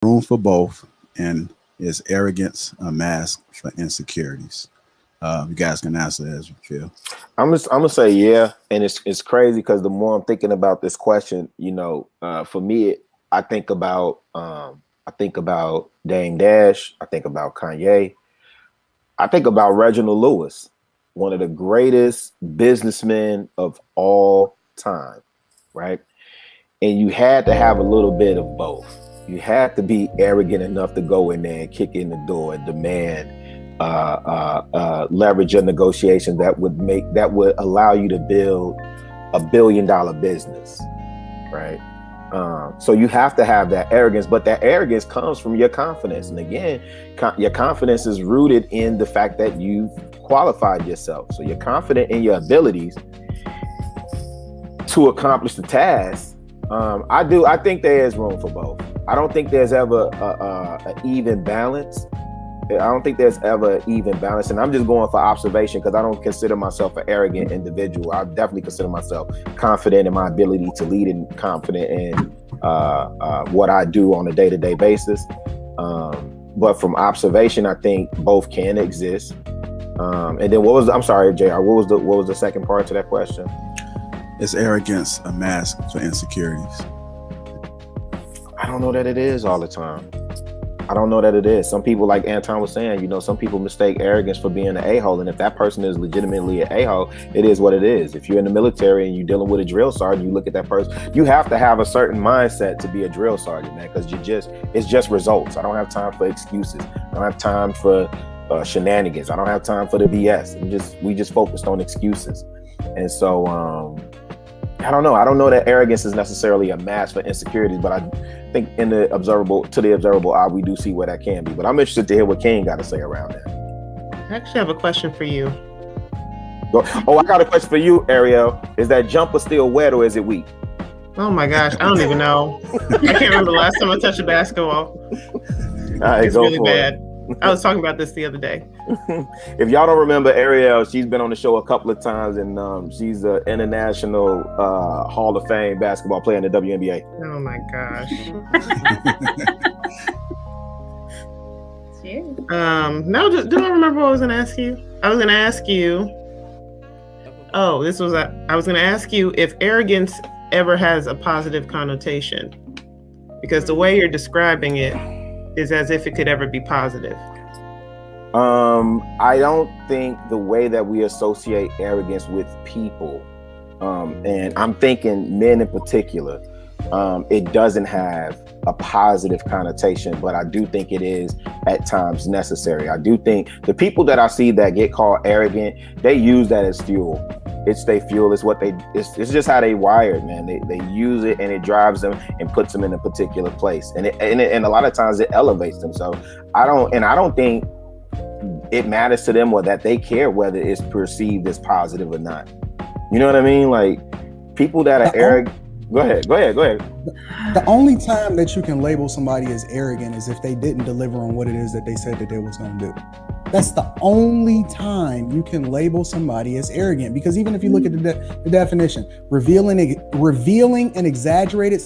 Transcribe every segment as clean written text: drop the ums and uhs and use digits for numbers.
room for both, and is arrogance a mask for insecurities? You guys can answer as you feel. I'm gonna say yeah, and it's crazy because the more I'm thinking about this question, for me, I think about Dame Dash, I think about Kanye, I think about Reginald Lewis, one of the greatest businessmen of all time, right? And you had to have a little bit of both. You had to be arrogant enough to go in there and kick in the door and demand leverage a negotiation that would allow you to build $1 billion business, right? So you have to have that arrogance, but that arrogance comes from your confidence. And again, your confidence is rooted in the fact that you've qualified yourself. So you're confident in your abilities to accomplish the task. I think there is room for both. I don't think there's ever an even balance. I don't think there's ever an even balance. And I'm just going for observation because I don't consider myself an arrogant individual. I definitely consider myself confident in my ability to lead and confident in what I do on a day-to-day basis. But from observation, I think both can exist. And then I'm sorry, JR, what was the second part to that question? Is arrogance a mask for insecurities? I don't know that it is all the time. I don't know that it is. Some people, like Anton was saying, some people mistake arrogance for being an a-hole. And if that person is legitimately an a-hole, it is what it is. If you're in the military and you're dealing with a drill sergeant, you look at that person, you have to have a certain mindset to be a drill sergeant, man, because it's just results. I don't have time for excuses. I don't have time for shenanigans. I don't have time for the BS. We just focused on excuses. And so, I don't know. I don't know that arrogance is necessarily a mask for insecurities, but I think to the observable eye, we do see where that can be. But I'm interested to hear what King got to say around that. I actually have a question for you. Oh, I got a question for you, Ariel. Is that jumper still wet or is it weak? Oh my gosh, I don't even know. I can't remember the last time I touched a basketball. It's really bad. I was talking about this the other day. If y'all don't remember Ariel, she's been on the show a couple of times, and she's an international Hall of Fame basketball player in the WNBA. Oh my gosh. No, do I remember what I was going to ask you? I was going to ask you. I was going to ask you if arrogance ever has a positive connotation, because the way you're describing it is as if it could ever be positive. I don't think the way that we associate arrogance with people, and I'm thinking men in particular, it doesn't have a positive connotation, but I do think it is at times necessary. I do think the people that I see that get called arrogant, they use that as fuel. It's their fuel. It's just how they wired, man. They use it and it drives them and puts them in a particular place. And a lot of times it elevates them. So I don't think it matters to them or that they care whether it's perceived as positive or not. You know what I mean? Like people that are arrogant. Go ahead. The only time that you can label somebody as arrogant is if they didn't deliver on what it is that they said that they was going to do. That's the only time you can label somebody as arrogant, because even if you look at the definition, revealing an exaggerated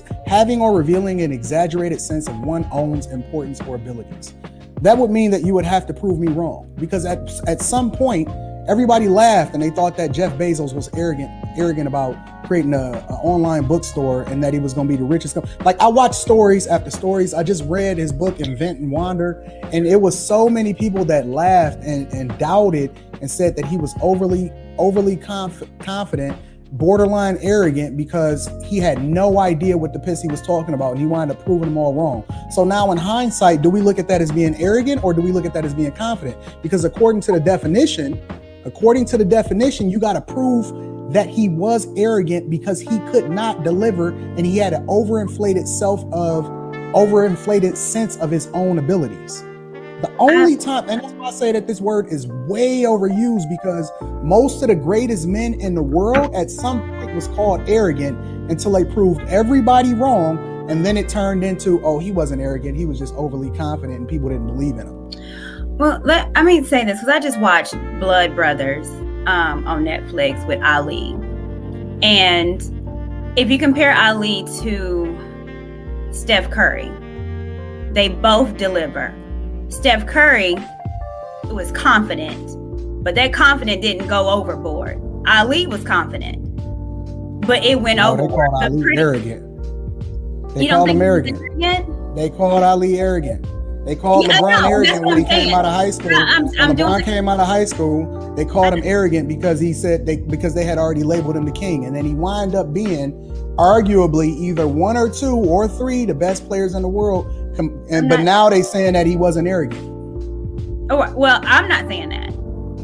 sense of one's own importance or abilities. That would mean that you would have to prove me wrong, because at some point, everybody laughed and they thought that Jeff Bezos was arrogant about creating an online bookstore and that he was going to be the richest. Like, I watched stories after stories. I just read his book, Invent and Wander, and it was so many people that laughed and doubted and said that he was overly confident, borderline arrogant, because he had no idea what the piss he was talking about, and he wound up proving them all wrong. So now in hindsight, do we look at that as being arrogant or do we look at that as being confident? Because according to the definition, you got to prove that he was arrogant because he could not deliver and he had an overinflated sense of his own abilities. The only time, and that's why I say that this word is way overused, because most of the greatest men in the world at some point was called arrogant until they proved everybody wrong, and then it turned into, oh, he wasn't arrogant, he was just overly confident and people didn't believe in him. Well, let me say this, because I just watched Blood Brothers on Netflix with Ali. And if you compare Ali to Steph Curry, They both deliver. Steph Curry was confident, but that confidence didn't go overboard. Ali was confident, but it went overboard. They called Ali arrogant. They called him arrogant. They called Ali arrogant. They called LeBron arrogant when he came out of high school. When LeBron came out of high school, they called him arrogant because he said because they had already labeled him the king, and then he wound up being arguably either one or two or three the best players in the world. But now they saying that he wasn't arrogant. Oh well, I'm not saying that.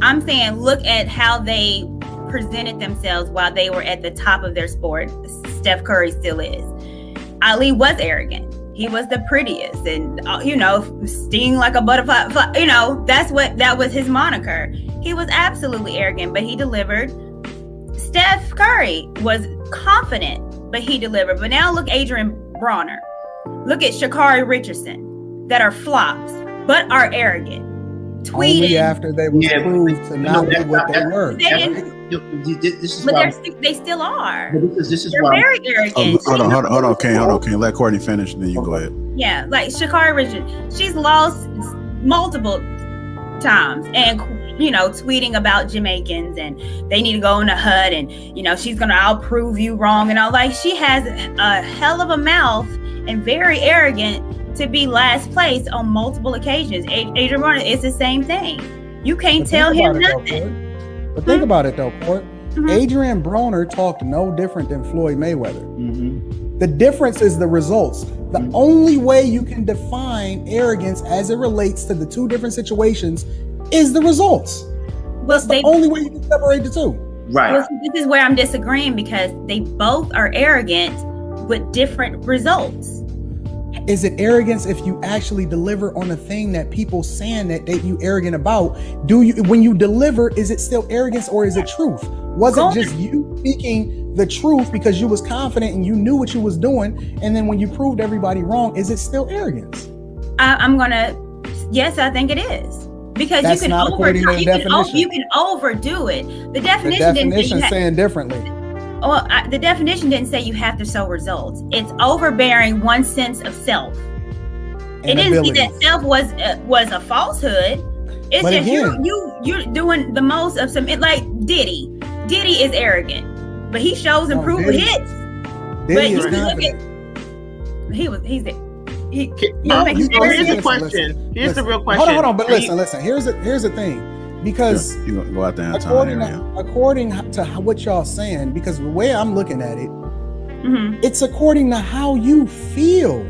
I'm saying look at how they presented themselves while they were at the top of their sport. Steph Curry still is. Ali was arrogant. He was the prettiest and, sting like a butterfly. That was his moniker. He was absolutely arrogant, but he delivered. Steph Curry was confident, but he delivered. But now look, Adrian Bronner. Look at Sha'Carri Richardson that are flops, but are arrogant. Tweeting. Only after they were proved to not be what they were. They still are. This is They're very arrogant. Hold on, Kane. Let Courtney finish, then you go ahead. Yeah, like Sha'Carri Richardson, she's lost multiple times, and tweeting about Jamaicans and they need to go in the hood, and she's gonna I'll prove you wrong, and all. Like, she has a hell of a mouth and very arrogant to be last place on multiple occasions. Adrian Bronner, it's the same thing. You can't tell him nothing. But think about it though, Court. Adrian Bronner talked no different than Floyd Mayweather. The difference is the results. The only way you can define arrogance as it relates to the two different situations is the results. That's the only way you can separate the two. Right. Well, this is where I'm disagreeing, because they both are arrogant with different results. Is it arrogance if you actually deliver on a thing that people saying that you arrogant about? When you deliver, is it still arrogance or is it truth? Was it just you speaking the truth because you was confident and you knew what you was doing, and then when you proved everybody wrong, is it still arrogance? Yes, I think it is. Because that's not according to the definition. You can overdo it. The definition saying differently. Well, the definition didn't say you have to show results. It's overbearing one's sense of self. It didn't say that self was a falsehood. It's but just again, you're doing the most of some, like Diddy. Diddy is arrogant, but he shows and proves hits. Diddy is confident. Here's the question. Here's the real question. Hold on. But listen. Here's the thing. Because you gonna go out there according to what y'all saying, because the way I'm looking at it, it's according to how you feel.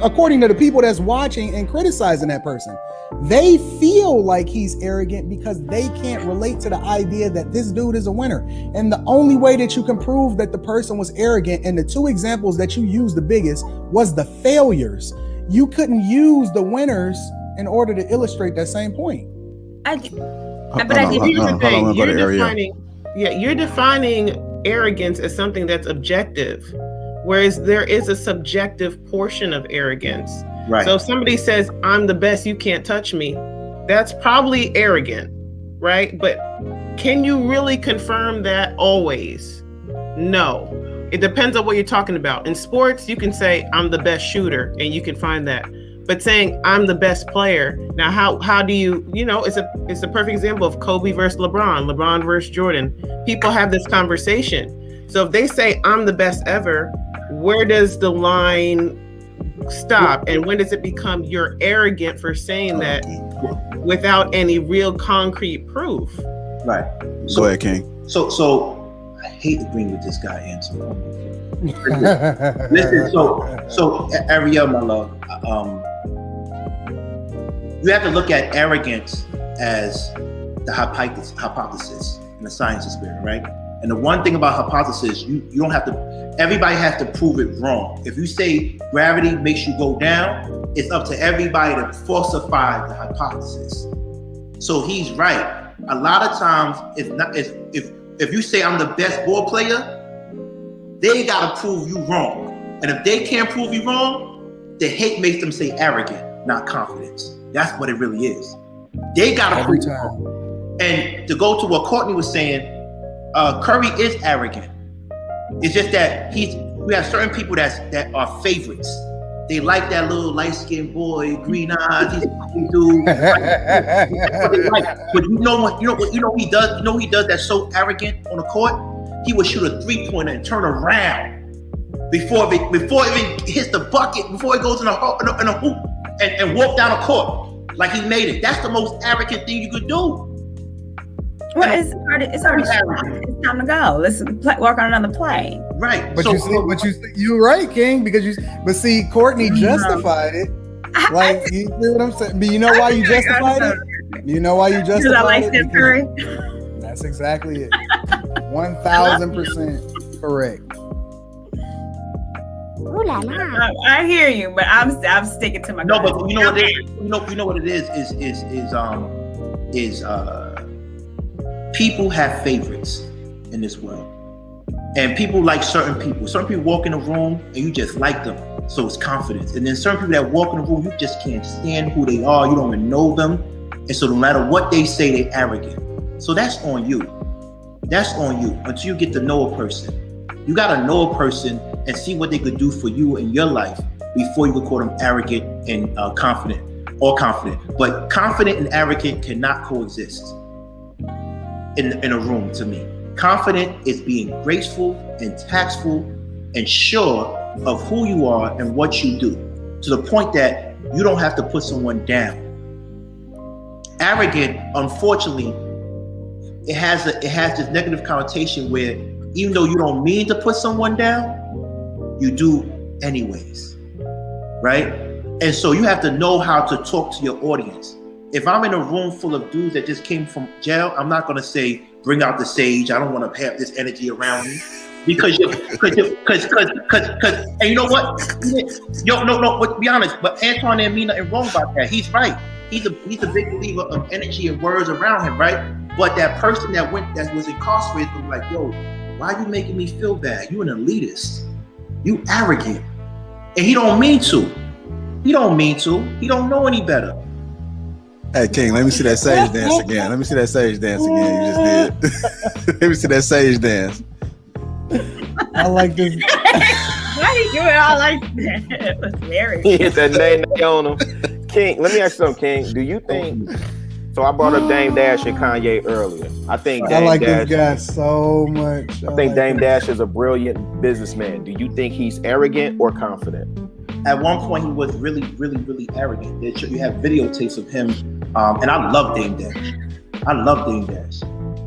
According to the people that's watching and criticizing that person, they feel like he's arrogant because they can't relate to the idea that this dude is a winner. And the only way that you can prove that the person was arrogant, and the two examples that you used the biggest, was the failures. You couldn't use the winners in order to illustrate that same point. You're defining arrogance as something that's objective, whereas there is a subjective portion of arrogance. Right. So if somebody says, "I'm the best, you can't touch me," that's probably arrogant, right? But can you really confirm that always? No. It depends on what you're talking about. In sports, you can say, "I'm the best shooter," and you can find that. But saying I'm the best player, now how do you, it's a perfect example of Kobe versus LeBron versus Jordan. People have this conversation. So if they say I'm the best ever, where does the line stop? And when does it become you're arrogant for saying that without any real concrete proof? Right. Go ahead, King. So I hate agreeing with this guy, Antoine. Listen, so Ariel, my love, you have to look at arrogance as the hypothesis in the science spirit, right? And the one thing about hypothesis, you don't have to, everybody has to prove it wrong. If you say gravity makes you go down, it's up to everybody to falsify the hypothesis. So he's right. A lot of times, if you say I'm the best ball player, they gotta prove you wrong. And if they can't prove you wrong, the hate makes them say arrogant, not confidence. That's what it really is. They gotta prove you wrong. And to go to what Courtney was saying, Curry is arrogant. It's just that we have certain people that are favorites. They like that little light-skinned boy, green eyes. He's a cool dude. But you know what he does? You know he does that's so arrogant on the court? He would shoot a 3-pointer and turn around before it even hits the bucket, before it goes in a hoop, and walk down the court like he made it. That's the most arrogant thing you could do. Well, it's already shot. It's time to go. Let's work on another play. Right. But you're right, King, but see, Courtney justified it. Like, you see what I'm saying? But you know why you justified it? You know why you justified it? Because I like Steph Curry. That's exactly it. 1,000% correct. Ooh la la. I hear you, but I'm sticking to my. No, but you know what it is? You know what it is people have favorites in this world. And people like certain people. Certain people walk in a room and you just like them. So it's confidence. And then certain people that walk in a room, you just can't stand who they are. You don't even know them. And so no matter what they say, they're arrogant. So that's on you. That's on you until you get to know a person. You got to know a person and see what they could do for you in your life before you could call them arrogant and confident. But confident and arrogant cannot coexist in a room to me. Confident is being graceful and tactful and sure of who you are and what you do, to the point that you don't have to put someone down. Arrogant, unfortunately, it has this negative connotation where even though you don't mean to put someone down, you do anyways, right? And so you have to know how to talk to your audience. If I'm in a room full of dudes that just came from jail, I'm not going to say, bring out the sage. I don't want to have this energy around me. Because and you know what? But be honest, but Antoine didn't mean nothing wrong about that. He's right. He's a big believer of energy and words around him, right? But that person that was incarcerated was like, yo, why are you making me feel bad? You an elitist. You arrogant. And he don't mean to. He don't know any better. Hey, King, let me see that sage dance again. You just did. Let me see that sage dance. I like this. Why are you doing all like that? It was hilarious. He hit that name on him. King, let me ask you something, King. Do you think, so I brought up Dame Dash and Kanye earlier. I think Dame like Dash, this guy so much. I think Dame Dash is a brilliant businessman. Do you think he's arrogant or confident? At one point, he was really, really, really arrogant. You have videotapes of him, and I love Dame Dash.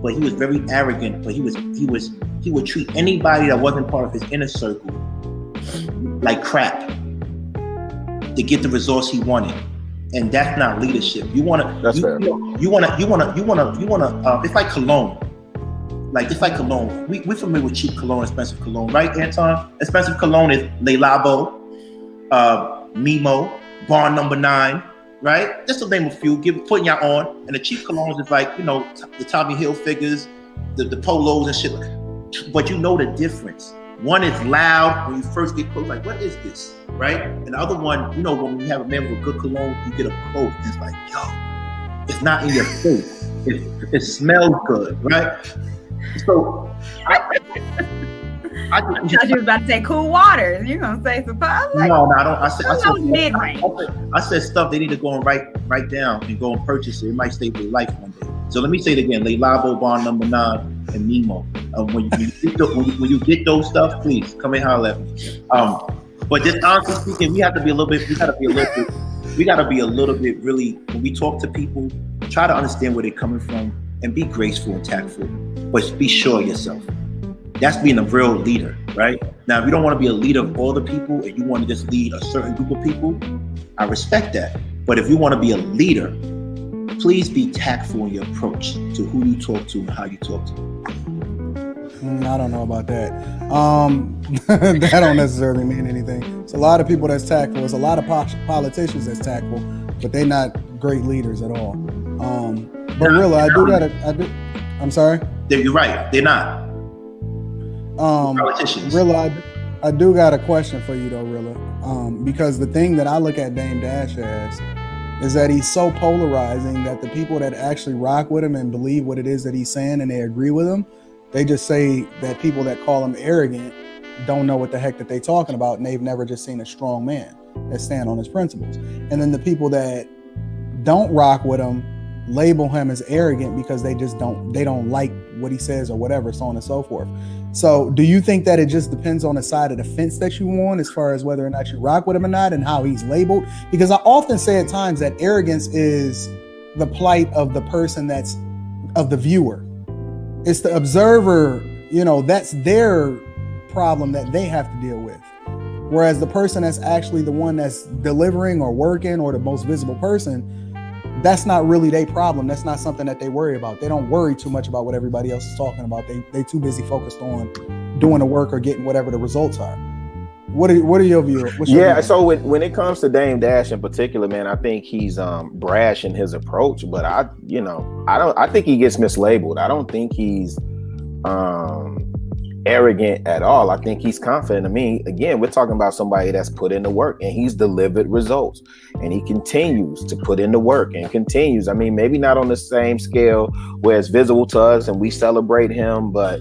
But he was very arrogant. But he would treat anybody that wasn't part of his inner circle like crap to get the results he wanted, and that's not leadership. You want to. It's like cologne. It's like cologne. We're familiar with cheap cologne, expensive cologne, right, Anton? Expensive cologne is Le Labo, Mimo, Barn Number 9, right? Just to name a few, putting y'all on. And the cheap colognes is like, the Tommy Hilfigers, the polos and shit. But you know the difference. One is loud when you first get close, like, what is this, right? And the other one, when you have a man with a good cologne, you get up close, and it's like, yo, it's not in your face. It smells good, right? So, I thought you were about to say cool waters. You're gonna say some. No, I don't. I said stuff they need to go and write down and go and purchase it. It might save their life one day. So let me say it again: Le Labo, Barn Number 9, and Mimo. When you get those stuff, please come and holler at me. But just honestly speaking, we got to be a little bit really, when we talk to people, try to understand where they're coming from and be graceful and tactful, but be sure of yourself. That's being a real leader, right? Now, if you don't want to be a leader of all the people and you want to just lead a certain group of people, I respect that. But if you want to be a leader, please be tactful in your approach to who you talk to and how you talk to them. I don't know about that. That don't necessarily mean anything. It's a lot of people that's tactful. It's a lot of politicians that's tactful, but they're not great leaders at all. But really, I'm sorry? You're right. They're not. Politicians. Rilla, I do got a question for you though, Rilla. Because the thing that I look at Dame Dash as is that he's so polarizing that the people that actually rock with him and believe what it is that he's saying and they agree with him, they just say that people that call him arrogant don't know what the heck that they're talking about and they've never just seen a strong man. that stand on his principles. And then the people that don't rock with him label him as arrogant because they don't like what he says or whatever, so on and so forth. So do you think that it just depends on the side of the fence that you want as far as whether or not you rock with him or not and how he's labeled? Because I often say at times that arrogance is the plight of the person that's of the viewer. It's the observer, that's their problem that they have to deal with. Whereas the person that's actually the one that's delivering or working or the most visible person, that's not really their problem. That's not something that they worry about. They don't worry too much about what everybody else is talking about. They too busy focused on doing the work or getting whatever the results are. What are your views? So when it comes to Dame Dash in particular, man, I think he's brash in his approach, but I think he gets mislabeled. I don't think he's arrogant at all. I think he's confident. I mean, again, we're talking about somebody that's put in the work and he's delivered results, and he continues to put in the work and continues. I mean, maybe not on the same scale where it's visible to us and we celebrate him, but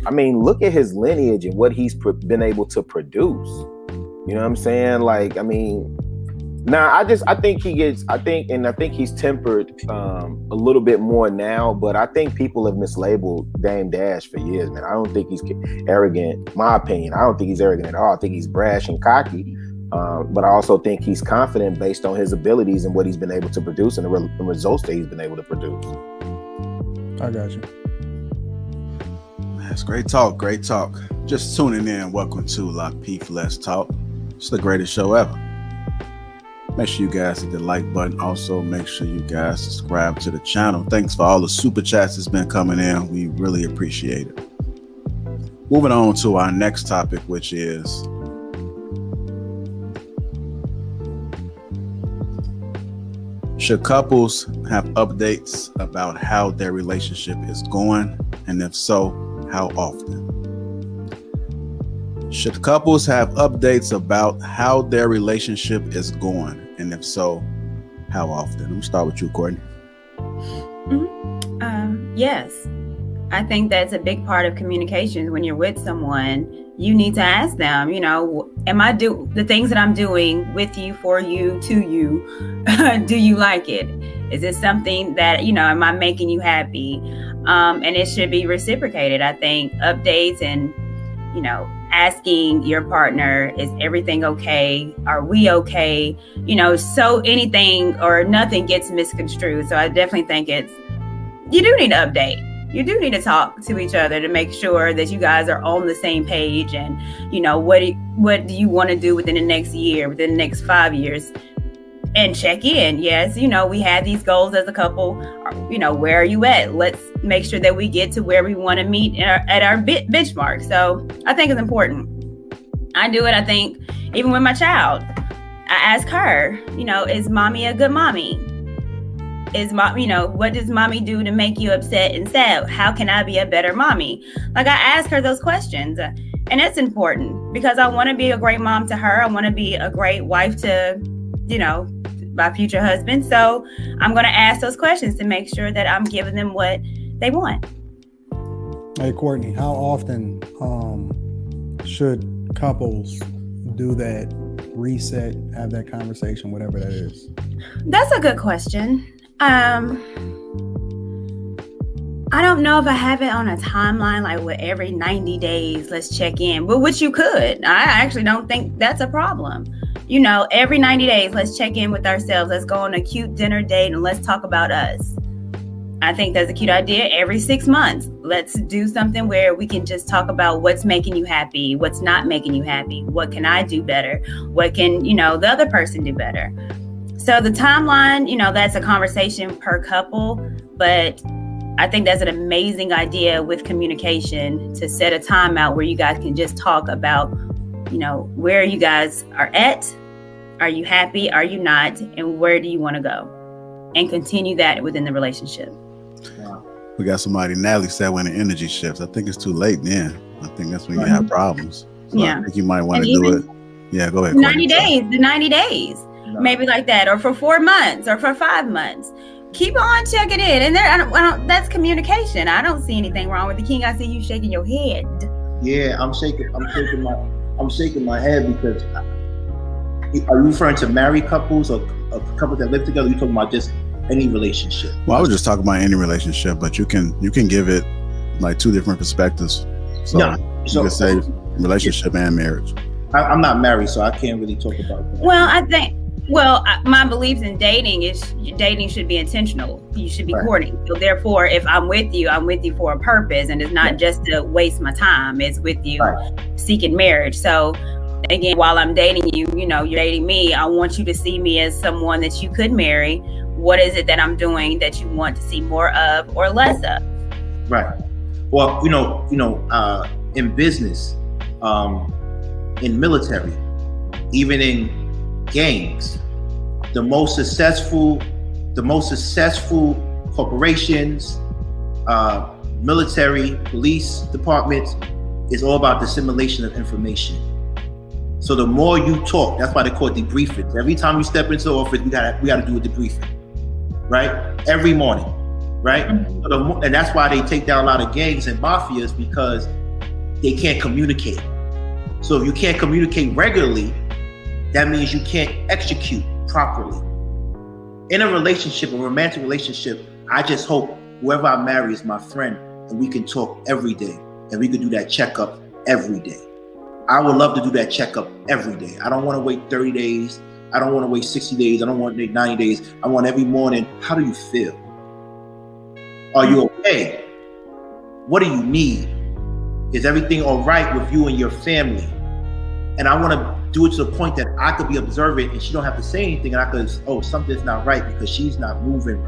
I mean, look at his lineage and what he's been able to produce. You know what I'm saying? Like, I mean, I think he's tempered a little bit more now, but I think people have mislabeled Dame Dash for years, man. I don't think he's arrogant, my opinion. I don't think he's arrogant at all. I think he's brash and cocky, but I also think he's confident based on his abilities and what he's been able to produce and the results that he's been able to produce. I got you. That's great talk. Just tuning in. Welcome to Lock P for Let's Talk. It's the greatest show ever. Make sure you guys hit the like button. Also, make sure you guys subscribe to the channel. Thanks for all the super chats that's been coming in. We really appreciate it. Moving on to our next topic, which is should couples have updates about how their relationship is going? And if so, how often? Should couples have updates about how their relationship is going? And if so, how often? Let me start with you, Courtney. Yes. I think that's a big part of communication. When you're with someone, you need to ask them, am I do the things that I'm doing with you, for you, to you? Do you like it? Is it something that, am I making you happy? And it should be reciprocated. I think updates and, asking your partner, is everything okay? Are we okay? So anything or nothing gets misconstrued. So I definitely think you do need to update. You do need to talk to each other to make sure that you guys are on the same page. And, what do you want to do within the next year, within the next 5 years? And check in. Yes, we had these goals as a couple. Where are you at? Let's make sure that we get to where we want to meet at our benchmark. So I think it's important. I do it, I think, even with my child. I ask her, is mommy a good mommy? What does mommy do to make you upset and sad? How can I be a better mommy? Like, I ask her those questions. And it's important because I want to be a great mom to her. I want to be a great wife to, my future husband. So I'm going to ask those questions to make sure that I'm giving them what they want. Hey, Courtney, how often should couples do that reset, have that conversation, whatever that is? That's a good question. I don't know if I have it on a timeline, like with every 90 days, let's check in, but which you could. I actually don't think that's a problem. Every 90 days, let's check in with ourselves. Let's go on a cute dinner date and let's talk about us. I think that's a cute idea. Every 6 months, let's do something where we can just talk about what's making you happy, what's not making you happy. What can I do better? What can, the other person do better? So the timeline, that's a conversation per couple, but I think that's an amazing idea with communication to set a time out where you guys can just talk about, where you guys are at. Are you happy? Are you not? And where do you want to go? And continue that within the relationship. We got somebody, Natalie said, when the energy shifts. I think it's too late then. I think that's when you have problems. So I think you might want to do it. Yeah, go ahead. 90 days. Maybe like that, or for 4 months, or for 5 months. Keep on checking in, and there. I don't. That's communication. I don't see anything wrong with the king. I see you shaking your head. Yeah, I'm shaking my head because Are you referring to married couples or couples that live together? You talking about just any relationship? Well, I was just talking about any relationship, but you can give it like two different perspectives. So you can say relationship and marriage. I'm not married, so I can't really talk about that. Well, I think, my beliefs in dating is dating should be intentional. You should be courting. So therefore, if I'm with you for a purpose, and it's not just to waste my time. It's with you seeking marriage. So again, while I'm dating you, you're dating me. I want you to see me as someone that you could marry. What is it that I'm doing that you want to see more of or less of? Right. Well, in business, in military, even in gangs, the most successful corporations, military, police departments, is all about dissemination of information. So the more you talk, that's why they call it debriefing. Every time you step into the office, we gotta do a debriefing, right? Every morning, right? Mm-hmm. And that's why they take down a lot of gangs and mafias, because they can't communicate. So if you can't communicate regularly, that means you can't execute properly. In a relationship, a romantic relationship, I just hope whoever I marry is my friend, and we can talk every day, and we can do that checkup every day. I would love to do that checkup every day. I don't want to wait 30 days. I don't want to wait 60 days. I don't want to wait 90 days. I want every morning, how do you feel? Are you okay? What do you need? Is everything all right with you and your family? And I want to do it to the point that I could be observant and she don't have to say anything, and I could, something's not right because she's not moving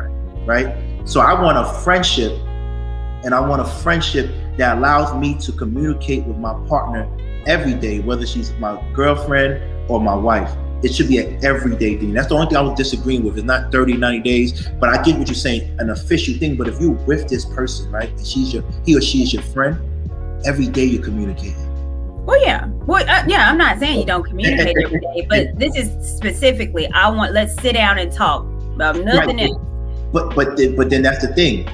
right? So I want a friendship, and I want a friendship that allows me to communicate with my partner every day, whether she's my girlfriend or my wife. It should be an everyday thing. That's the only thing I was disagreeing with. It's not 30, 90 days, but I get what you're saying, an official thing. But if you're with this person, right, and he or she is your friend, every day you're communicating. Well, yeah. I'm not saying you don't communicate every day, but this is specifically, let's sit down and talk about nothing else. But then that's the thing.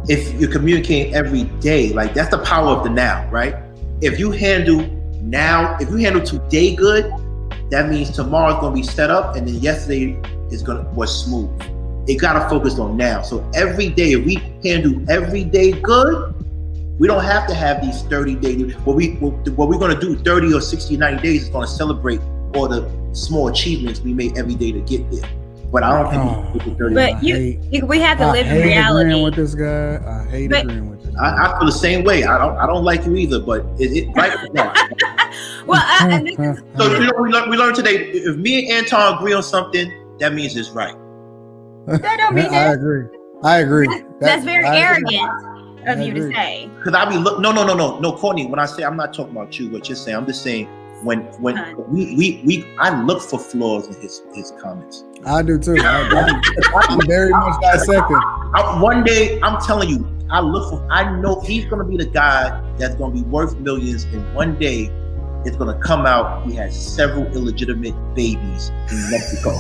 If you're communicating every day, like, that's the power of the now, right? If you handle today good, that means tomorrow's gonna be set up, and then yesterday was smooth. It gotta focus on now. So every day, if we handle every day good, we don't have to have these 30 days. What we're gonna do 30 or 60, 90 days is gonna celebrate all the small achievements we made every day to get there. But I don't think we can do 30. But we have to live in reality. Agreeing with this guy. I hate agreeing with this guy. I feel the same way. I don't like you either, but it right or wrong? So we learned today, if me and Anton agree on something, that means it's right. That don't mean I agree. That's very arrogant of you to say. Because I be no, Courtney. When I say, I'm not talking about you, what you're saying, I'm just saying when I look for flaws in his comments. I do too. I'm very much dissecting. One day, I'm telling you, I know he's gonna be the guy that's gonna be worth millions, and one day it's gonna come out he has several illegitimate babies in Mexico.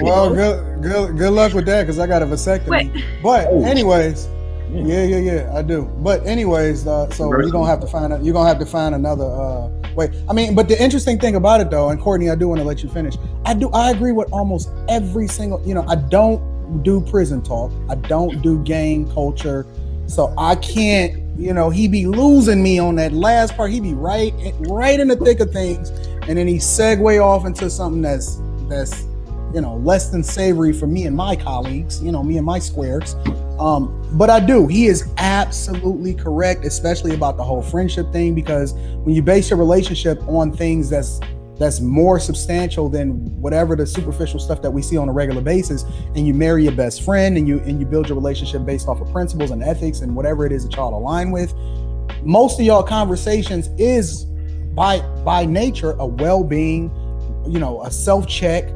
Well, good luck with that, because I got a vasectomy. But anyways, yeah, I do. But anyways, so you're gonna have to find another way. I mean, but the interesting thing about it, though, and Courtney, I do want to let you finish. I agree with almost every single. I don't do prison talk. I don't do gang culture. So I can't. He be losing me on that last part. He be right in the thick of things, and then he segue off into something that's less than savory for me and my colleagues. Me and my squares. But I do. He is absolutely correct, especially about the whole friendship thing, because when you base your relationship on things that's more substantial than whatever the superficial stuff that we see on a regular basis, and you marry your best friend and you build your relationship based off of principles and ethics and whatever it is that y'all align with, most of y'all conversations is by nature a well-being, a self-check,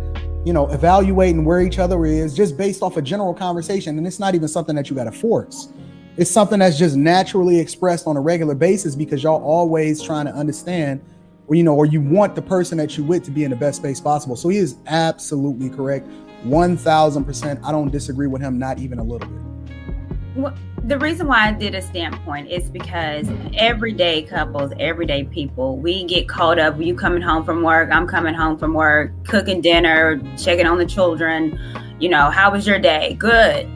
evaluating where each other is, just based off a general conversation. And it's not even something that you got to force. It's something that's just naturally expressed on a regular basis, because y'all always trying to understand, or you want the person that you with to be in the best space possible. So he is absolutely correct, 1000%. I don't disagree with him, not even a little bit. The reason why I did a standpoint is because everyday couples, everyday people, we get caught up. You coming home from work, I'm coming home from work, cooking dinner, checking on the children. How was your day? Good.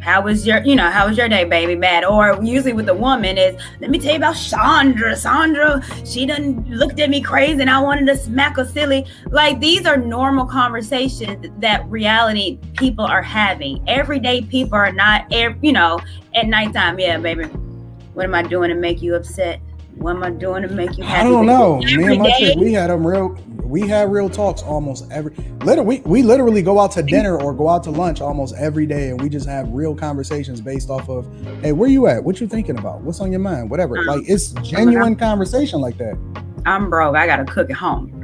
How was your day, baby? Bad. Or usually with the woman is, let me tell you about Sandra. She done looked at me crazy and I wanted to smack her silly. Like, these are normal conversations that reality people are having. Everyday people are not, at nighttime. Yeah, baby. What am I doing to make you upset? What am I doing to make you happy? I don't know. Me and my chick, we had real talks almost we literally go out to dinner or go out to lunch almost every day, and we just have real conversations based off of, hey, where you at? What you thinking about? What's on your mind? Whatever. Like, it's genuine conversation like that. I'm broke. I gotta cook at home.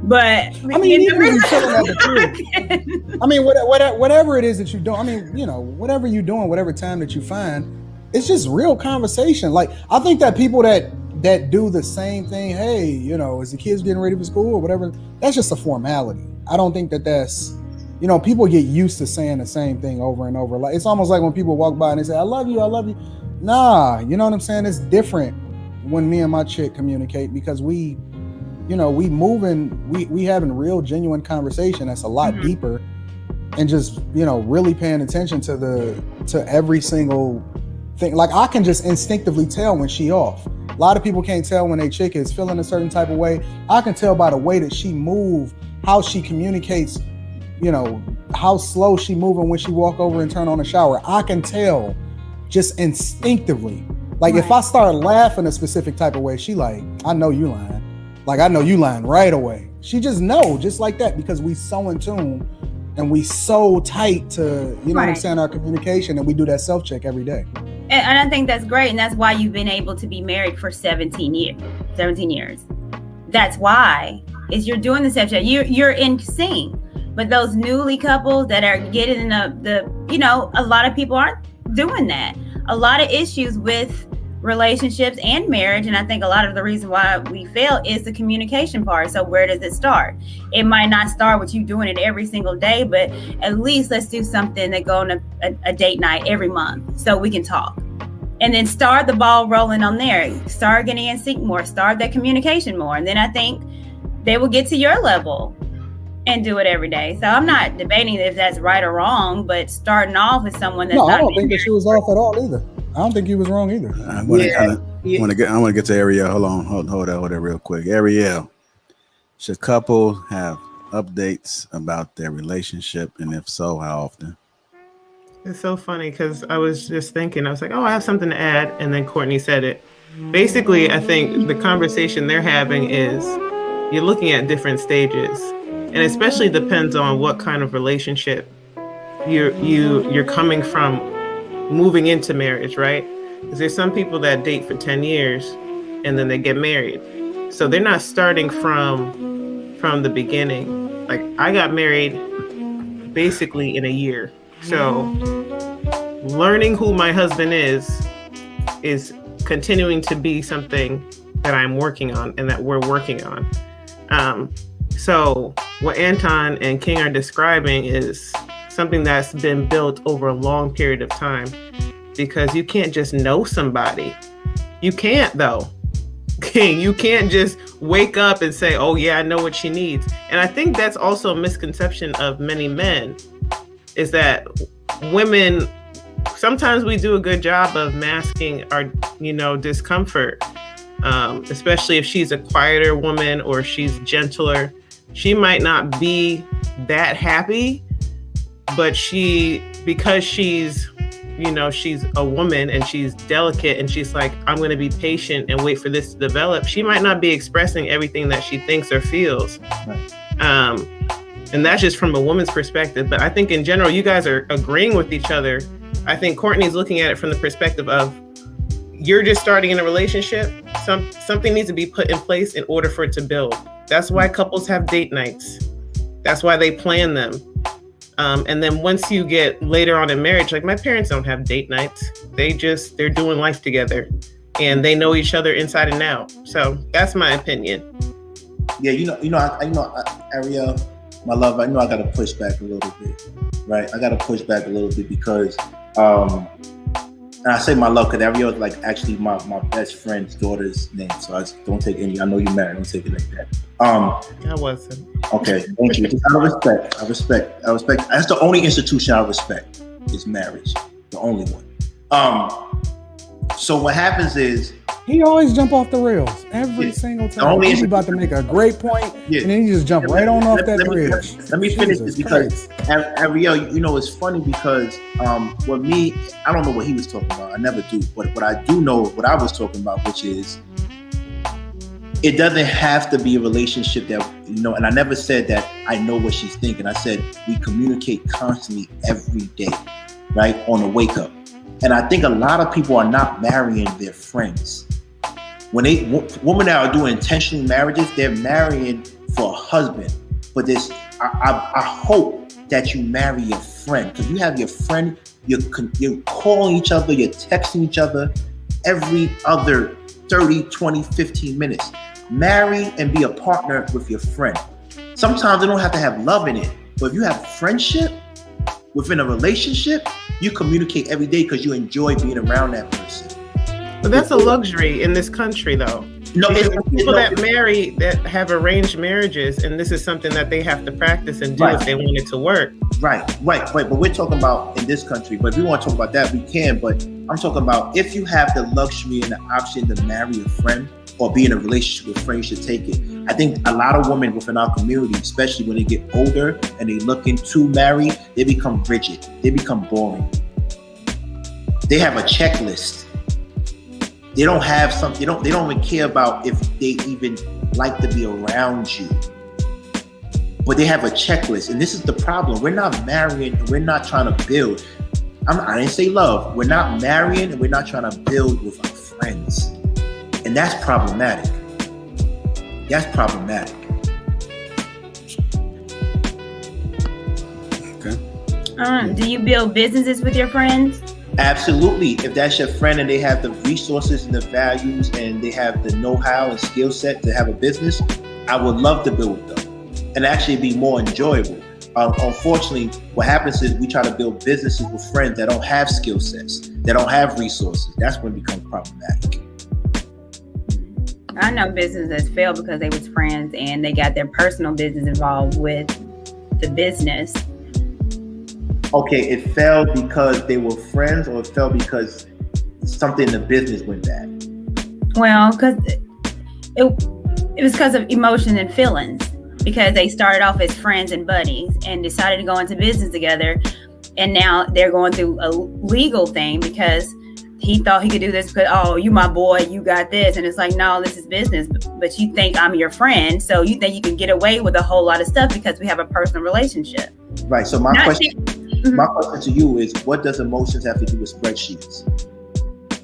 But I mean, even if you're chilling at the crib, I mean, whatever it is that you do, I mean, whatever you're doing, whatever time that you find, it's just real conversation. Like, I think that people that do the same thing, hey, is the kids getting ready for school or whatever, that's just a formality. I don't think that's, people get used to saying the same thing over and over. Like, it's almost like when people walk by and they say, I love you. Nah, you know what I'm saying? It's different when me and my chick communicate, because we having real genuine conversation that's a lot deeper, and just, really paying attention to every single thing. Like, I can just instinctively tell when she off. A lot of people can't tell when a chick is feeling a certain type of way. I can tell by the way that she move, how she communicates, how slow she moving when she walk over and turn on the shower. I can tell just instinctively. Like, if I start laughing a specific type of way, she like, I know you lying. Like, I know you lying right away. She just know, just like that, because we so in tune and we so tight to, what I'm saying, our communication, and we do that self-check every day. And I think that's great. And that's why you've been able to be married for 17 years. That's why is you're doing the self-check. You're in sync. But those newly couples that are getting in a lot of people aren't doing that. A lot of issues with relationships and marriage, and I think a lot of the reason why we fail is the communication part. So where does it start? It might not start with you doing it every single day, but at least let's do something that go on a date night every month so we can talk. And then start the ball rolling on there. Start getting in sync more. Start that communication more. And then I think they will get to your level and do it every day. So I'm not debating if that's right or wrong, but starting off with someone that's I don't think that she was off at all either. I don't think he was wrong either. I want to get to Ariel. Hold that real quick. Ariel, should couples have updates about their relationship, and if so, how often? It's so funny because I was just thinking, I was like, oh, I have something to add, and then Courtney said it. Basically, I think the conversation they're having is you're looking at different stages, and especially depends on what kind of relationship you're coming from. Moving into marriage, right? Because there's some people that date for 10 years and then they get married. So they're not starting from the beginning. Like, I got married basically in a year. So learning who my husband is continuing to be something that I'm working on and that we're working on. So what Anton and King are describing is something that's been built over a long period of time, because you can't just know somebody. You can't, though. King, you can't just wake up and say, oh yeah, I know what she needs. And I think that's also a misconception of many men, is that women, sometimes we do a good job of masking our, discomfort, especially if she's a quieter woman or she's gentler. She might not be that happy, but because she's a woman and she's delicate and she's like, I'm going to be patient and wait for this to develop, she might not be expressing everything that she thinks or feels. Right. And that's just from a woman's perspective. But I think in general, you guys are agreeing with each other. I think Courtney's looking at it from the perspective of, you're just starting in a relationship. Something needs to be put in place in order for it to build. That's why couples have date nights. That's why they plan them. And then once you get later on in marriage, like my parents don't have date nights. They're doing life together and they know each other inside and out. So that's my opinion. Yeah, Ariel, my love, I know I got to push back a little bit, right? I got to push back a little bit because And I say my love because Ariel is like actually my best friend's daughter's name. So I just don't take any. I know you're married. Don't take it like that. I wasn't. Okay, thank you. Just out of respect. I respect. That's the only institution I respect is marriage. The only one. So what happens is he always jump off the rails every single time. He's about to make a great point, and then he just jump right on off that bridge. Let me finish this because Ariel, you know, it's funny because with me, I don't know what he was talking about. I never do, but what I do know, what I was talking about, which is it doesn't have to be a relationship that, you know, and I never said that I know what she's thinking. I said we communicate constantly every day, right, on the wake up. And I think a lot of people are not marrying their friends. When women that are doing intentional marriages, they're marrying for a husband. But I hope that you marry your friend, because you have your friend, you're calling each other, you're texting each other every other 30, 20, 15 minutes. Marry and be a partner with your friend. Sometimes they don't have to have love in it, but if you have friendship within a relationship, you communicate every day because you enjoy being around that person. But that's a luxury in this country, though. No, people that marry, that have arranged marriages, and this is something that they have to practice and do if they want it to work. Right. But we're talking about in this country. But if we want to talk about that, we can. But I'm talking about if you have the luxury and the option to marry a friend or be in a relationship with a friend, you should take it. I think a lot of women within our community, especially when they get older and they looking to marry, they become rigid. They become boring. They have a checklist. They don't have something. They don't even care about if they even like to be around you. But they have a checklist, and this is the problem. We're not marrying, and we're not trying to build. I didn't say love. We're not marrying, and we're not trying to build with our friends, and that's problematic. That's problematic. Okay. Do you build businesses with your friends? Absolutely. If that's your friend and they have the resources and the values and they have the know-how and skill set to have a business, I would love to build with them and actually be more enjoyable. Unfortunately, what happens is we try to build businesses with friends that don't have skill sets, that don't have resources. That's when it becomes problematic. I know businesses that fail because they was friends and they got their personal business involved with the business. Okay, it failed because they were friends, or it failed because something in the business went bad? Well, because it was because of emotions and feelings. Because they started off as friends and buddies and decided to go into business together, and now they're going through a legal thing because he thought he could do this because, oh, you my boy, you got this, and it's like, no, this is business. But you think I'm your friend, so you think you can get away with a whole lot of stuff because we have a personal relationship. Right. So my question to you is, what does emotions have to do with spreadsheets?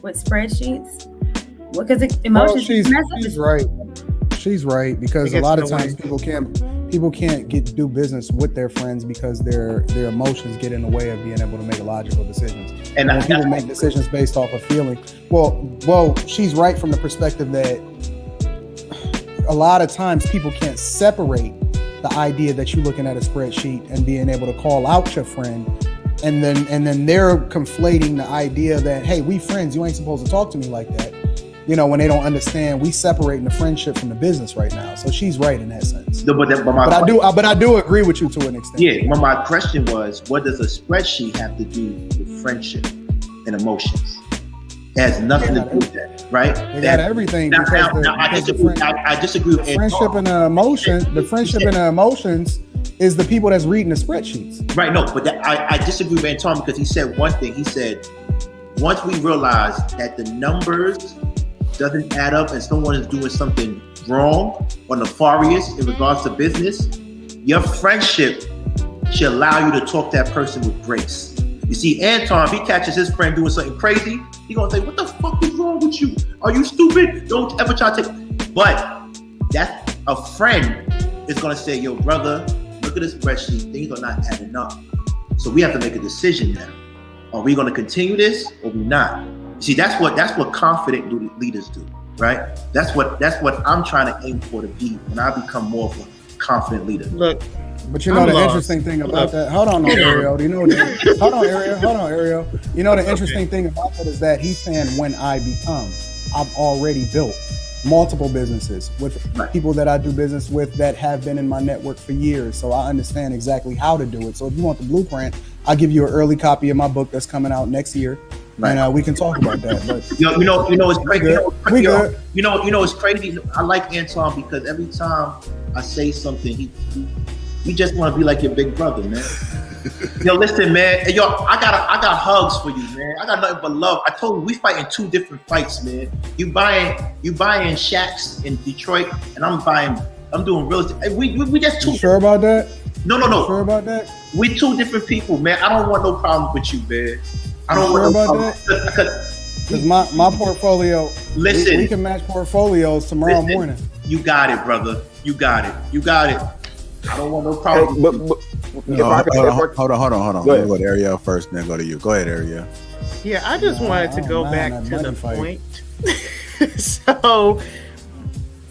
With spreadsheets? Well, because emotions. She's right. She's right, because a lot of times people can't do business with their friends because their emotions get in the way of being able to make logical decisions. And when people make decisions based off of feeling. Well, she's right from the perspective that a lot of times people can't separate the idea that you're looking at a spreadsheet and being able to call out your friend, and then they're conflating the idea that, hey, we friends, you ain't supposed to talk to me like that. You know, when they don't understand, we separating the friendship from the business right now. So she's right in that sense. No, but I do agree with you to an extent. Yeah, but my question was, what does a spreadsheet have to do with friendship and emotions? It has nothing to do with that, right? They got everything. I disagree with friendship and the emotion. The friendship and the emotions is the people that's reading the spreadsheets. Right. No, but I disagree with Anton because he said one thing. He said, once we realize that the numbers doesn't add up and someone is doing something wrong or nefarious in regards to business, your friendship should allow you to talk to that person with grace. You see, Anton, if he catches his friend doing something crazy, he's gonna say, what the fuck is wrong with you? Are you stupid? Don't ever try to take. But that a friend is gonna say, yo, brother, look at this spreadsheet, things are not adding up. So we have to make a decision now. Are we gonna continue this or we not? See, that's what confident leaders do, right? That's what I'm trying to aim for to be when I become more of a confident leader. Look, But you know the interesting thing about that. Hold on, Ariel. You know hold on, Ariel. You know the interesting thing about that is that he's saying when I become, I've already built multiple businesses with people that I do business with that have been in my network for years. So I understand exactly how to do it. So if you want the blueprint, I'll give you an early copy of my book that's coming out next year. Right. And we can talk about that. But you know, it's crazy. We good. You know, it's crazy. I like Anton because every time I say something, he just want to be like your big brother, man. Yo, listen, man. Hey, yo, I got hugs for you, man. I got nothing but love. I told you we fighting 2 different fights, man. You buying shacks in Detroit, and I'm doing real estate. We just 2. You sure about that? No. You sure about that? We 2 different people, man. I don't want no problem with you, man. I don't sure want no about problem. Because my portfolio. Listen, we can match portfolios tomorrow morning. You got it, brother. You got it. I don't want no problem. Hey, hold on. Let me go to Ariel first, then go to you. Go ahead, Ariel. Yeah, I just wanted to go back to the point. So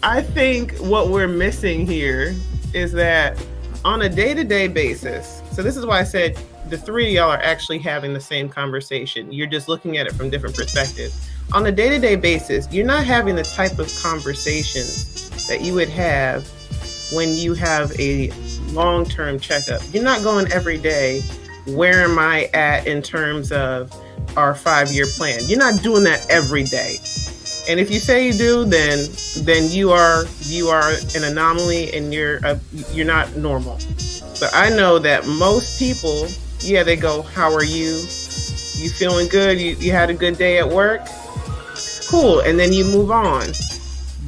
I think what we're missing here is that on a day-to-day basis, so this is why I said the 3 of y'all are actually having the same conversation. You're just looking at it from different perspectives. On a day-to-day basis, you're not having the type of conversations that you would have when you have a long-term checkup. You're not going every day, where am I at in terms of our 5-year plan? You're not doing that every day. And if you say you do, then you are an anomaly and you're not normal. But I know that most people, they go, how are you? You feeling good? You had a good day at work? Cool. And then you move on.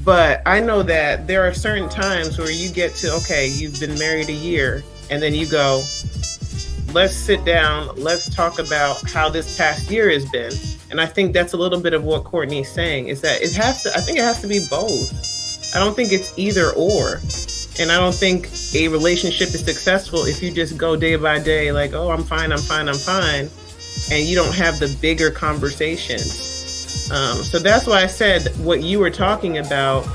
But I know that there are certain times where you get to, okay, you've been married a year, and then you go, let's sit down, let's talk about how this past year has been. And I think that's a little bit of what Courtney's saying, is that I think it has to be both. I don't think it's either or. And I don't think a relationship is successful if you just go day by day like, oh, I'm fine, and you don't have the bigger conversations. So that's why I said what you were talking about.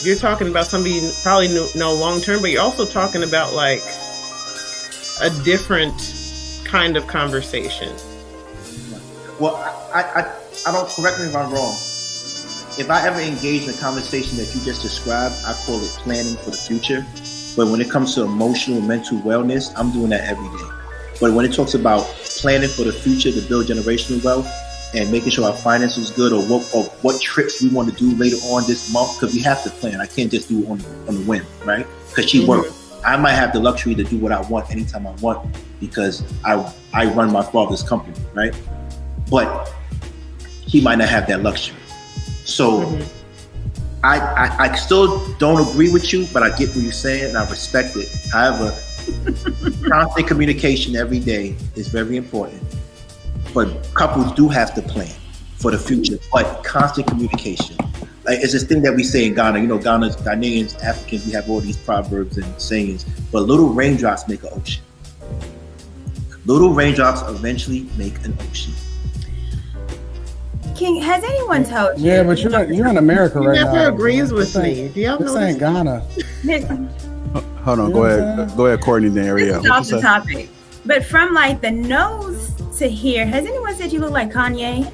You're talking about somebody you probably know long-term, but you're also talking about like a different kind of conversation. Well, I don't, correct me if I'm wrong. If I ever engage in a conversation that you just described, I call it planning for the future. But when it comes to emotional and mental wellness, I'm doing that every day. But when it talks about planning for the future to build generational wealth, and making sure our finances is good, or what trips we want to do later on this month, because we have to plan. I can't just do it on the whim, right? Because she works. I might have the luxury to do what I want anytime I want because I run my father's company, right? But he might not have that luxury. So I still don't agree with you, but I get what you're saying and I respect it. However, constant communication every day is very important. But couples do have to plan for the future, but constant communication. Like, it's this thing that we say in Ghana, Ghanaians, Africans, we have all these proverbs and sayings, but little raindrops make an ocean. Little raindrops eventually make an ocean. King, has anyone told you? Yeah, but you're in America right now. He never agrees with me. Do y'all know this? Ain't Ghana. Hold on, go ahead, Courtney, then Ariel. This is off the topic. But from like the nose to here, has anyone said you look like Kanye?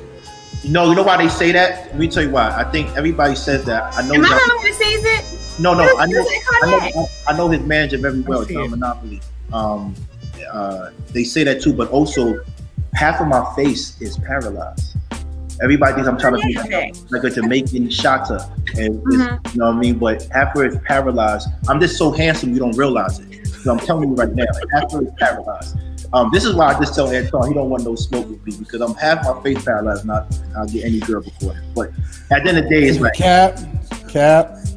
No, you know why they say that? Let me tell you why. I think everybody says that. I know. Am I the only one that says it? No. I know his manager very well, John Monopoly. They say that too, but also half of my face is paralyzed. Everybody thinks I'm trying to be like a Jamaican shatta, and you know what I mean. But half of it is paralyzed. I'm just so handsome you don't realize it. So I'm telling you right now, like, half of it is paralyzed. This is why I just tell Anton he don't want no smoke with me because I'm half my face paralyzed. I'll get any girl before him. But at the end of the day, it's like Cap.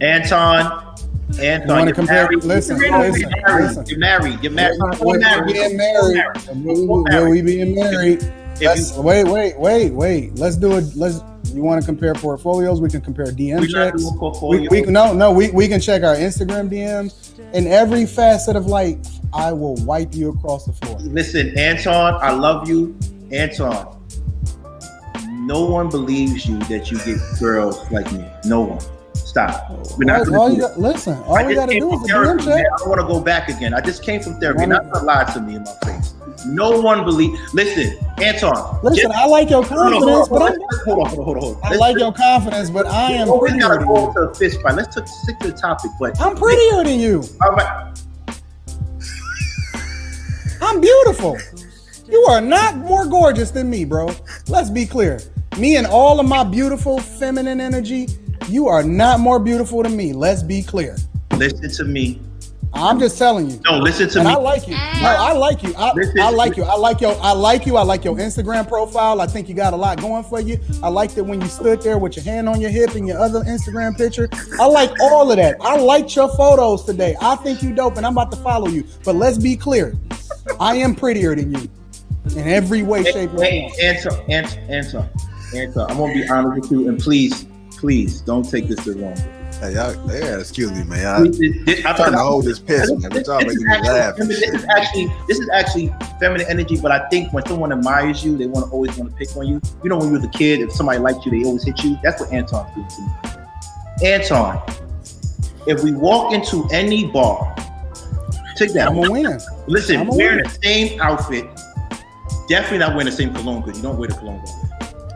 Anton. You want to compare? Listen. You're married. Will we being married? Wait. Let's do it. You want to compare portfolios? We can compare DM checks. We can check our Instagram DMs. In every facet of life, I will wipe you across the floor. Listen, Anton, I love you. Anton, no one believes you that you get girls like me. No one. Stop. We're not all gonna do you it. listen, all I we just gotta came do from is a therapy, DM man. check. I don't want to go back again. I just came from therapy. Not to lie to me in my face. No one believe. Listen, Anton. Listen, I like your confidence, but Hold on. I like your confidence, but I am always prettier gotta than go you. to a fist fight. Let's stick to the topic. But I'm prettier than you. all right. I'm beautiful. You are not more gorgeous than me, bro. Let's be clear. Me and all of my beautiful feminine energy, you are not more beautiful than me. Let's be clear. Listen to me. I'm just telling you. No, listen to And me. I like you. No, I like you. I like you. I like your Instagram profile. I think you got a lot going for you. I liked it when you stood there with your hand on your hip in your other Instagram picture. I like all of that. I liked your photos today. I think you dope and I'm about to follow you. But let's be clear. I am prettier than you in every way, shape, or form. Anton, I'm gonna be honest with you, and please don't take this the wrong way. Hey, y'all, yeah, excuse me, man. I'm trying to hold this piss, man. But y'all making me laugh. This is actually feminine energy, but I think when someone admires you, they always want to pick on you. You know, when you was a kid, if somebody liked you, they always hit you. That's what Anton's doing to me. Anton, if we walk into any bar, take that. I'm gonna win. Listen, wearing the same outfit, definitely not wearing the same cologne because you don't wear the cologne.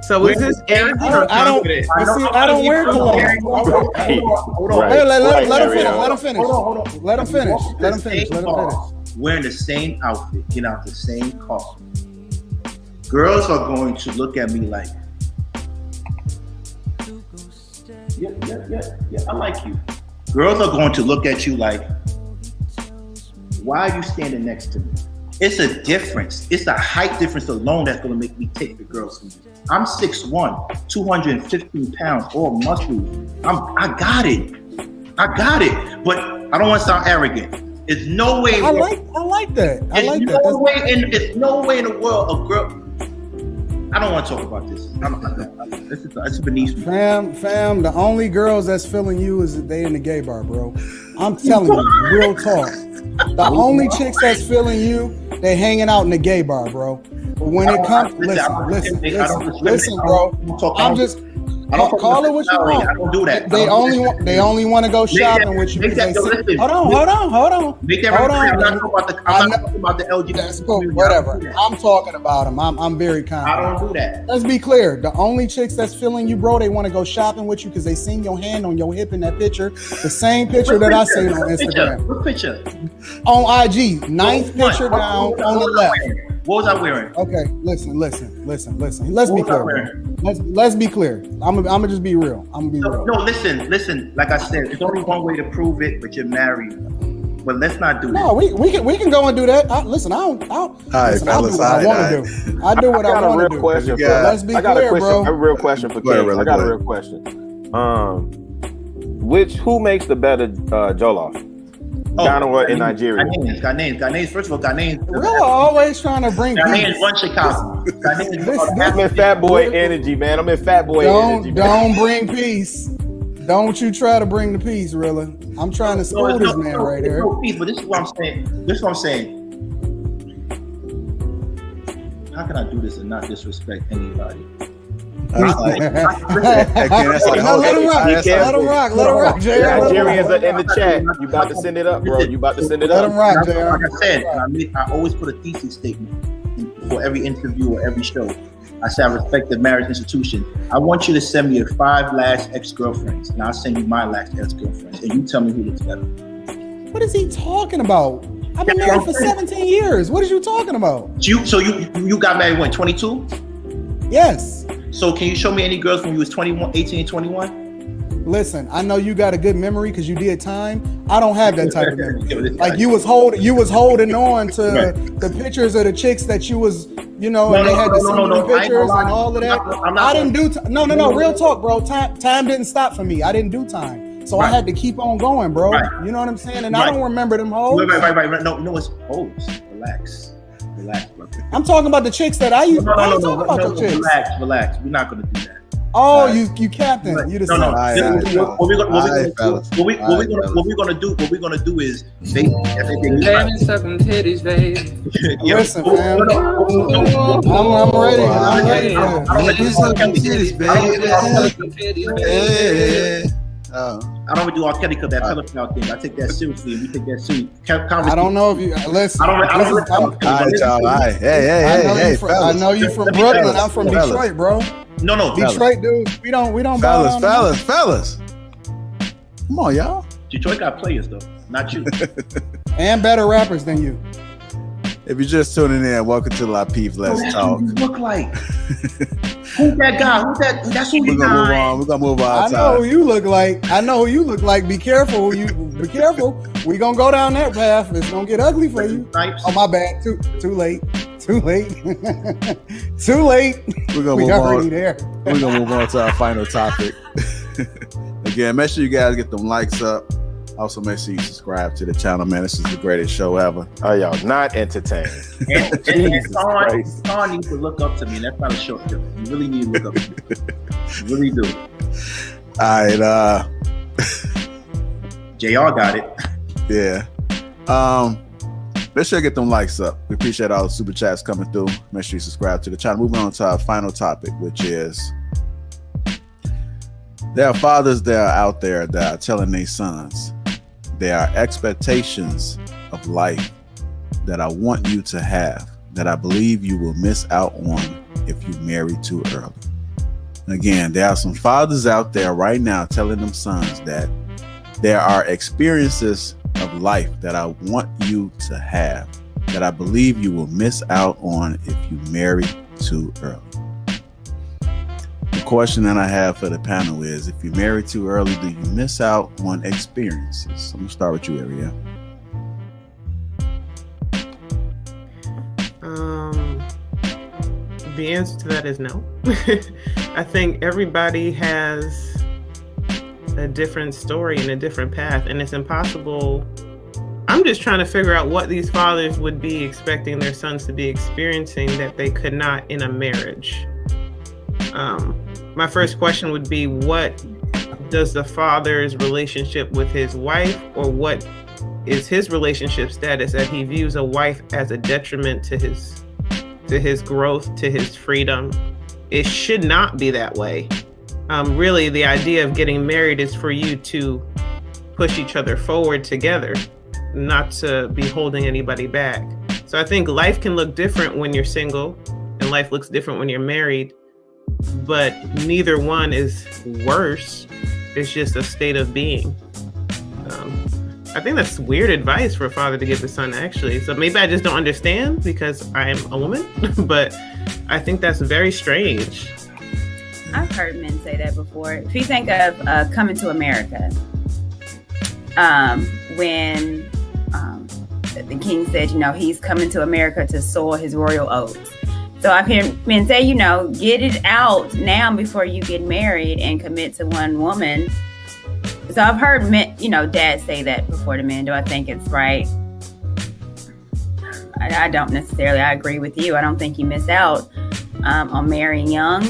So is this arrogant or confident? I don't wear cologne. Hold on. Hey, let him finish. Hold on. Let him finish. Wearing the same outfit, get out the same car. Girls are going to look at me like, yeah, I like you. Girls are going to look at you like, why are you standing next to me? It's a difference. It's the height difference alone that's going to make me take the girls from you. I'm 6'1", 215 pounds, all muscle. I got it. But I don't want to sound arrogant. There's no way. I like that. There's no way in the world a girl. I don't want to talk about this. It's beneath me. Fam, the only girls that's feeling you is that they in the gay bar, bro. I'm telling you, real talk. The only chicks that's feeling you, they hanging out in the gay bar, bro. But when it comes, listen, bro. I don't call it what you want. I don't do that. They only want to go shopping with you. Hold on. Make that Hold on. I'm not talking about the LGBT. That's cool. Whatever. I'm talking about them. I'm very confident. I don't do that. Let's be clear. The only chicks that's feeling you, bro, they want to go shopping with you because they seen your hand on your hip in that picture. The same picture that I seen on Instagram. What picture? On IG. Ninth picture down on the left. What was I wearing? Okay, listen. Let's be clear. Let's be clear. I'm gonna just be real. No, listen. Like I said, there's only one way to prove it, but you're married. But let's not do that. No, we can go and do that. Listen, I do what I want to do. I do what I want to do. Let's be clear, bro. I have a real question for Ken. I got a real question. Who makes the better Jollof? Ghana or in Nigeria? Ghanaians. First of all, Ghanaians. We're always trying to bring Ghanaians run Chicago. I'm in fat boy energy, man. Energy. Don't bring peace. Don't you try to bring the peace, Rilla. I'm trying to school this man right here. No peace, but this is what I'm saying. How can I do this and not disrespect anybody? Let him rock, JR. Nigerians are in the chat. You about to send it up, bro. Let him rock, JR. Like I said, I always put a thesis statement for every interview or every show. I say I respect the marriage institution. I want you to send me your 5 last ex-girlfriends, and I'll send you my last ex-girlfriends, and you tell me who looks better. What is he talking about? I've been married for 17 years. What are you talking about? So you got married when, 22? Yes. So can you show me any girls when you was 21, 18 and 21? Listen, I know you got a good memory because you did time. I don't have that type of memory. Like you was holding on to the pictures of the chicks that you was, and they had the same pictures and all of that. I didn't do no, real talk, bro. Time didn't stop for me. I didn't do time. So I had to keep on going, bro. You know what I'm saying? And I don't remember them hoes. Right. No, it's hoes. Relax, brother. I'm talking about the chicks that I used. I ain't talking about the chicks. Relax. We're not gonna do that. Oh, you captain. You the What we're gonna do is let me suck them titties, baby. Listen, man. I'm ready. Let me suck them titties, baby. I don't do R. Kelly because that pedophile thing. I take that seriously, and we take that seriously. I don't know if you listen. I don't All right, y'all. All right. Hey, I know you from Brooklyn. I'm from Detroit, bro. No, Detroit dudes. We don't. Fellas. Come on, y'all. Detroit got players though, not you. And better rappers than you. If you're just tuning in, welcome to La Peef Let's Talk. What you look like? Who's that guy? Who's that? That's who We're gonna move on. We're gonna move on. I know who you look like. Be careful. Be careful. We gonna go down that path. It's gonna get ugly for you. Oh my bad. Too late. Too late. Too late. We're gonna move on. There. We're gonna move on to our final topic. Again, make sure you guys get them likes up. Also, make sure you subscribe to the channel, man. This is the greatest show ever. Oh, y'all not entertained. And Sean needs to look up to me. That's not a short joke. You really need to look up to me. You really do. All right. JR got it. Yeah. Let's sure get them likes up. We appreciate all the super chats coming through. Make sure you subscribe to the channel. Moving on to our final topic, which is there are fathers that are out there that are telling their sons there are expectations of life that I want you to have that I believe you will miss out on if you marry too early. Again, there are some fathers out there right now telling them sons that there are experiences of life that I want you to have that I believe you will miss out on if you marry too early. The question that I have for the panel is, if you marry too early, do you miss out on experiences? I'm gonna start with you, Ariel. The answer to that is no. I think everybody has a different story and a different path, and it's impossible. I'm just trying to figure out what these fathers would be expecting their sons to be experiencing that they could not in a marriage. My first question would be, what does the father's relationship with his wife, or what is his relationship status that he views a wife as a detriment to his growth, to his freedom? It should not be that way. Really, the idea of getting married is for you to push each other forward together, not to be holding anybody back. So I think life can look different when you're single, and life looks different when you're married, but neither one is worse. It's just a state of being. I think that's weird advice for a father to give the son, actually. So maybe I just don't understand because I am a woman, but I think that's very strange. I've heard men say that before. If you think of Coming to America, when the king said, he's coming to America to sow his royal oats. So I've heard men say, get it out now before you get married and commit to one woman. So I've heard men, dads say that before to men. Do I think it's right? I don't necessarily. I agree with you. I don't think you miss out on marrying young.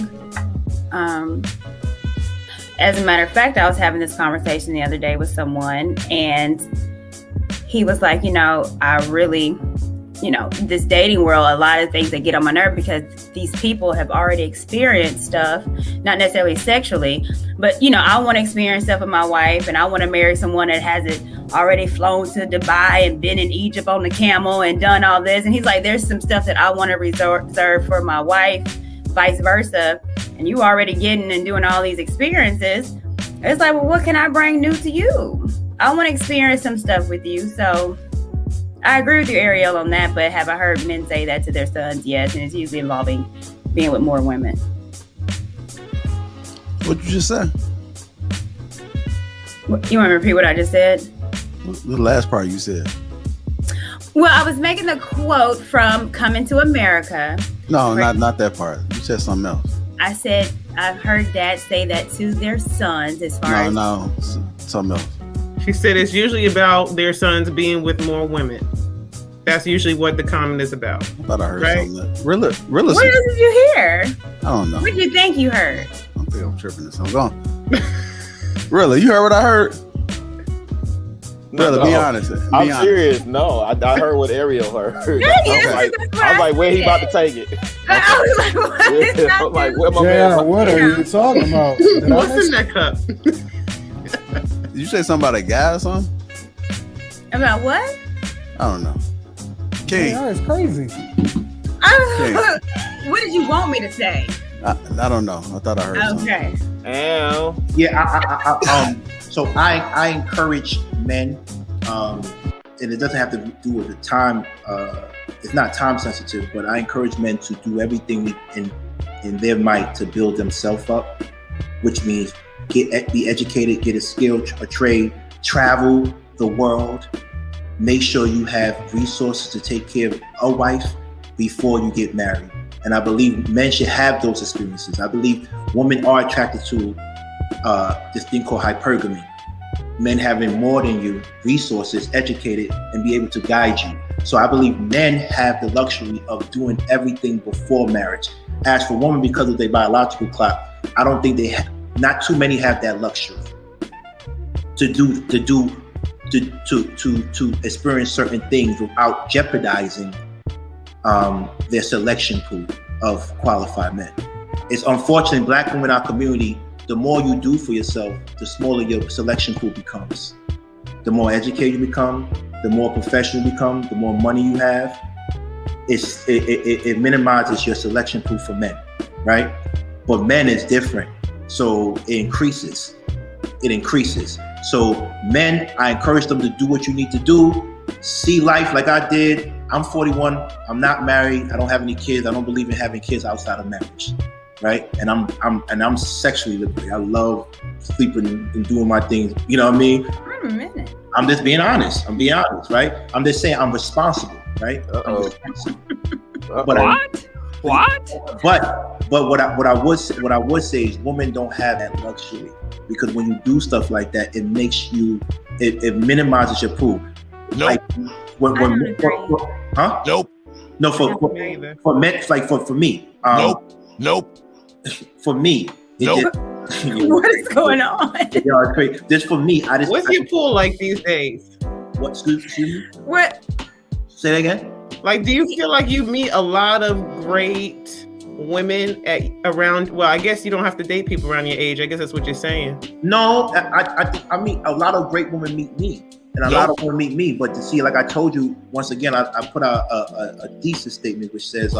As a matter of fact, I was having this conversation the other day with someone, and he was like, I really, this dating world, a lot of things that get on my nerve because these people have already experienced stuff, not necessarily sexually, but, I want to experience stuff with my wife, and I want to marry someone that hasn't already flown to Dubai and been in Egypt on the camel and done all this. And he's like, there's some stuff that I want to reserve for my wife, vice versa. And you already getting and doing all these experiences. It's like, well, what can I bring new to you? I want to experience some stuff with you. So I agree with you, Ariel, on that. But have I heard men say that to their sons? Yes. And it's usually involving being with more women. What'd you just say? You want to repeat what I just said? The last part you said. Well, I was making a quote from Coming to America. No, not that part. You said something else. I said, I've heard dads say that to their sons as far as... No, something else. She said it's usually about their sons being with more women. That's usually what the comment is about. I thought I heard something. Really? What else did you hear? I don't know. What did you think you heard? I think I'm tripping this. I'm gone. Really? You heard what I heard? Brother, be honest. I'm serious. No, I heard what Ariel heard. I was like, where he about to take it? I was like, what? I'm like, where my man? What are you talking about? What's in that cup? Did you say something about a guy or something? About what? I don't know. King. Yeah, it's crazy. What did you want me to say? I don't know. I thought I heard something. Okay. Ow. Yeah, so I encourage men, and it doesn't have to do with the time. It's not time sensitive, but I encourage men to do everything in their might to build themselves up, which means be educated, get a skill, a trade, travel the world, make sure you have resources to take care of a wife before you get married. And I believe men should have those experiences. I believe women are attracted to this thing called hypergamy. Men having more than you, resources, educated, and be able to guide you. So I believe men have the luxury of doing everything before marriage. As for women, because of their biological clock, I don't think not too many have that luxury to experience certain things without jeopardizing their selection pool of qualified men. It's unfortunate, Black women in our community, the more you do for yourself, the smaller your selection pool becomes. The more educated you become, the more professional you become, the more money you have, it minimizes your selection pool for men, right? But men is different, so it increases. So men, I encourage them to do what you need to do, see life like I did. I'm 41, I'm not married, I don't have any kids, I don't believe in having kids outside of marriage, right? And I'm sexually liberated. I love sleeping and doing my things, you know what I mean? Wait a minute. I'm just being honest. Right? I'm just saying I'm responsible, right? I'm responsible. But what I would say is women don't have that luxury, because when you do stuff like that, it makes you it minimizes your pool. Nope. Like huh? Nope. No, for men, like for me. Nope. For me. Nope. What is going on? Yeah, great. Just for me, What's your pool like these days? What? Excuse me. What? Say that again. Like, do you feel like you meet a lot of great women around? Well, I guess you don't have to date people around your age. I guess that's what you're saying. No, I mean, a lot of great women meet me, and a lot of women meet me. But to see, like I told you, once again, I put out a thesis statement which says,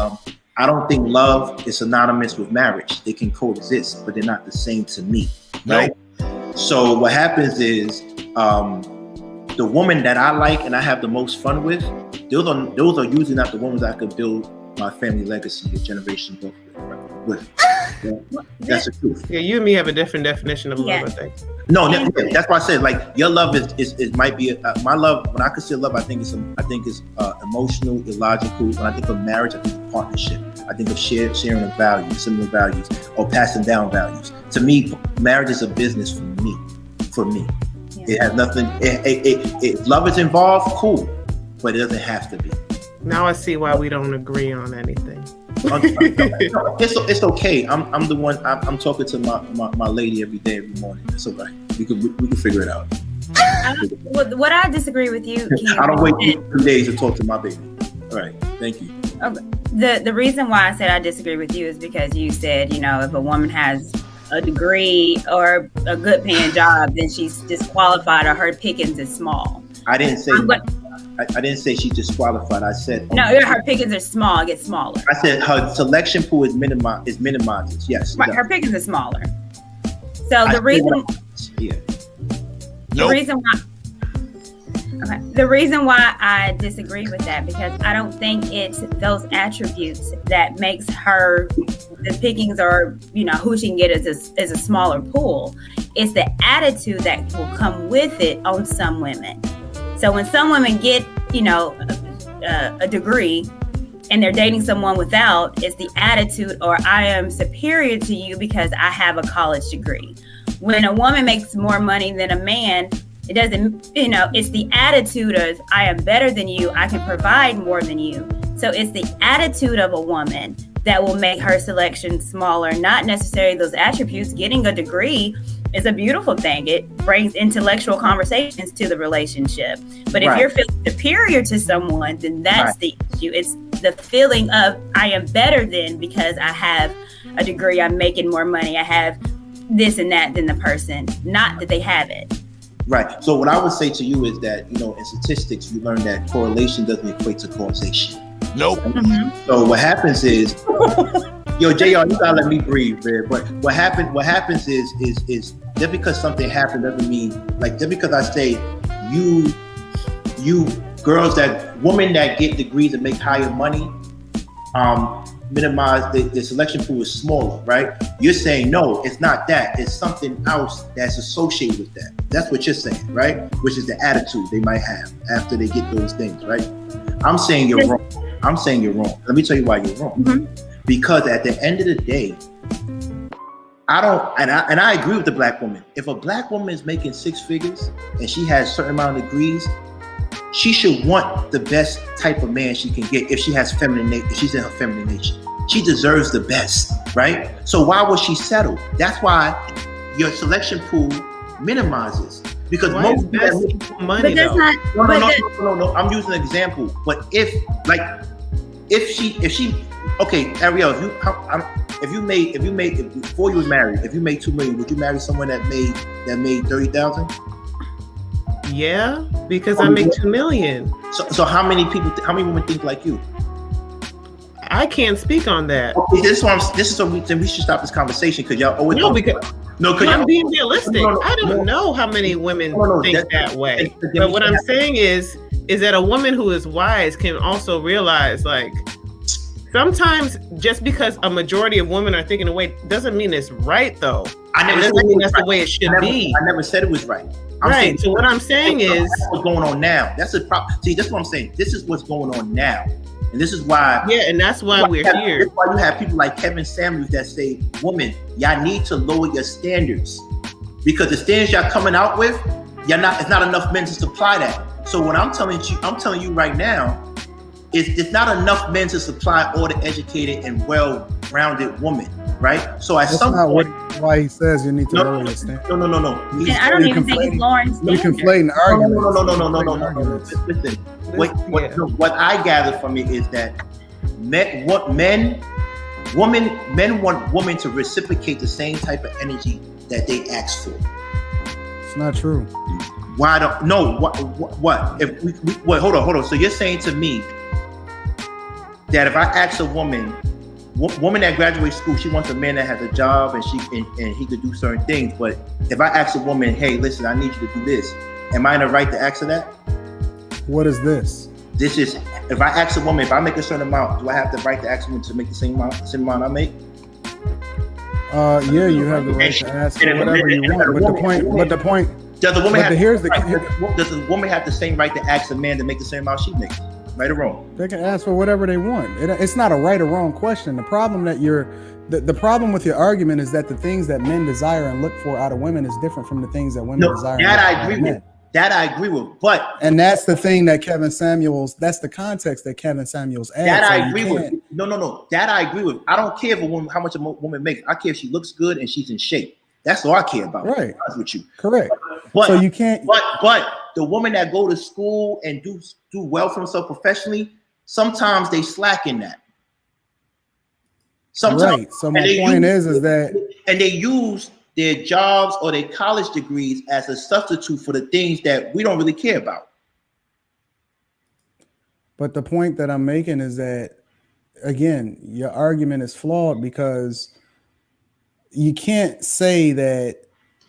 I don't think love is synonymous with marriage. They can coexist, but they're not the same to me, right? Nope. So what happens is, the woman that I like and I have the most fun with, those are usually not the women that I could build my family legacy, a generation with. Yeah, that's the truth. Yeah, you and me have a different definition of love, I think. No, that's why I said, like, your love is might be my love. When I consider love, I think it's emotional, illogical. When I think of marriage, I think of partnership. I think of sharing of values, similar values, or passing down values. To me, marriage is a business for me. Yeah. It has nothing. If love is involved, cool, but it doesn't have to be. Now I see why we don't agree on anything. It's okay. I'm the one. I'm talking to my lady every day, every morning. It's okay. We can figure it out. What I disagree with you, Kim, I don't wait 2 days to talk to my baby. All right, thank you. Okay. The reason why I said I disagree with you is because you said, if a woman has a degree or a good paying job, then she's disqualified or her pickings is small. I didn't say. I didn't say she's disqualified. I said her pickings are small. It gets smaller. I said her selection pool is minimized. Yes, right, her pickings are smaller. So the reason why I disagree with that, because I don't think it's those attributes that makes her the pickings or who she can get is a smaller pool. It's the attitude that will come with it on some women. So when some women get, a degree and they're dating someone without, it's the attitude, or I am superior to you because I have a college degree. When a woman makes more money than a man, it doesn't, it's the attitude of I am better than you, I can provide more than you. So it's the attitude of a woman that will make her selection smaller, not necessarily those attributes. Getting a degree is a beautiful thing. It brings intellectual conversations to the relationship. But if you're feeling superior to someone, then that's the issue. It's the feeling of I am better than because I have a degree, I'm making more money, I have this and that than the person, not that they have it. Right. So what I would say to you is that, you know, in statistics, you learn that correlation doesn't equate to causation. Nope. So what happens is, yo, JR, you gotta let me breathe, man. But what happens is just because something happened doesn't mean, like, just because I say you girls, that women that get degrees and make higher money, minimize the selection pool is smaller, right? You're saying no, it's not that. It's something else that's associated with that. That's what you're saying, right? Which is the attitude they might have after they get those things, right? I'm saying you're wrong. I'm saying you're wrong. Let me tell you why you're wrong. Because at the end of the day, I agree with the black woman. If a black woman is making 6 figures and she has a certain amount of degrees, she should want the best type of man she can get if she has feminine nature, if she's in her feminine nature. She deserves the best, right? So why would she settle? That's why your selection pool minimizes. Because Why most is best money But that's though? not. no. I'm using an example. But if she, okay, Ariel, if you made before you were married, if you made $2 million, would you marry someone that made 30,000? Yeah, because I make 2 million. So how many women think like you? I can't speak on that. Okay, this is so we should stop this conversation because y'all always I'm being realistic. No, I don't know how many women think that way. But what I'm saying is that a woman who is wise can also realize, like, sometimes just because a majority of women are thinking away doesn't mean it's right, though. I never said that's the way it should be. I never said it was right. Right. So what I'm saying is that's what's going on now. That's a problem. See, that's what I'm saying. This is what's going on now. And this is why. Yeah, and that's why we're here. That's why you have people like Kevin Samuels that say, woman, y'all need to lower your standards. Because the standards y'all coming out with, it's not enough men to supply that. So what I'm telling you right now, is it's not enough men to supply all the educated and well-rounded women, right? So at That's some not point, why he says you need to lower your standards. No. And I don't even think it's Lauren's You're standard. conflating arguments. No. Listen, what I gather from it is that men want women to reciprocate the same type of energy that they ask for. It's not true. Why don't? No. What? If wait, hold on. So you're saying to me that if I ask a woman that graduates school, she wants a man that has a job and he could do certain things. But if I ask a woman, hey, listen, I need you to do this, am I in the right to ask her that? What is this? This is, if I ask a woman, if I make a certain amount, do I have the right to ask a woman to make the same amount I make? Yeah, you have the right to ask for whatever you want. But the point. Does the woman does the woman have the same right to ask a man to make the same amount she makes? Right or wrong? They can ask for whatever they want. It's not a right or wrong question. The problem the problem with your argument is that the things that men desire and look for out of women is different from the things that women desire. That I agree with. And that's the thing that that's the context that Kevin Samuels adds. That I agree with. No. That I agree with. I don't care how much a woman makes. I care if she looks good and she's in shape. That's all I care about. Right. That's with you. Correct. But so you can't. But the women that go to school and do well for themselves professionally, sometimes they slack in that. Sometimes, right. So my point is that they use their jobs or their college degrees as a substitute for the things that we don't really care about. But the point that I'm making is that, again, your argument is flawed because you can't say that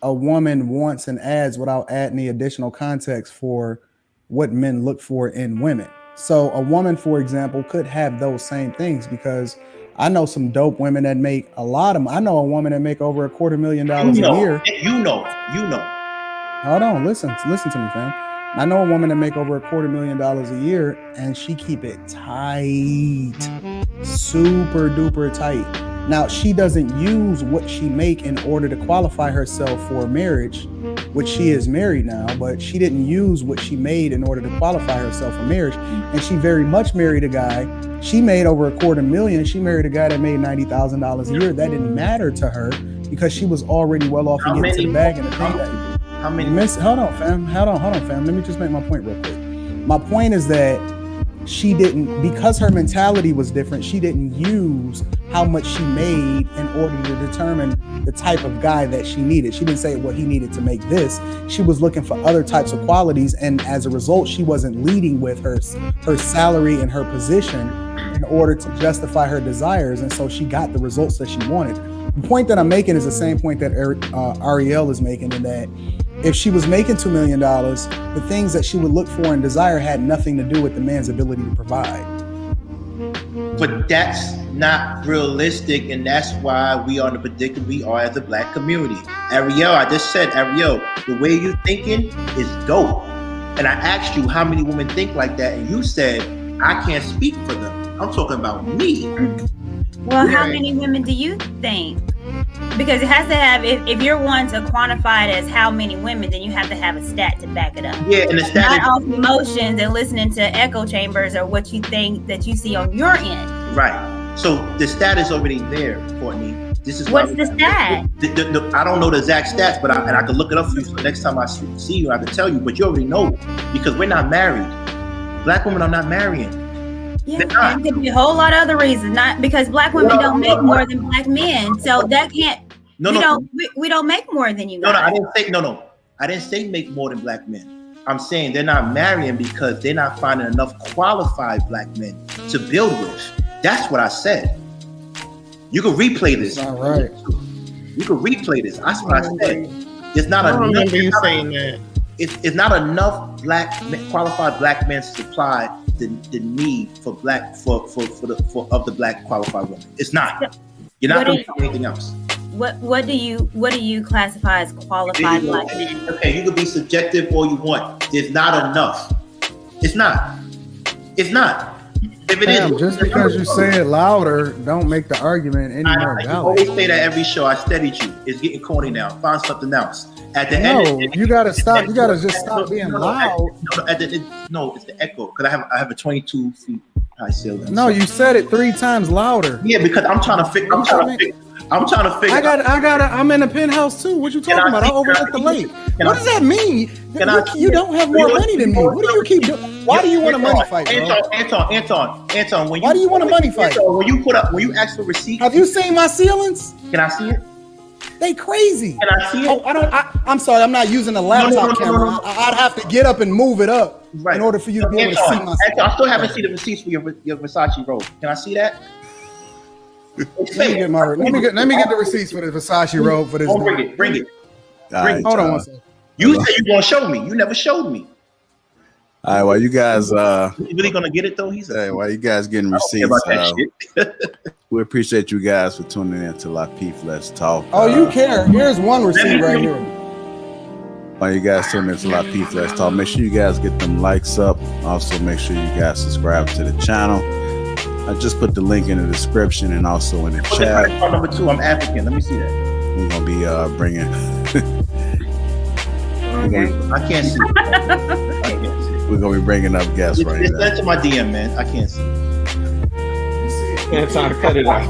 a woman wants and adds without adding the additional context for what men look for in women. So a woman, for example, could have those same things because I know some dope women that make a lot of. I know a woman that make over $250,000 a year. You know. Hold on, listen to me, fam. I know a woman that make over $250,000 a year, and she keep it tight, super duper tight. Now, she doesn't use what she make in order to qualify herself for marriage, which she is married now, but she didn't use what she made in order to qualify herself for marriage. And she very much married a guy. She made over $250,000. She married a guy that made $90,000 a year. That didn't matter to her because she was already well off and getting to the bag and the thing that. How many? Hold on, fam. Let me just make my point real quick. My point is that she didn't, because her mentality was different, she didn't use how much she made in order to determine the type of guy that she needed. She didn't say what he needed to make this. She was looking for other types of qualities, and as a result, she wasn't leading with her salary and her position in order to justify her desires, and so she got the results that she wanted. The point that I'm making is the same point that Ariel is making, in that if she was making $2 million, the things that she would look for and desire had nothing to do with the man's ability to provide. But that's not realistic, and that's why we are in the predicament we are as a black community. Ariel, I just said, Ariel, the way you thinking is dope. And I asked you how many women think like that, and you said, I can't speak for them. I'm talking about me. Well, how many women do you think? Because it has to have, if you're wanting to quantify it as how many women, then you have to have a stat to back it up. Yeah, and the stat not off emotions and listening to echo chambers or what you think that you see on your end. Right. So the stat is already there, Courtney. This is what's the stat? I don't know the exact stats, but I can look it up for you. So next time I see you, I can tell you. But you already know, because we're not married. Black women are not marrying. Yeah, and there could be a whole lot of other reasons. Not because black women don't make more than black men, so that can't. We don't make more than you guys. I didn't say make more than black men. I'm saying they're not marrying because they're not finding enough qualified black men to build with. That's what I said. You can replay this. All right. You can replay this. That's what I said. It's not enough. I remember you saying that. It's not enough qualified black men to supply the need for the black qualified women. It's not. You're not going to do anything else. What do you classify as qualified black men? Okay, you can be subjective all you want. It's not enough. It's not. If it is, just because you say it louder, don't make the argument any more valid. You always say that every show. I steadied you. It's getting corny now. Find something else. At the end, you gotta stop. You gotta just stop being loud. No, it's the echo, because I have a 22 feet high ceiling. No, you said it 3 times louder. Yeah, because I'm trying to figure. I'm in a penthouse too. What you talking about? I overlooked the lake. What does that mean? You don't have more money than me. What do you keep doing? Why do you want a money fight, bro? Anton, why do you want a money fight? When you ask for receipts. Have you seen my ceilings? Can I see it? They crazy. Can I see it? I'm sorry, I'm not using a laptop camera. I'd have to get up and move it up in order for you to be able to see my ceilings. I still haven't seen the receipts for your Versace robe. Can I see that? Let me get the receipts for the Versace robe for this. Bring it. Right, hold on one second. You said you're gonna show me. You never showed me. All right, well, you guys, you really gonna get it though? While you guys getting receipts, we appreciate you guys for tuning in to La Peef Let's Talk. Oh, you care? Here's one receipt right here. While you guys tuning in to La Peef Let's Talk, make sure you guys get them likes up. Also, make sure you guys subscribe to the channel. I just put the link in the description and also in the chat. Number 2, I'm African. Let me see that. We're gonna be bringing. I can't see. We're gonna be bringing up guests right now. Send to my DM, man. I can't see. It's time to cut it out.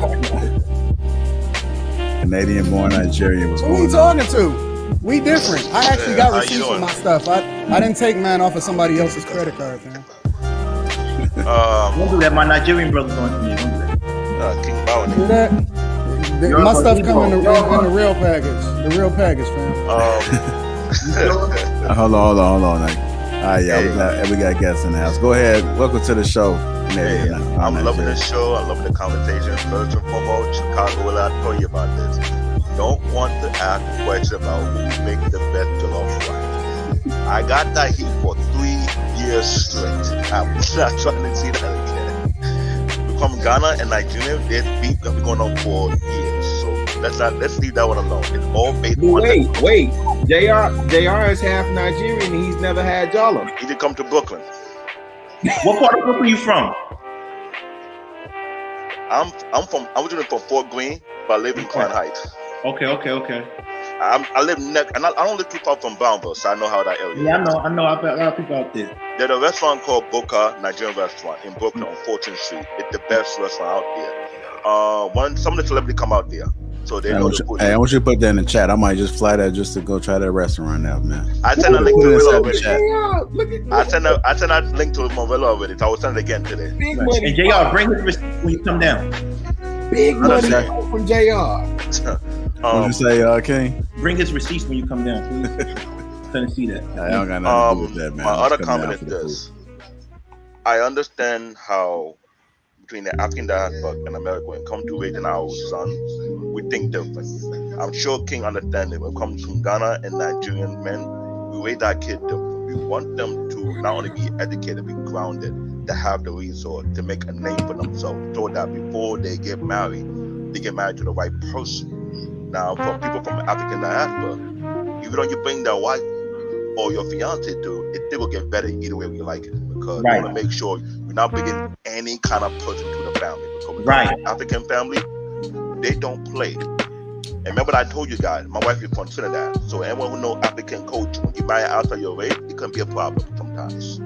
Canadian-born Nigerian was. Who are you talking to? We different. I actually got receipts for my stuff. I didn't take mine off of somebody else's credit card, man. Don't do that. My Nigerian brother's on to me. Don't do that. King Bowen. Do that. My stuff come in the real package. The real package, fam. Hold on. All right, yeah, we got guests in the house. Go ahead. Welcome to the show. I'm loving the show. I love the conversation. First and foremost, Chicago will not tell you about this. Don't want to ask a question about who makes the best jollof rice. I got that heat for 3 years straight. I'm not trying to see that again. From Ghana and Nigeria, there's beef that been going on for years. So let's leave that one alone. It's all based on. Wait. JR is half Nigerian and he's never had jollof. He did come to Brooklyn. What part of Brooklyn are you from? I'm originally from Fort Greene, but I live in Crown Heights. Okay. I live and I don't live too far from Brownville, so I know how that area is. Yeah, I know. I've got a lot of people out there. There's a restaurant called Boca Nigerian Restaurant in Brooklyn on 14th Street. It's the best restaurant out there. Some of the celebrities come out there. So they I know want the you, food. hey, I want you to put that in the chat. I might just fly that just to go try that restaurant out, man. I sent a link to Will already. Chat. Look at I sent a link to Will already. So I will send it again today. big And money. JR, bring his receipt when you come down. Big money Okay. from JR. What you say, King? Bring his receipts when you come down, please. Couldn't see that. I don't got nothing to do with that, man. My I'm other just coming comment down is for the this. I understand how between the African diaspora and America, when it comes to raising our son, we think different. I'm sure King understands it. When it comes from Ghana and Nigerian men, we raise our kid different. We want them to not only be educated, be grounded, to have the resource, to make a name for themselves, so that before they get married to the right person. Now, for people from African diaspora, even though you bring their wife or your fiance to, it still will get better either way we like it. Because Right. we want to make sure you're not bringing any kind of person to the family. Because Right. African family, they don't play. And remember I told you guys, my wife is from Trinidad. So anyone who know African culture, when you marry outside your race, it can be a problem sometimes.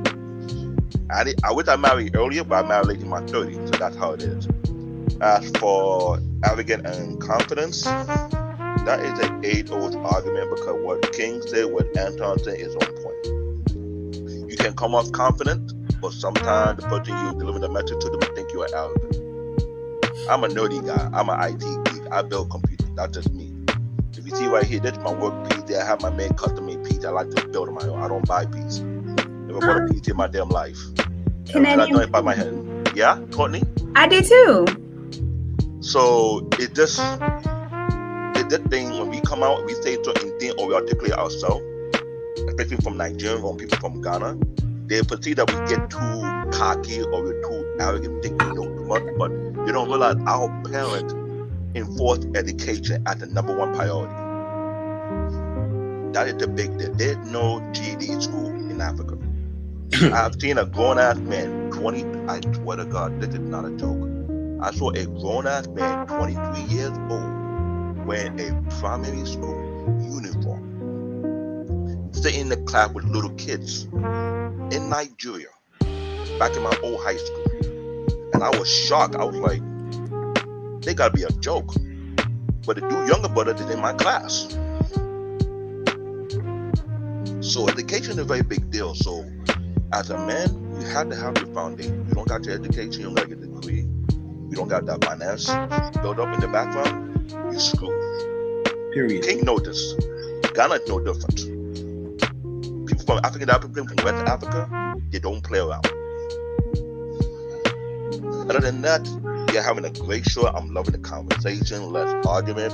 I wish I married earlier, but I married late in my 30s, so that's how it is. As for arrogance and confidence, that is an age-old argument, because what King said, what Anton said is on point. You can come off confident, but sometimes the person you deliver the message to them think you are arrogant. I'm a nerdy guy. I'm an IT geek. I build computers. That's just me. If you see right here, this is my work PC. I have my main custom-made PC. I like to build on my own. I don't buy PC. Never bought a PC in my damn life. And I know it by my head. Yeah, Courtney? I do too. So it's just that thing when we come out, we say certain things or we articulate ourselves, especially from Nigeria or people from Ghana, they perceive that we get too cocky or we're too arrogant, think we know too much, but they don't realize our parents enforce education as the number one priority. That is the big deal. There's no GED school in Africa. I've seen a grown-ass man, 20, I swear to God, this is not a joke. I saw a grown-ass man, 23 years old, wearing a primary school uniform, sitting in the class with little kids in Nigeria, back in my old high school. And I was shocked. I was like, they gotta be a joke. But the two younger brothers is in my class. So education is a very big deal. So as a man, you have to have your foundation. You don't got your education, you don't got your degree, you don't got that finance built up in the background, you screwed. Period. King know this. Ghana is no different. People from African from West Africa, they don't play around. Other than that, you're having a great show. I'm loving the conversation, less argument.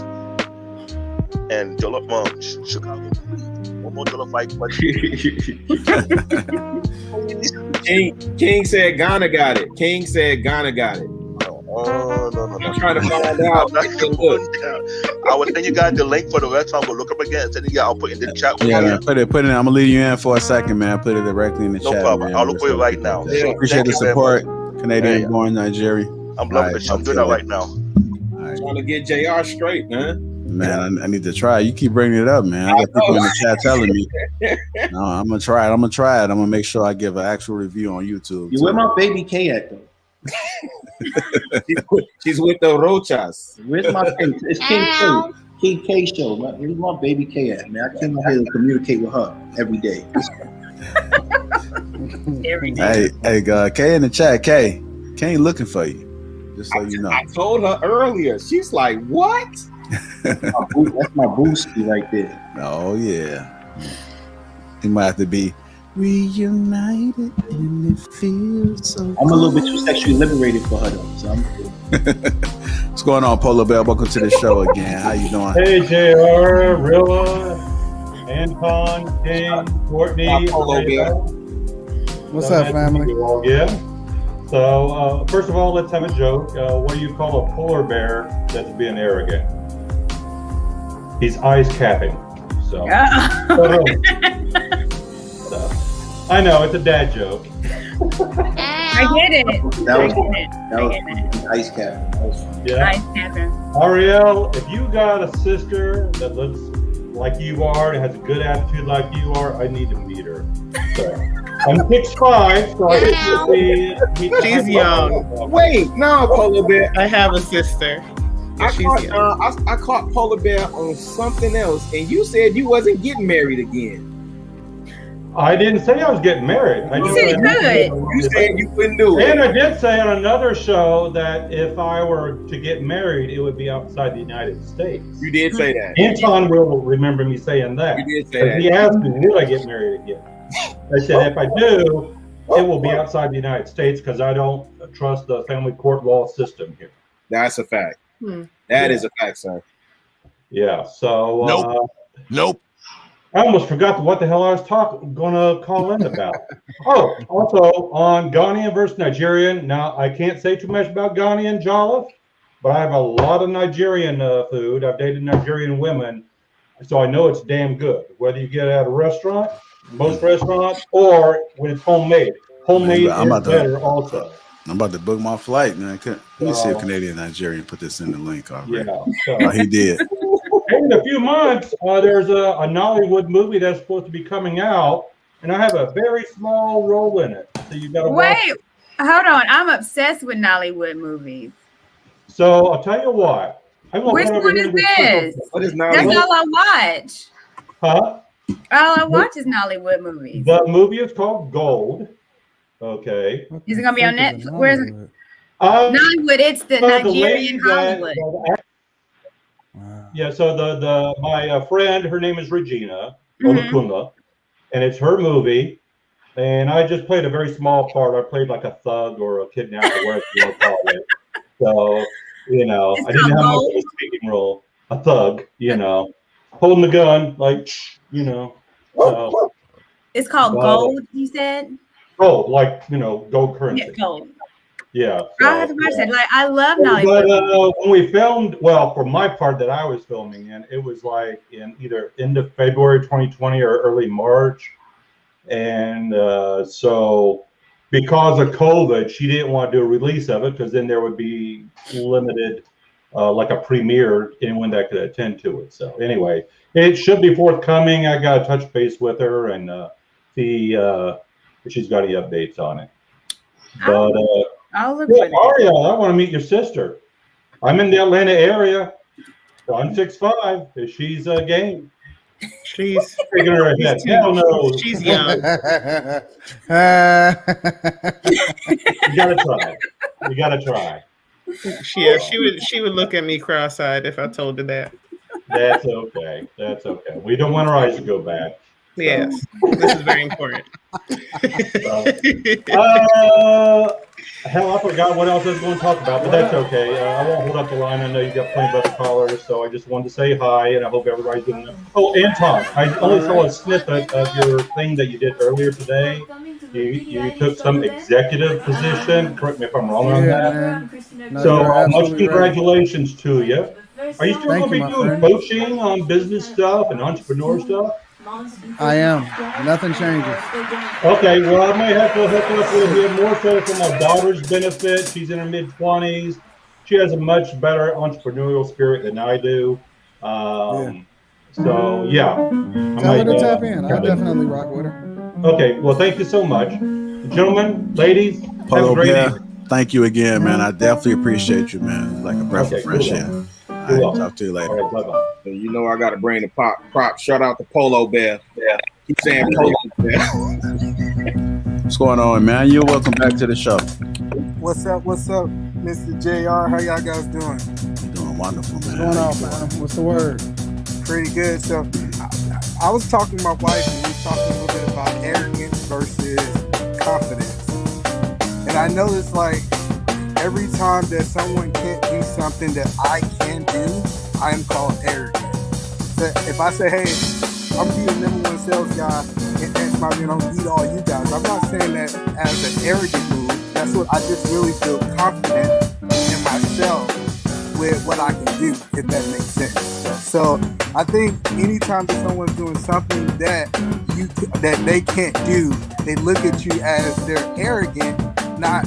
And Jollof Chicago, one more Jollof fight question. King said Ghana got it. King said Ghana got it. Oh, no. I'm trying to find out. I will send you guys the link for the restaurant. We'll look up again and send you. I'll put in the chat. Yeah, man, put it in. I'm gonna leave you in for a second, man. Put it directly in the No chat. problem. Man. I'll look for it right now. Yeah. Appreciate the support. Canadian born Nigeria. I'm loving the show. I'm doing that right now. Trying to get JR straight, man. Man, I need to try. You keep bringing it up, man. I got people in the chat telling me. No, I'm gonna try it. I'm gonna make sure I give an actual review on YouTube. Where my baby K at though? She's with the Rochas. Where's my K? It's King K. King K show. Where's my baby K at, man? I came out here to communicate with her every day. Hey, K in the chat. K ain't looking for you. Just so you know. I told her earlier. She's like, what? That's my booski right there. Oh yeah. He might have to be reunited and it feels so I'm a little bit too sexually liberated for her though. So What's going on, Polo Bell? Welcome to the show again. How you doing? Hey, JR, Rilla, Anton, King, Courtney. What's up, family? Yeah. So, first of all, let's have a joke. What do you call a polar bear that's being arrogant? He's ice capping. So, I know it's a dad joke. I get it. that was ice cap. Yeah. Ice capping. Ariel, if you got a sister that looks like you are and has a good attitude like you are, I need to meet her. So, I'm 6'5", so I think She's young. Wait, no, Polo Bear. I have a sister. I caught Polar Bear on something else, and you said you wasn't getting married again. I didn't say I was getting married. I just said you said you couldn't do it. And I did say on another show that if I were to get married, it would be outside the United States. You did say that. Anton will remember me saying that. You did say that. He asked me, would I get married again? I said, if I do, it will be outside the United States because I don't trust the family court law system here. That's a fact. That is a fact, sir. Yeah. So. Nope. I almost forgot what the hell I was going to call in about. Oh, also on Ghanaian versus Nigerian. Now, I can't say too much about Ghanaian jollof, but I have a lot of Nigerian food. I've dated Nigerian women, so I know it's damn good. Whether you get it at a restaurant, most restaurants, or when it's homemade. Homemade is better also. I'm about to book my flight, man. Let me see if Canadian Nigerian put this in the link already. Yeah, he did. In a few months, there's a Nollywood movie that's supposed to be coming out, and I have a very small role in it. So you got to wait. Hold on, I'm obsessed with Nollywood movies. So I'll tell you what. Which one is this? What is Nollywood? That's all I watch. Huh? All I watch is Nollywood movies. The movie is called Gold. Okay. Is it gonna be on Netflix? Where's it? Nollywood? It's the Nigerian Hollywood. Yeah, so my friend, her name is Regina Olakuna, and it's her movie, and I just played a very small part. I played like a thug or a kidnapper, whatever you want to call it. So, I didn't have much of a speaking role. A thug, holding the gun, like, So. It's called Gold, you said? Gold, like, gold currency. Yeah, gold. Yeah. I have to watch that. Like, I love Nollywood. But when we filmed, for my part that I was filming in, it was like in either end of February 2020 or early March. And so because of COVID, she didn't want to do a release of it because then there would be limited, like a premiere, anyone that could attend to it. So anyway, it should be forthcoming. I got to touch base with her and see if she's got any updates on it. But I'll look for that. Aria, I want to meet your sister. I'm in the Atlanta area. So I'm 6'5". She's game. She's taking her ahead. Hell no. She's young. You gotta try. She would look at me cross-eyed if I told her that. That's okay. We don't want our eyes to go bad. So. Yes, this is very important. Hell, I forgot what else I was going to talk about, but that's okay. I won't hold up the line. I know you got plenty of other callers, so I just wanted to say hi, and I hope everybody's doing it. Oh, Anton, I only saw a snippet of your thing that you did earlier today. You took some executive position. Correct me if I'm wrong on that. No, so much congratulations to you. Are you still going to be doing friend. coaching on business stuff and entrepreneur stuff? I am. Nothing changes. Okay, well, I might have to hook up with you more so for my daughter's benefit. She's in her mid-20s. She has a much better entrepreneurial spirit than I do. So, yeah. Tell her to tap in. I definitely rock with her. Okay, well, thank you so much. Gentlemen, ladies, Polo have a great Bear, evening. thank you again, man. I definitely appreciate you, man. Like a breath of fresh air. All right, talk to you later. All right, bye-bye. So I got to bring the prop. Shout out to Polo Bear. Yeah. Keep saying Polo Bear. What's going on, man? You're welcome back to the show. What's up, Mr. JR? How y'all guys doing? Doing wonderful, man. What's going on, man? What's the word? Pretty good. So I was talking to my wife, and we were talking a little bit about arrogance versus confidence. And I noticed, like, every time that someone can't do something that I can do, I am called arrogant. So if I say, hey, I'm going to be the #1 sales guy and that's my, beat all you guys, I'm not saying that as an arrogant move. That's what I just really feel confident in myself with what I can do, if that makes sense. So I think anytime that someone's doing something that they can't do, they look at you as they're arrogant, not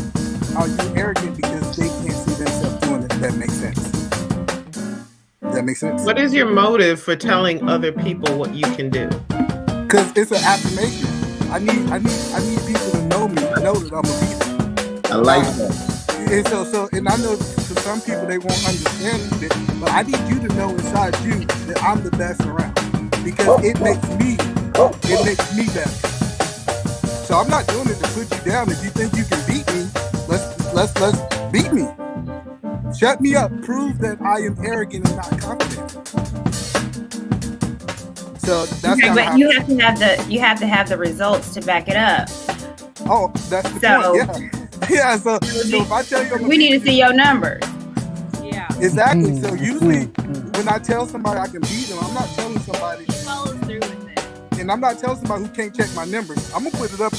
are you arrogant because they can't see themselves doing it. If that makes sense. Does that make sense? What is your motive for telling other people what you can do? Because it's an affirmation. I need people to know me, know that I'm a leader. I like that. and I know for some people they won't understand it, but I need you to know inside you that I'm the best around because it makes me better. So I'm not doing it to put you down. If you think you can beat me, let's beat me. Shut me up. Prove that I am arrogant and not confident. So that's but you have to have the results to back it up. Oh, that's the point. Yeah. So if I tell you, we need to see your numbers. Yeah. Exactly. So usually when I tell somebody I can beat them, I'm not telling somebody. Follows through with it. And I'm not telling somebody who can't check my numbers. I'm gonna put it up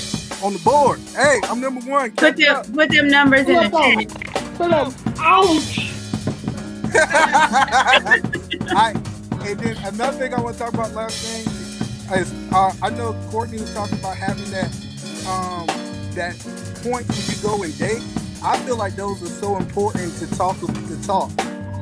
on the board. Hey, I'm number one. Put them numbers in the chat. Put up. Ouch. And then another thing I want to talk about last thing is I know Courtney was talking about having that point when you go and date. I feel like those are so important to talk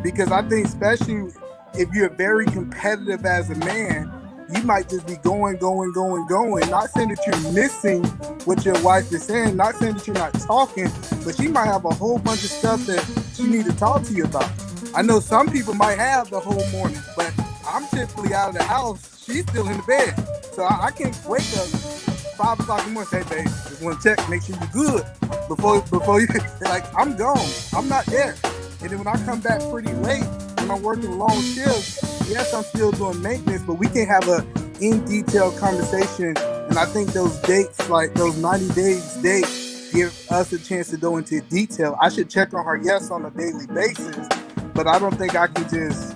because I think especially if you're very competitive as a man, you might just be going. Not saying that you're missing what your wife is saying, not saying that you're not talking, but she might have a whole bunch of stuff that she need to talk to you about. I know some people might have the whole morning, but I'm typically out of the house. She's still in the bed. So I can't wake up 5 o'clock in the morning and say, babe, just want to check, make sure you're good before you, like, I'm gone. I'm not there. And then when I come back pretty late, when I'm working long shifts, yes, I'm still doing maintenance, but we can have a in-detail conversation. And I think those dates, like those 90 days dates, give us a chance to go into detail. I should check on her, yes, on a daily basis, but I don't think I can just,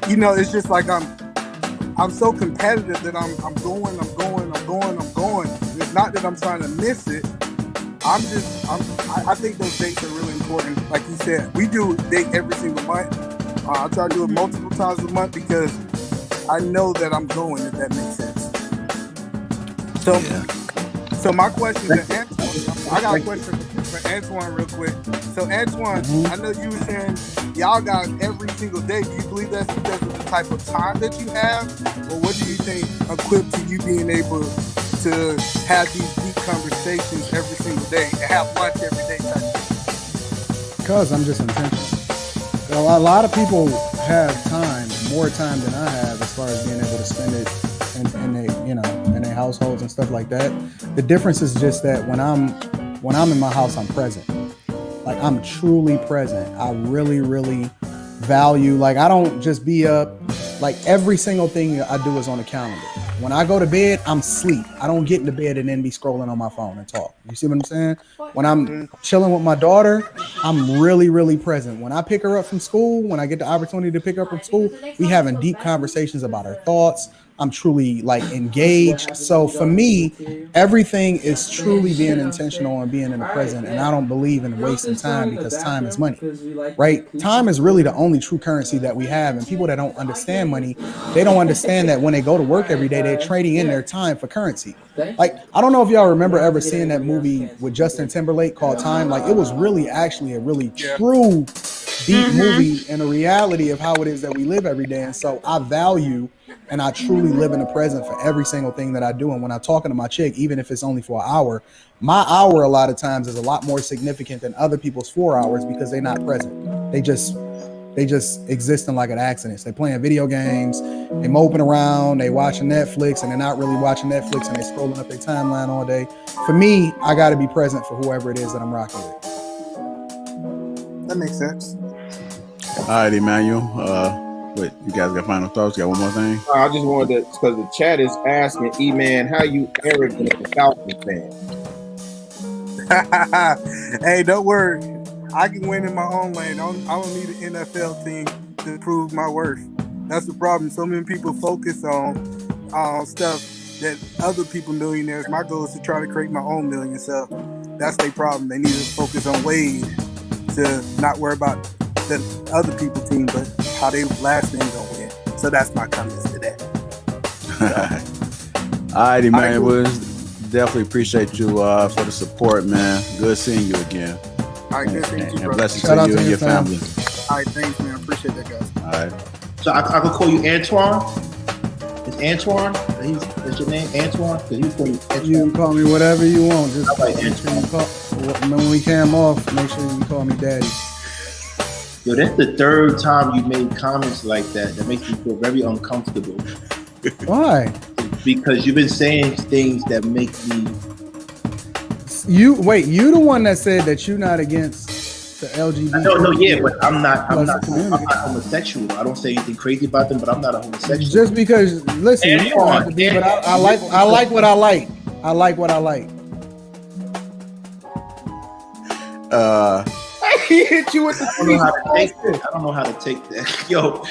it's just like I'm so competitive that I'm going. And it's not that I'm trying to miss it. I think those dates are really important. Like you said, we do a date every single month. I try to do it multiple times a month because I know that I'm going, if that makes sense. So my question to Antoine, I got a question for Antoine real quick. So Antoine, I know you were saying y'all got every single day. Do you believe that's because of the type of time that you have? Or what do you think equipped to you being able to have these deep conversations every single day and have lunch every day type of thing? Because I'm just intentional. A lot of people have more time than I have as far as being able to spend it in their households and stuff like that. The difference is just that when I'm in my house, I'm present. Like, I'm truly present. I really, really value, like, I don't just be up, like, every single thing I do is on the calendar. When I go to bed, I'm asleep. I don't get into bed and then be scrolling on my phone and talk. You see what I'm saying? When I'm chilling with my daughter, I'm really, really present. When I pick her up from school, when I get the opportunity to pick her up from school, we having deep conversations about her thoughts. I'm truly, like, engaged. So for me, everything is truly being intentional and being in the present. And I don't believe in wasting time because time is money, right? Time is really the only true currency that we have. And people that don't understand money, they don't understand that when they go to work every day, they're trading in their time for currency. Like, I don't know if y'all remember ever seeing that movie with Justin Timberlake called Time. Like, it was really actually a really true, deep movie and a reality of how it is that we live every day. And so I value and I truly live in the present for every single thing that I do. And when I'm talking to my chick, even if it's only for an hour, my hour a lot of times is a lot more significant than other people's 4 hours because they're not present. They just exist in like an accident. They're playing video games, they moping around, they watching Netflix, and they're not really watching Netflix, and they're scrolling up their timeline all day. For me, I got to be present for whoever it is that I'm rocking with. That makes sense. All right, Emmanuel. Wait, you guys got final thoughts? Got one more thing? I just wanted to, because the chat is asking, E-Man, how you arrogant as a Falcons fan? Hey, don't worry. I can win in my own lane. I don't need an NFL team to prove my worth. That's the problem. So many people focus on stuff that other people millionaires. My goal is to try to create my own million. So that's their problem. They need to focus on ways to not worry about the other people's team, but how they last name gonna win. So that's my comments to that. All right, Emmanuel. Definitely appreciate you for the support, man. Good seeing you again. All right, good seeing you, brother. Blessings to you and your family. All right, thanks, man. Appreciate that, guys. All right. So I could call you Antoine. Antoine? That's your name, Antoine? Because you put You can call me whatever you want. Just I like make sure you call. When we came off, make sure you call me daddy. Yo, that's the third time you made comments like that. That makes me feel very uncomfortable. Why? Because you've been saying things that make me. You the one that said that you're not against the LGBT. No, yeah, but I'm not community. homosexual. I don't say anything crazy about them, but I'm not a homosexual. Just because, listen, you don't have to be, but I like what I like. I like what I like. He hit you with the. I don't know how to take that. Yo,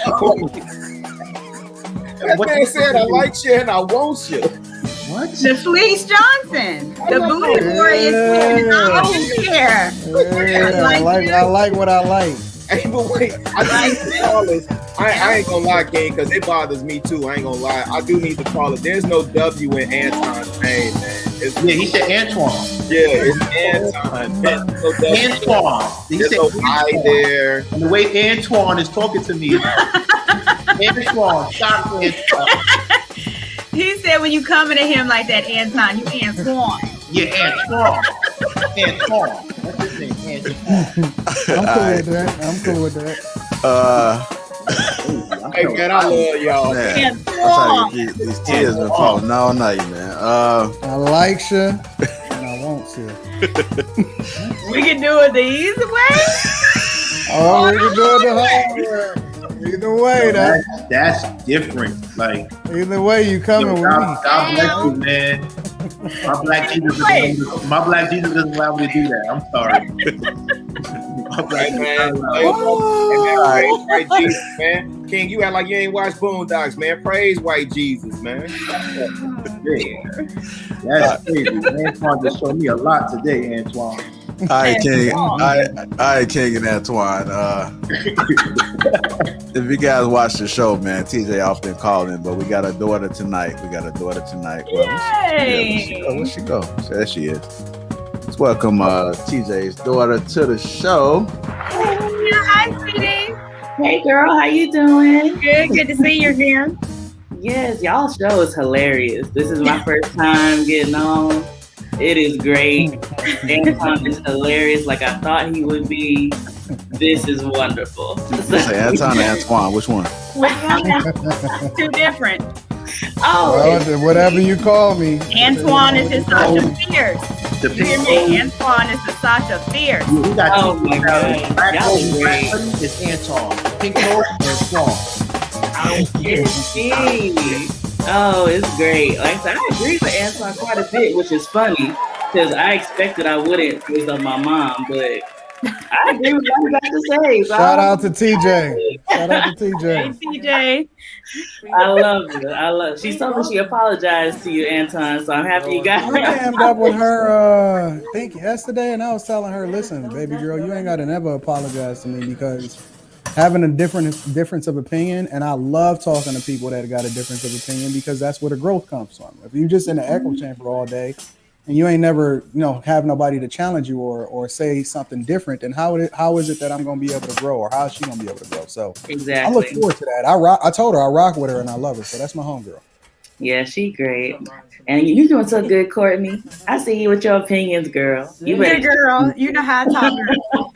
that man said I like shit and I want shit. What? The Fleece Johnson, the booty warrior, is all here. I like what I like. Hey, but wait, I need to call this. I ain't gonna lie, King, because it bothers me too. I ain't gonna lie. I do need to call it. There's no W in Anton's name, man. He said Antoine. Yeah, it's Anton. Antoine. There's no I there. And the way Antoine is talking to me, Antoine, stop Antoine. He said when you coming at him like that, Anton, you Antoine. Yeah, Antoine. Antoine. That's his name, Antoine. I'm cool with that. Hey man, I love y'all. Man, I'm trying to get these tears been falling all night, man. I like you and I want you. We can do it the easy way. Oh, we can do it the hard way. Either way, that's different. Like either way, you coming with me. God bless you, man. My black Jesus doesn't allow me to do that. I'm sorry. Praise white Jesus, man. King, you act like you ain't watched Boondocks, man. Praise white Jesus, man. That's crazy. Antoine just showed me a lot today, Antoine. All right, King. All right, King and Antoine. If you guys watch the show, man, TJ often called in, but we got a daughter tonight. Yay! Where she go? There she is. Let's welcome TJ's daughter to the show. Hi, sweetie. Hey, girl, how you doing? Good to see you again. Yes, y'all show is hilarious. This is my first time getting on. It is great. Anton is hilarious, like I thought he would be. This is wonderful. Say Anton or Antoine, which one? Two different. Oh, well, whatever you call me. Antoine is his Sasha Fierce. You hear me? Antoine is the Sasha Fierce. Oh my God. Black Hope is Antoine. Pink Hope is Antoine. Oh, it's great. Like I said, I agree with Antoine quite a bit, which is funny because I expected I wouldn't based on my mom, but I agree with what you got to say. So Shout out to TJ. Shout out to TJ. Hey, TJ. I love it. She told me she apologized to you, Anton, so I'm happy you got her. I cammed up with her, I think yesterday, and I was telling her, listen, baby girl, you ain't got to never apologize to me because having a difference of opinion, and I love talking to people that got a difference of opinion because that's where the growth comes from. If you just in the echo chamber all day and you ain't never, have nobody to challenge you or say something different, then how is it that I'm going to be able to grow, or how is she going to be able to grow? So exactly. I look forward to that. I told her I rock with her and I love her, so that's my homegirl. Yeah, she great. And you doing so good, Courtney. I see you with your opinions, girl. You better, girl. You know how I talk, girl.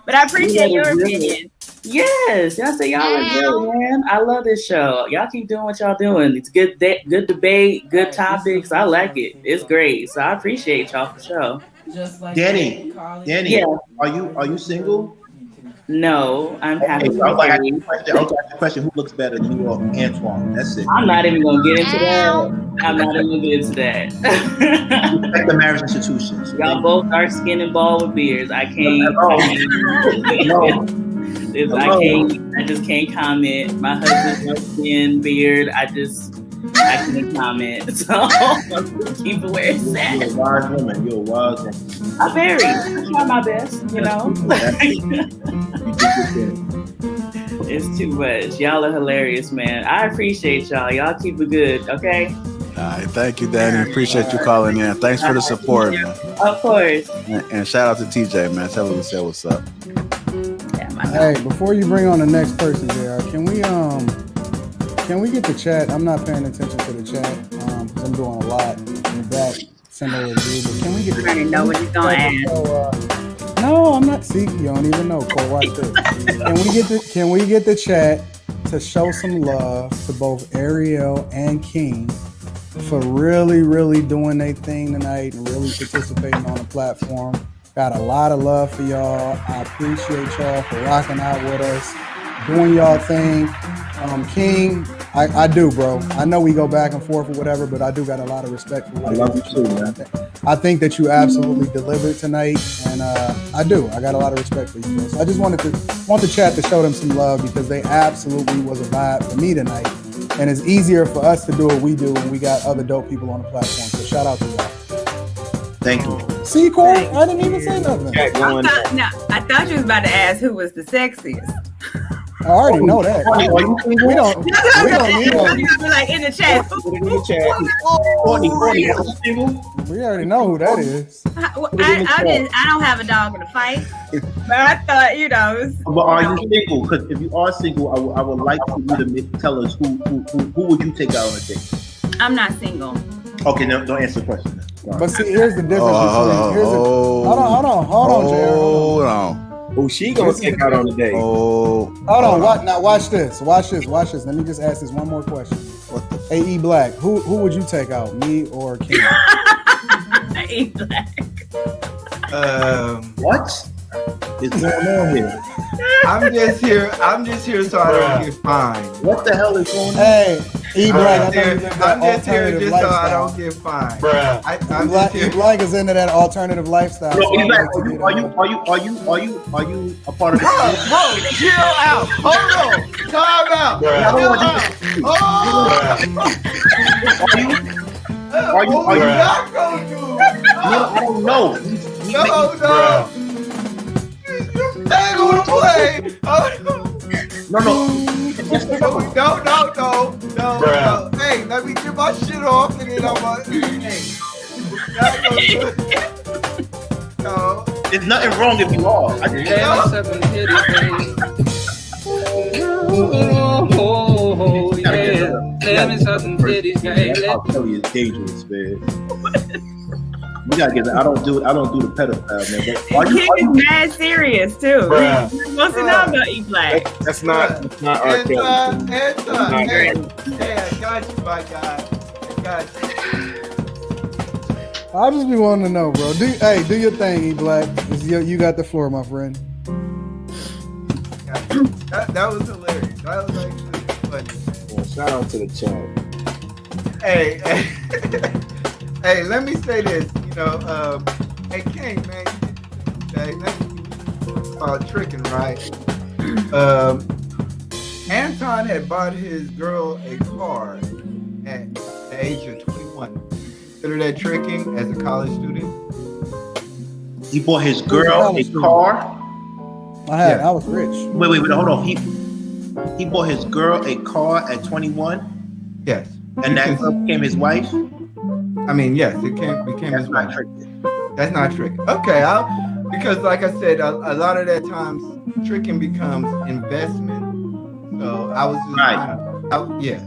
But I appreciate your opinion. Yes, y'all say y'all are good, man. I love this show. Y'all keep doing what y'all doing. It's good debate, good topics. I like it. It's great. So I appreciate y'all for sure. Danny, yeah. Are you single? No, I'm happy. Okay, I'll ask the question: who looks better, me or Antoine? That's it. I'm not even gonna get into that. Like the marriage institution. So y'all both dark skinned and bald with beards. I can't. I just can't comment. My husband's dark skin, beard. I can't comment. So keep it where it's at. You're a wise woman. I try my best, It's too much. Y'all are hilarious, man. I appreciate y'all. Y'all keep it good, okay? All right, thank you, Danny. Appreciate you calling in. Thanks for the support, man. Of course. And shout out to TJ, man. Tell him we said what's up. Hey, before you bring on the next person, JR, Can we get the chat? I'm not paying attention to the chat because I'm doing a lot in the back, similar to you. But can we get? I already know what you're gonna ask. No, I'm not. See, you don't even know. Cole, watch this. Can we get the chat to show some love to both Ariel and King for really, really doing their thing tonight and really participating on the platform? Got a lot of love for y'all. I appreciate y'all for rocking out with us, doing y'all thing. King, I do, bro. I know we go back and forth or whatever, but I do got a lot of respect for what I love you too, man. I think that you absolutely delivered tonight, and I do. I got a lot of respect for you, bro. So I just want the chat to show them some love because they absolutely was a vibe for me tonight, and it's easier for us to do what we do when we got other dope people on the platform. So shout out to y'all. Thank you. See, Corey, I didn't even say nothing. I thought you was about to ask who was the sexiest. I already know that. We don't need to be like in the chat. We already know who that is. I don't have a dog in the fight, but I thought, you know. But are you single? Because if you are single, I would like for you to tell us who would you take out on a date? I'm not single. Okay, no, don't answer the question. But see, here's the difference between. Hold on, Jared. Hold on. Who she gonna take out on the date? Hold on. Now watch this. Watch this. Let me just ask this one more question. What the AE Black, who would you take out, me or King? AE Black. What is going on here? I'm just here so I don't get fined. What the hell is going on? Hey, E Black, I'm just here just so I don't get fined. E Black is into that alternative lifestyle. Bro, are you a part of Bro, chill out. Hold on. Time out. Are you not gonna do? I don't know. No. Ain't gonna play. No. Hey, let me get my shit off and then I'm no. There's nothing wrong if you are. I just I'll tell you, it's dangerous, man. You gotta get that. I don't do the pedophile, man. But King is mad serious too. He wants to know about E Black. That's not our Hey, I got you, my guy. I got you. I just be wanting to know, bro. Do your thing, E Black. You got the floor, my friend. That was hilarious. That was actually funny. Well, shout out to the chat. Hey, let me say this. Hey King, man, about tricking, right? Anton had bought his girl a car at the age of 21. Consider that tricking as a college student? he bought his girl a car. I was rich. Wait, hold on. He bought his girl a car at 21. Yes. And that girl became his wife. I mean, yes, it became his wife. That's not tricking. Okay, because like I said, a lot of that times tricking becomes investment. So I was just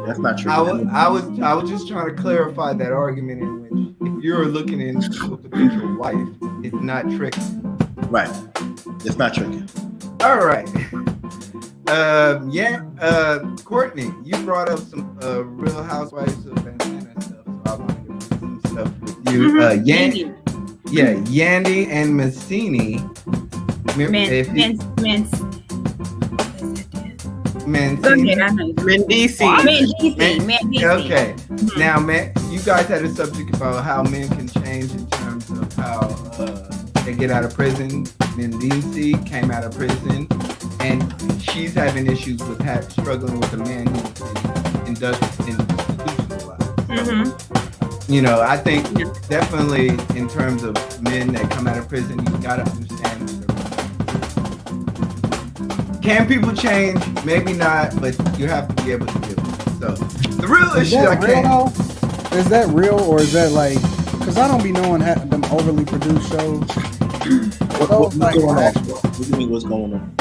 that's not tricking. I was just trying to clarify that argument in which if you're looking into a potential wife, it's not tricking. Right. It's not tricking. All right. Courtney, you brought up some Real Housewives of Atlanta stuff, so I wanted to bring some stuff with you. Yandy and Mancini. Mendici. Okay. Now, man, you guys had a subject about how men can change in terms of how they get out of prison. Mendici came out of prison, and she's having issues with struggling with a man who's institutionalized. I think definitely in terms of men that come out of prison, you gotta understand. Can people change? Maybe not, but you have to be able to do it. So the real issue is that real or is that like? Because I don't be knowing them overly produced shows. What's going on? What do you mean? What's going on?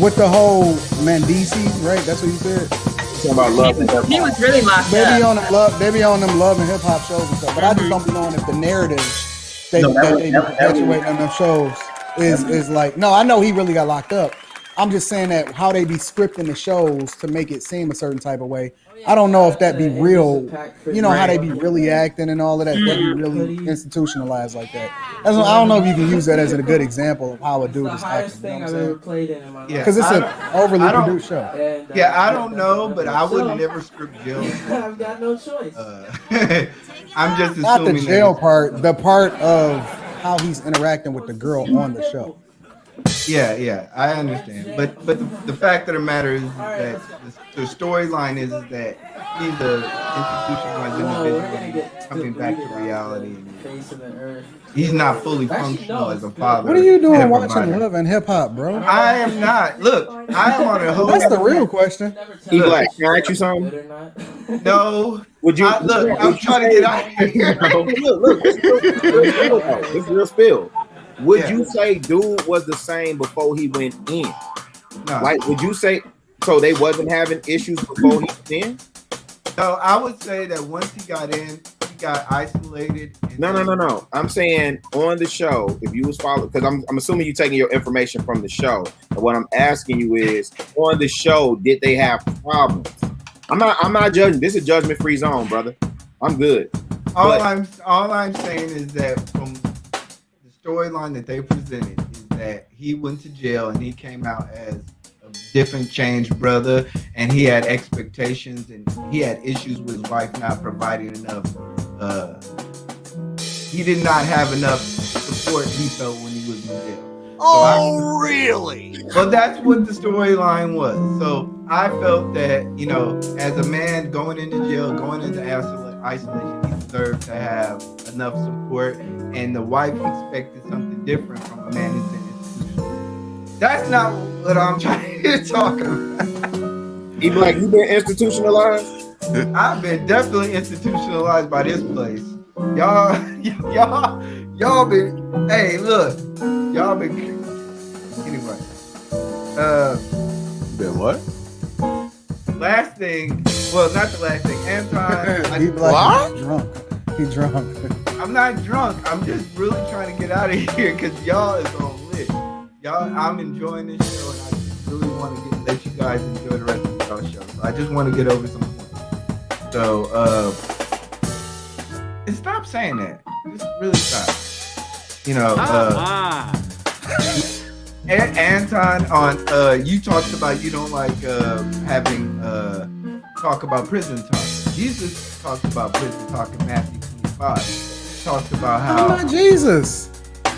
with the whole Mandisi, right? That's what you said. Talking about love and He was really locked They be up. on them love. They be on them love and hip hop shows and stuff. But I just don't be knowing if the narrative they be perpetuating on them shows is like. No, I know he really got locked up. I'm just saying that how they be scripting the shows to make it seem a certain type of way. I don't know if that be real. You know how they be really acting and all of that. That be really institutionalized like that. I don't know if you can use that as a good example of how a dude is acting. You know what I'm saying? Because it's an overly produced show. Yeah, I don't know, but I would never script Jill. I've got no choice. I'm just assuming not the jail part, the part of how he's interacting with the girl on the show. Yeah, I understand. But the fact of the matter is that the storyline is that he's a institutionalized individual coming back to reality. He's not fully functional as a father. What are you doing watching Love and Hip Hop, bro? I am not. Look, I am on a whole. That's the real question. He black. Can I ask you something? No. Would you look? I'm trying to get out of here. Look. This real spill. Would you say dude was the same before he went in? No. Like, would you say so they wasn't having issues before he went in? No, I would say that once he got in, he got isolated. No. I'm saying on the show, if you was following, because I'm assuming you're taking your information from the show. And what I'm asking you is, on the show, did they have problems? I'm not judging. This is a judgment-free zone, brother. I'm good. All I'm saying is that from the storyline that they presented is that he went to jail and he came out as a different changed brother, and he had expectations and he had issues with his wife not providing enough. He did not have enough support he felt when he was in jail. Really? Well, that's what the storyline was. So I felt that, as a man going into jail, going into isolation, he deserved to have enough support, and the wife expected something different from a man who's in institution. That's not what I'm trying to talk about. You been institutionalized? I've been definitely institutionalized by this place. Y'all been, hey, look, y'all been, anyway. Been what? Last thing, well, not the last thing, Anton. He's drunk. I'm not drunk. I'm just really trying to get out of here because y'all is on lit. I'm enjoying this show, and I just really want to let you guys enjoy the rest of the show. So I just want to get over some points. So, and stop saying that. Just really stop. Anton, on you talked about you don't like having talk about prison talk. Jesus talked about prison talk in Matthew 25. He talked about how I'm not Jesus.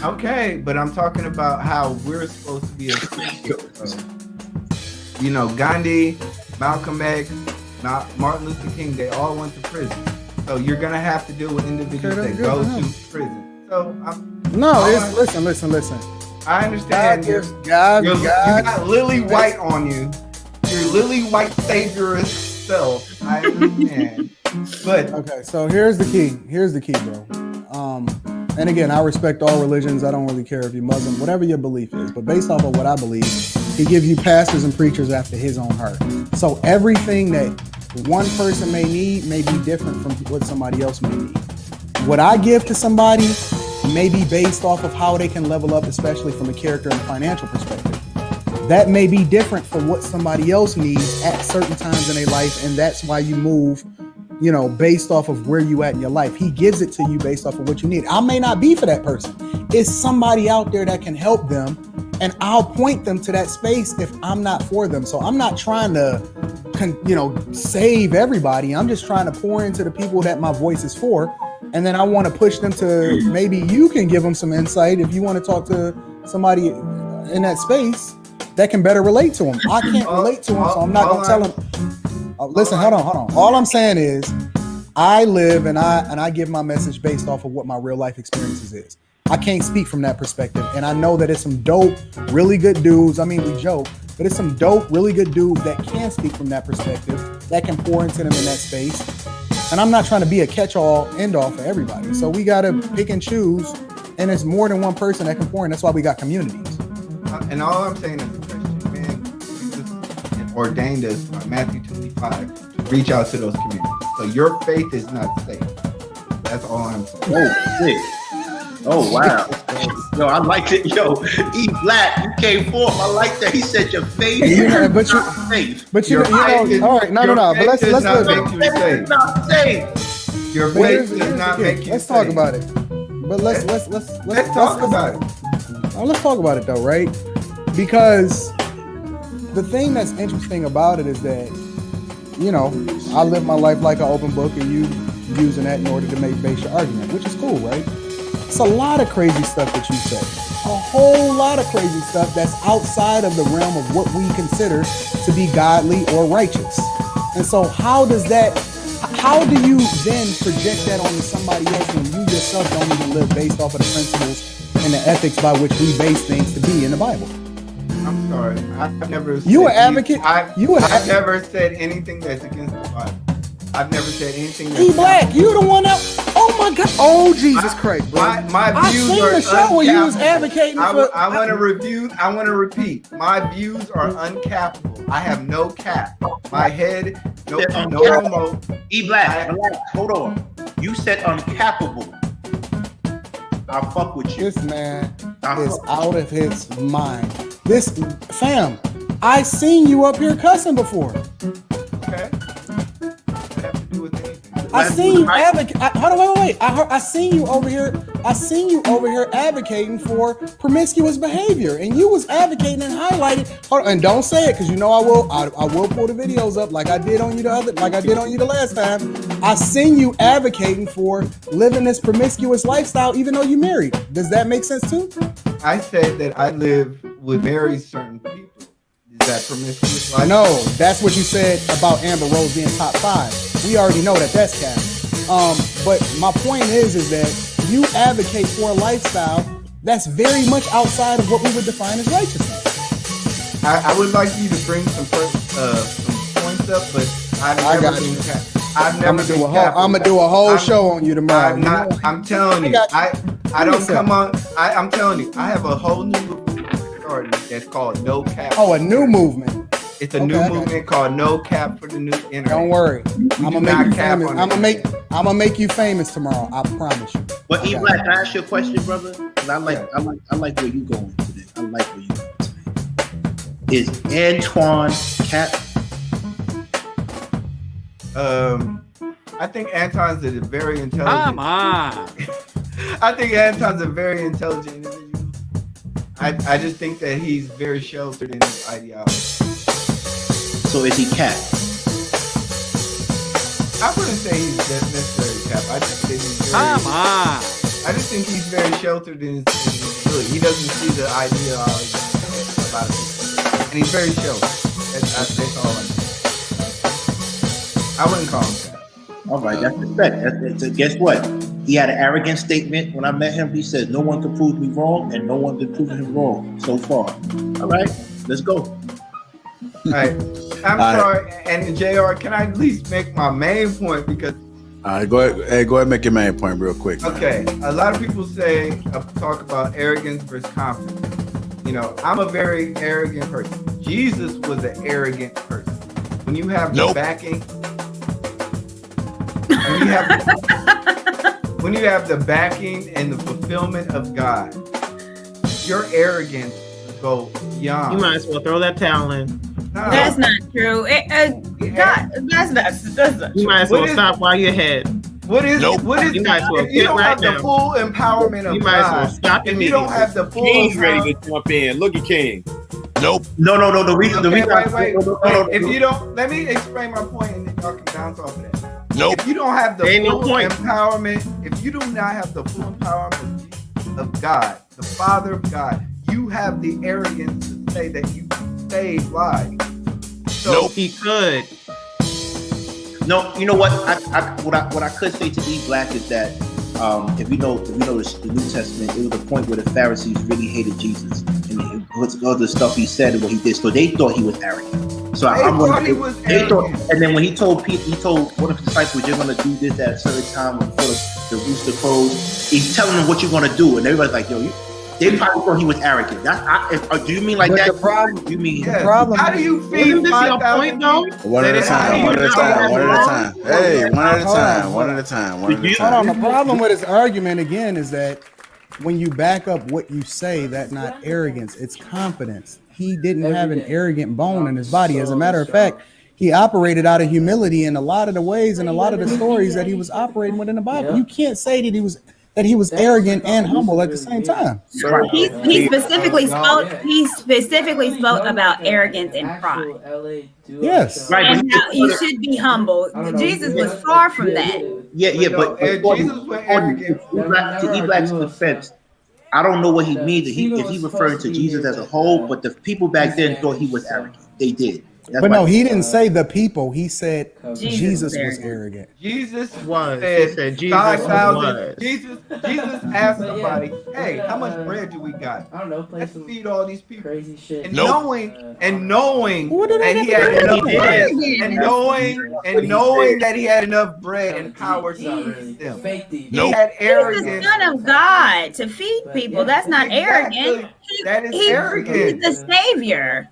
Okay, but I'm talking about how we're supposed to be a Gandhi, Malcolm X, Martin Luther King, they all went to prison. So you're gonna have to deal with individuals that go to prison. So listen. I understand. You got Lily White on you. Your Lily White saviorist self. I understand. But okay, so here's the key, bro. And again, I respect all religions. I don't really care if you're Muslim, whatever your belief is. But based off of what I believe, he gives you pastors and preachers after his own heart. So everything that one person may need may be different from what somebody else may need. What I give to somebody may be based off of how they can level up, especially from a character and financial perspective. That may be different from what somebody else needs at certain times in their life, and that's why you move, based off of where you at in your life. He gives it to you based off of what you need. I may not be for that person. It's somebody out there that can help them, and I'll point them to that space if I'm not for them. So I'm not trying to, save everybody. I'm just trying to pour into the people that my voice is for. And then I want to push them to, maybe you can give them some insight if you want to talk to somebody in that space that can better relate to them. I can't relate to them, so I'm not going to tell them. Listen, hold on. All I'm saying is I live and I give my message based off of what my real life experiences is. I can't speak from that perspective. And I know that it's some dope, really good dudes. I mean, we joke, but it's some dope, really good dudes that can speak from that perspective, that can pour into them in that space. And I'm not trying to be a catch-all, end-all for everybody. So we got to pick and choose. And it's more than one person that can pour in. That's why we got communities. And all I'm saying is, Christian, man, ordained us by Matthew 25 to reach out to those communities. So your faith is not safe. That's all I'm saying. Oh shit. Oh wow. Yo, I liked it. Yo, E Black, you came forth. I like that. He said your faith is not safe. But you know, all right, no. But let's not look. make you safe. It's not safe. Your faith does not make you Let's safe. talk about it. But let's talk about it. Let's talk about it though, right? Because the thing that's interesting about it is that, you know, I live my life like an open book, and you using that in order to base your argument, which is cool, right? It's a lot of crazy stuff that you say. A whole lot of crazy stuff that's outside of the realm of what we consider to be godly or righteous. And so how do you then project that onto somebody else when you yourself don't even live based off of the principles and the ethics by which we base things to be in the Bible? I'm sorry. I've never You an advocate? I've never said anything that's against the Bible. I've never said anything that's E Black, you the one that, oh my God, oh Jesus Christ, bro. My views I are seen the show where you was advocating for. I want to repeat. My views are uncappable. I have no cap. My head, no homo. E Black, hold on. You said uncappable. I'll fuck with you. This man is out of his mind. This fam, I seen you up here cussing before. Okay. I seen you advocate. Hold on, wait. I seen you over here. I seen you over here advocating for promiscuous behavior, and you was advocating and highlighting. Hold on, and don't say it, because you know I will. I will pull the videos up like I did on you the last time. I seen you advocating for living this promiscuous lifestyle, even though you married. Does that make sense too? I said that I live with very certain people. Is that promiscuous lifestyle? No, that's what you said about Amber Rose being top 5. We already know that that's cap. But my point is that you advocate for a lifestyle that's very much outside of what we would define as righteousness. I would like you to bring some points up, but I've never been I'm gonna do a whole show on you tomorrow. I'm telling you, I don't come on. I'm telling you, I have a whole new movement started that's called No Cap. Oh, a new movement. It's a new movement called No Cap for the new internet. Don't worry, I'm gonna make you famous. I'm gonna make you famous tomorrow. I promise you. But E Black, can I ask you a question, brother? Because I like where you going today. I like where you going today. Is Antoine Cap? I think Anton's a very intelligent. Come on. I think Anton's a very intelligent individual. I just think that he's very sheltered in his ideology. So is he Cap? I wouldn't say he's necessarily Cap. I just think he's very. Come on. I just think he's very sheltered in his ability. He doesn't see the ideology of a lot of people, and he's very sheltered. That's all I'm saying. I wouldn't call him Cap. All right, that's respect. Guess what? He had an arrogant statement when I met him. He said, "No one can prove me wrong, and no one can prove him wrong so far." All right, let's go. All right. I'm sorry, and JR, can I at least make my main point? Because all right, go ahead. Hey, go ahead and make your main point real quick. Man. Okay, a lot of people talk about arrogance versus confidence. You know, I'm a very arrogant person. Jesus was an arrogant person. When you have the backing, when you have the backing and the fulfillment of God, your arrogance will go beyond. You might as well throw that towel in. No. That's not true. God, that's not. You might as well stop while you're ahead. What is? What is? You might as well if you don't have the full empowerment of you might as well God, stop if you don't have the full King's ready to jump in. Look at King. Nope. No. The reason. Wait. If you don't, let me explain my point, and then y'all can bounce off of that. Nope. If you don't have the full point. empowerment, if you do not have the full empowerment of God, the Father of God, you have the arrogance to say that you can save lives. So he could. No, you know what? What I could say to E Black is that if you know the New Testament, it was a point where the Pharisees really hated Jesus and all the stuff he said and what he did. So they thought he was arrogant. So they thought, and then when he told one of his disciples, "You're going to do this at a certain time before the rooster crows." He's telling them what you're going to do, and everybody's like, "Yo, They probably thought he was arrogant. Do you mean like that? The problem, you mean yeah. The problem How do you feed Isn't this your 5,000 point, though? One at a time. One at a time. One at a time. Hey, one at a time. One at a time. One at a Hold on. time. The problem with his argument again is that when you back up what you say, that's not arrogance, it's confidence. He didn't have an arrogant bone in his body. As a matter of fact, he operated out of humility in a lot of the ways and a lot of the stories that he was operating within the Bible. You can't say that he was arrogant and humble at the same time. He specifically spoke about arrogance and pride. Yes. Right, And how he should be humble. Jesus was far from that. Yeah, but Jesus was arrogant. To E-Black's defense, I don't know what he means. If he referring to Jesus as a whole, but the people back then thought he was arrogant. They did. That's But why- no, he didn't say the people. He said Jesus Jesus was was arrogant. Jesus Was. said, He said Jesus 5,000. was. Jesus asked somebody, "Hey, how much bread do we got? Let's feed all these people." Crazy shit. And knowing What did that I he have had to enough do? bread, and knowing that he had enough bread and power to feed them, he had He's the arrogance. son of God to feed people. That's not arrogant. That is He's arrogant. the savior.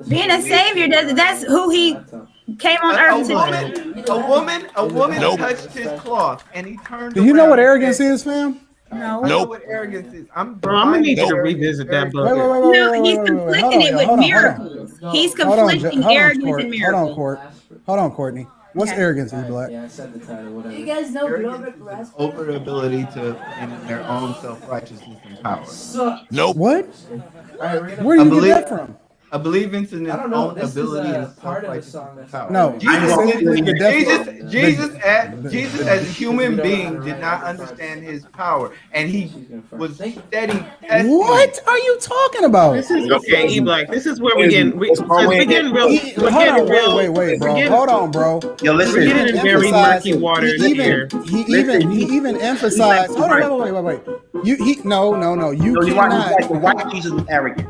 Being a savior, that's who he came on earth to do. A woman touched his cloth, and he turned. Do you know around what and arrogance said, is, fam? No. I know what arrogance is. Bro, I'm gonna need you to revisit that book. No, he's conflicting it with miracles. He's conflicting arrogance and miracles. Hold on, Courtney. What's arrogance, E-Black? Yeah, I said the title, whatever. You guys know Arrogance is over ability to in their own self-righteousness and power. What? Where do you get that from? I believe in his own This is ability a and part of the self-righteousness song and power. No, Jesus as a human being did not understand his power, and he was steady. What are you talking about? This is okay, E-Black. This is where we're getting real. Wait, bro. Hold on, bro. Yo, listen. We're getting in very murky waters here. He even emphasized. Hold on, wait. You cannot. The white Jesus was arrogant.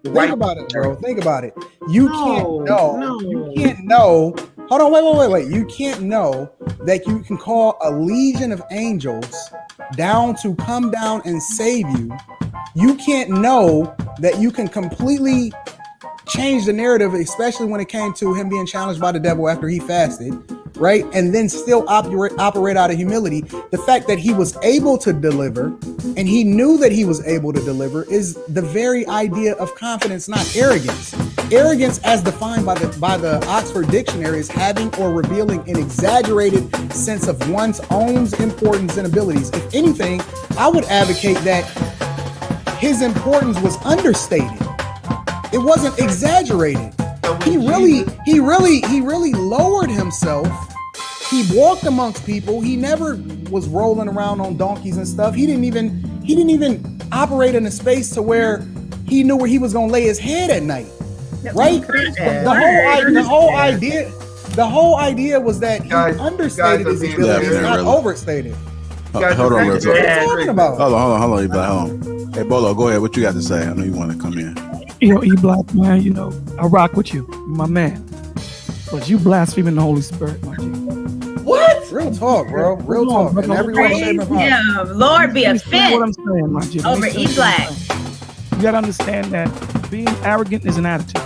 Think about it, bro. Think about it. You can't know. You can't know. Hold on, wait. You can't know that you can call a legion of angels down to come down and save you. You can't know that you can completely change the narrative, especially when it came to him being challenged by the devil after he fasted, right? And then still operate out of humility. The fact that he was able to deliver and he knew that he was able to deliver is the very idea of confidence, not arrogance. Arrogance, as defined by the Oxford Dictionary, is having or revealing an exaggerated sense of one's own importance and abilities. If anything, I would advocate that his importance was understated. It wasn't exaggerated. He really lowered himself. He walked amongst people. He never was rolling around on donkeys and stuff. He didn't even operate in a space to where he knew where he was gonna lay his head at night. Right? The whole idea was that he understated his abilities, not overstated. Hold on, real talk. What are you talking about? Hold on, E-Black. Hold on. Hey, Bolo, go ahead. What you got to say? I know you want to come in. E-Black, man, I rock with you. You're my man. But you blaspheming the Holy Spirit, my G. What? Real talk, bro. Real talk. And everyone Praise him. Lord be offended What I'm saying, my G. over E-Black. You gotta understand that being arrogant is an attitude.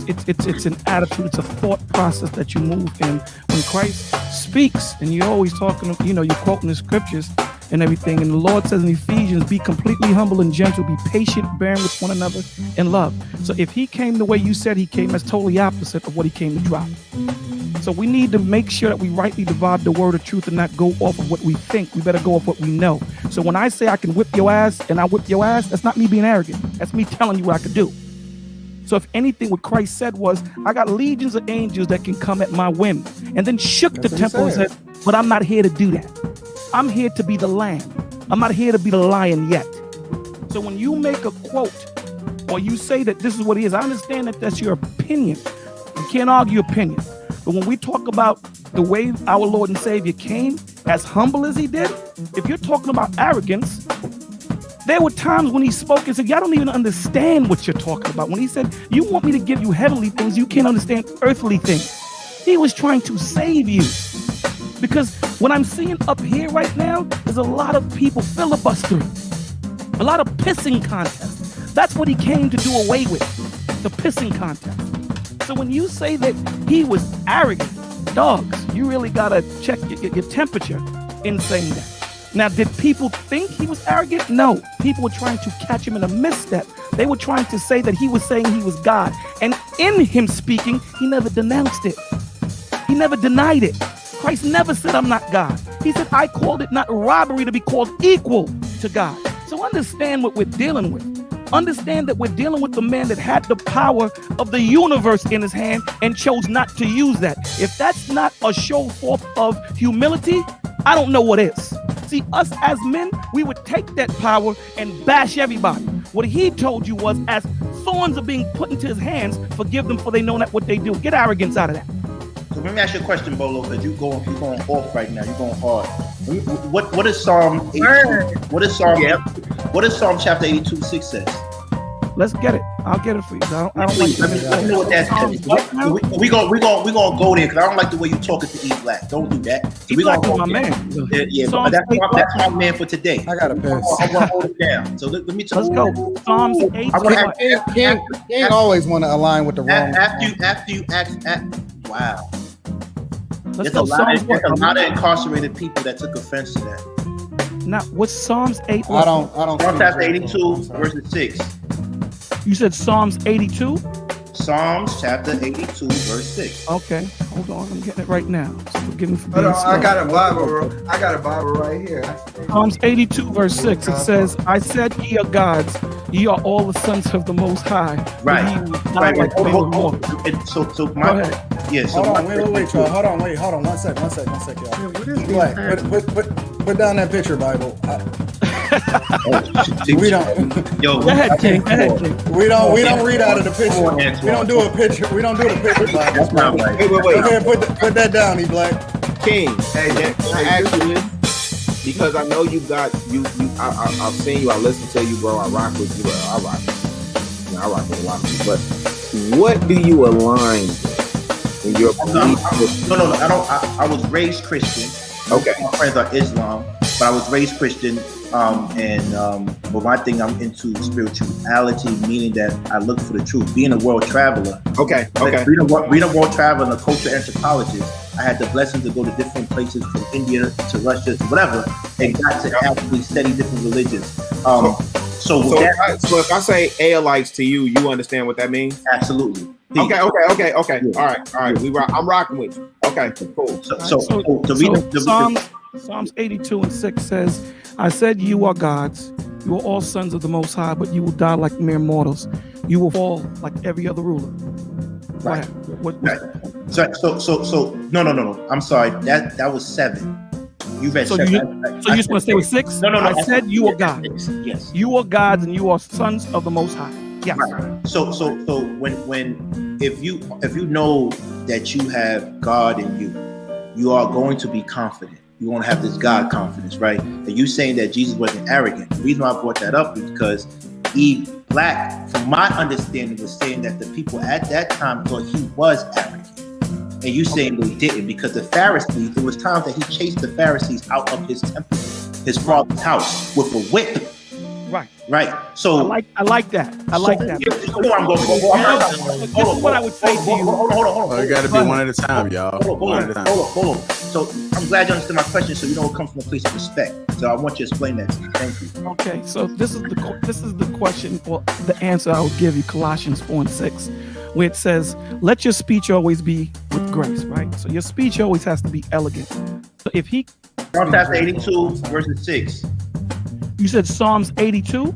It's an attitude. It's a thought process that you move in. When Christ speaks, and you're always talking, you're quoting the scriptures and everything. And the Lord says in Ephesians, be completely humble and gentle, be patient, bearing with one another in love. So if he came the way you said he came, that's totally opposite of what he came to drop. So we need to make sure that we rightly divide the word of truth and not go off of what we think. We better go off what we know. So when I say I can whip your ass and I whip your ass, that's not me being arrogant. That's me telling you what I could do. So if anything, what Christ said was, I got legions of angels that can come at my whim. And then shook the temple and said, but I'm not here to do that. I'm here to be the lamb. I'm not here to be the lion yet. So when you make a quote or you say that this is what it is, I understand that that's your opinion. You can't argue opinion. But when we talk about the way our Lord and Savior came, as humble as he did, if you're talking about arrogance, there were times when he spoke and said, y'all don't even understand what you're talking about. When he said, you want me to give you heavenly things, you can't understand earthly things. He was trying to save you. Because what I'm seeing up here right now is a lot of people filibustering. a lot of pissing contests. That's what he came to do away with, the pissing contest. So when you say that he was arrogant, dogs, you really gotta check your temperature in saying that. Now, did people think he was arrogant? No. People were trying to catch him in a misstep. They were trying to say that he was saying he was God. And in him speaking, he never denounced it. He never denied it. Christ never said, I'm not God. He said, I called it not robbery to be called equal to God. So understand what we're dealing with. Understand that we're dealing with the man that had the power of the universe in his hand and chose not to use that. If that's not a show forth of humility, I don't know what is. See, us as men, we would take that power and bash everybody. What he told you was, as thorns are being put into his hands, forgive them for they know not what they do. Get arrogance out of that. So let me ask you a question, Bolo, because you're going off right now. You're going hard. What is Psalm 82? What is Psalm chapter 82:6 says? Let's get it. I'll get it for you. I don't like Let me know what that says. We gonna go there because I don't like the way you talking to E Black. Don't do that. So we gonna go my man. Yeah, but that's my man for today. I gotta piss. I want to hold it down. So let me Let's go. Psalms 8. King always want to align with the wrong. After you ask, wow. Let's There's go. a lot of incarcerated people that took offense to that. Now, what's Psalms 8? I don't. Psalm chapter 82, verses 6. You said Psalms 82? Psalms chapter 82, verse 6. Okay, hold on. I'm getting it right now. So forgive me for Hold being on, slow. I got a Bible right here. Psalms 82, verse 6. It says, I said, ye are gods, ye are all the sons of the Most High. Right. Right. Like So my, Go ahead. Yeah. So hold on, wait, y'all. Hold on. 1 sec, y'all. Black, put down that picture, Bible. We don't. Yo, go ahead, King. We don't read out of the picture. We don't do a picture. We don't do the picture. Bible. That's not right. Wait. Okay, put that down, E Black. King, can I ask you this? Because I know you got I've seen you, I listen to you, bro. I rock with you. I rock with a lot of you. But what do you align with in your belief? No, I don't. I was raised Christian. Okay. My friends are Islam, but I was raised Christian. But my thing, I'm into spirituality, meaning that I look for the truth. Being a world traveler. Okay. Being a world traveler and a cultural anthropologist, I had the blessing to go to different places from India to Russia to whatever, and got to actually study different religions. So if I say Aelites to you, you understand what that means? Absolutely. Okay. Yeah. All right. I'm rocking with you. Okay, cool. Psalms 82 and 6 says, I said you are gods, you are all sons of the Most High, but you will die like mere mortals. You will fall like every other ruler. Right. So no. I'm sorry. That was 7. You read so 7. You just want to stay with 6? No. I said you are gods. Yes. You are gods and you are sons of the Most High. Yes. Right. So when if you know that you have God in you, you are going to be confident. You want to have this God confidence, right? And you saying that Jesus wasn't arrogant. The reason why I brought that up is because Eve Black, from my understanding, was saying that the people at that time thought he was arrogant. And you saying they didn't, because the Pharisees, there was times that he chased the Pharisees out of his temple, his father's house, with a whip. Right. So I like that. I like that. This is what I would say to you. Hold on. It got to be one at a time, y'all. Hold on. So I'm glad you understand my question. So you know it comes from a place of respect. So I want you to explain that to me. Thank you. Okay. So this is the question, or the answer I will give you. Colossians 4:6, where it says, "Let your speech always be with grace." Right. So your speech always has to be elegant. So if he, Psalms chapter 82, verses 6. You said Psalms 82?